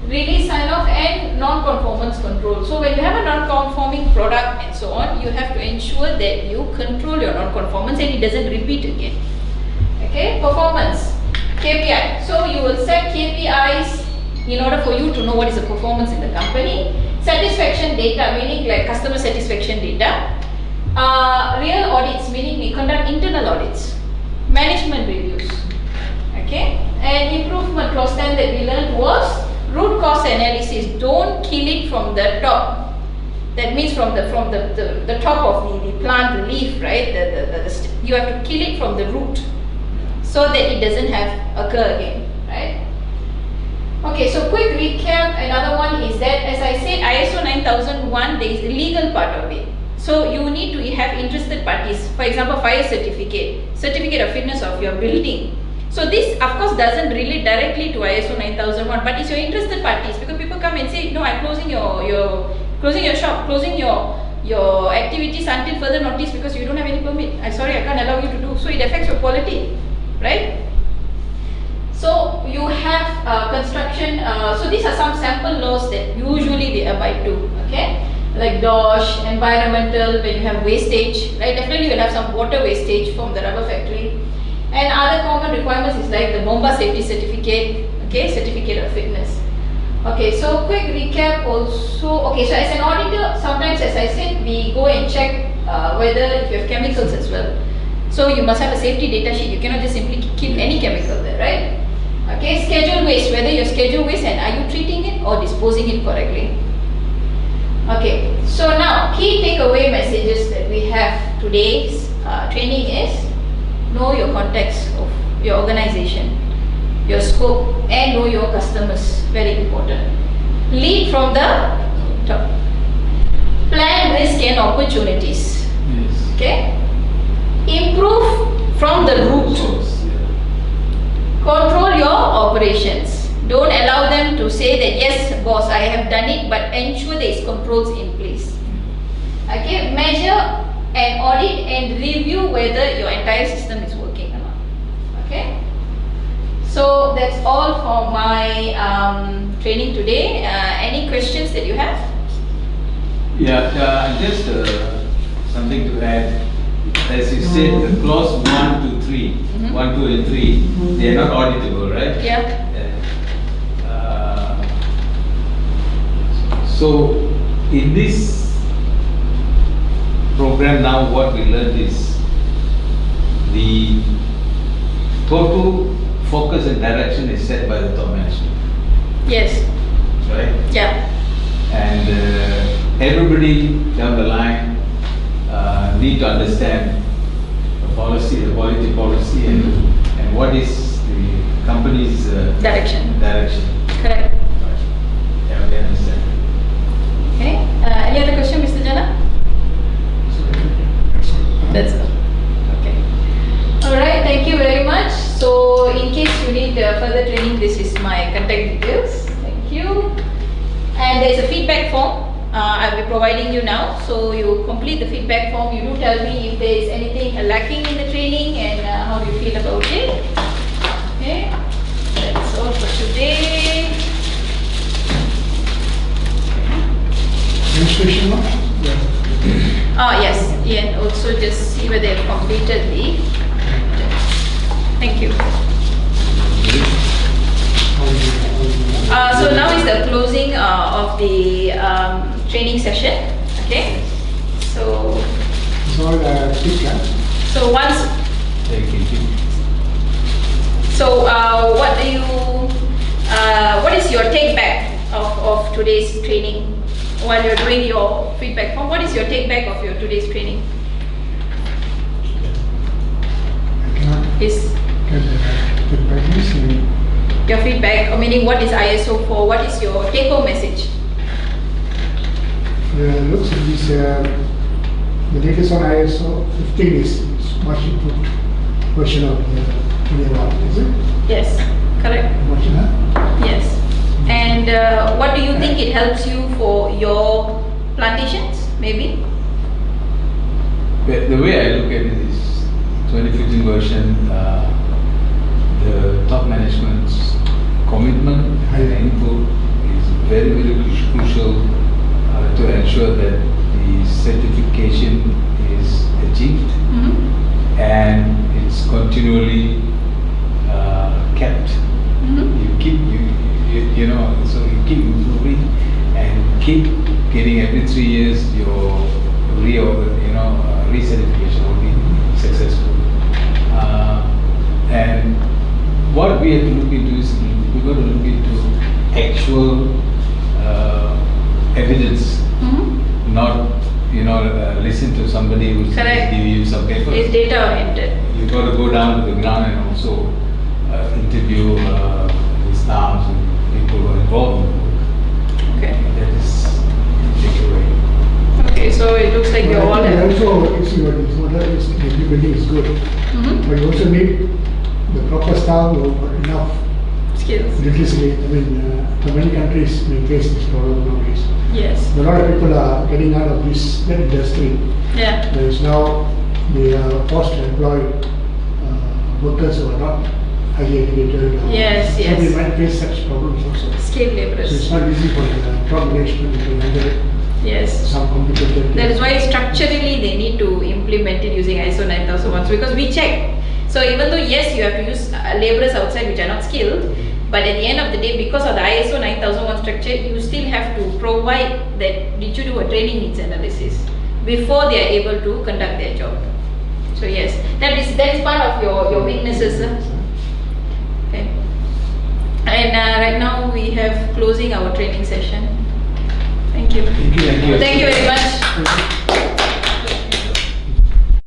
Release sign-off and non-conformance control. So when you have a non-conforming product and so on, you have to ensure that you control your non-conformance and it doesn't repeat again. Okay, performance, KPI. So you will set KPIs in order for you to know what is the performance in the company. Satisfaction data, meaning like customer satisfaction data. Real audits, meaning we conduct internal audits. Management reviews. Okay, and improvement clause 10 that we learned was root cause analysis. Don't kill it from the top. That means from the top of the plant, the leaf, right? You have to kill it from the root so that it doesn't have occur again, right? Okay, so quick recap. Another one is that, as I said, ISO 9001, there is the legal part of it. So you need to have interested parties. For example, fire certificate, certificate of fitness of your building. So this, of course, doesn't relate directly to ISO 9001, but it's your interested parties, because people come and say, no, I'm closing your shop, closing your activities until further notice because you don't have any permit. I'm sorry, I can't allow you to do. So it affects your quality, right? So you have construction. So these are some sample laws that usually they abide to. Okay, like DOSH, environmental. When you have wastage, right? Definitely you'll have some water wastage from the rubber factory. And other common requirements is like the BOMBA safety certificate, okay, certificate of fitness. Okay, so quick recap also. Okay, so as an auditor, sometimes, as I said, we go and check whether if you have chemicals as well. So you must have a safety data sheet. You cannot just simply keep any chemical there, right? Okay, schedule waste, whether you schedule waste and are you treating it or disposing it correctly. Okay, so now key takeaway messages that we have today's training is: context of your organization, your scope, and know your customers. Very important. Lead from the top. Plan risk and opportunities. Yes. Okay. Improve from the root. Source, yeah. Control your operations. Don't allow them to say that yes, boss, I have done it, but ensure there is controls in place. Okay. Measure and audit and review whether your entire system is working or not. Okay. So that's all for my training today. Any questions that you have? Yeah, just something to add. As you said, the clause 1 to 3, 1, 2 and 3, they are not auditable, right? Yeah. So in this program now what we learned is the total focus and direction is set by the top management, Yes. right? Yeah. And everybody down the line need to understand the policy, the quality policy, and what is the company's Direction. direction. Correct. Yeah, we understand. Okay. Any other question, Mr. Jana? That's all. Okay. Alright, thank you very much. So, in case you need further training, this is my contact details. Thank you. And there is a feedback form I'll be providing you now. So, you complete the feedback form. You do tell me if there is anything lacking in the training and how you feel about it. Okay. That's all for today. Registration now? Yeah. Yes, and also just see whether they have completed the. Thank you. So now is the closing of the training session. Okay. So It's all quick, huh? so once. Thank you. So what do you? What is your take back of today's training? While you're doing your feedback form, what is your take back of your today's training? I cannot Is get the practice. your feedback, meaning what is ISO for? What is your take-home message? Looks like this, the latest on ISO 15 is much improved version of the 21, is it? Yes, correct. Version, huh? Yes. And what do you think it helps you for your plantations, maybe? The way I look at it is 2015 version, the top management's commitment and input is very, very crucial to ensure that the certification is achieved and it's continually kept. You keep, you know, so you keep improving and keep getting every 3 years your recertification will be successful. And what we have to look into is we've got to look into actual evidence, not listen to somebody who's Correct. giving you some papers. It's data oriented. You've got to go down to the ground and also interview the staff and people who are involved in the work. Okay. That is the takeaway. Okay, so it looks like you all But I have. think also, you see what is everybody is good. But you also need the proper staff who have got enough Skills. literacy. I mean, so many countries may face this problem nowadays. Yes. A lot of people are getting out of this industry. Yeah. There is now the forced to employ workers who are not highly educated. Yes, So yes. they might face such problems also. Skilled So it's laborers. not easy for the top management to handle Yes. some complicated. That is why structurally they need to implement it using ISO 9001 because we check. So even though yes, you have to use laborers outside which are not skilled, but at the end of the day, because of the ISO 9001 structure, you still have to provide that. Did you do a training needs analysis before they are able to conduct their job? So yes, that is part of your weaknesses. Okay. And right now we have closing our training session. Thank you. Thank you. Thank you. Thank you very much. Thank you.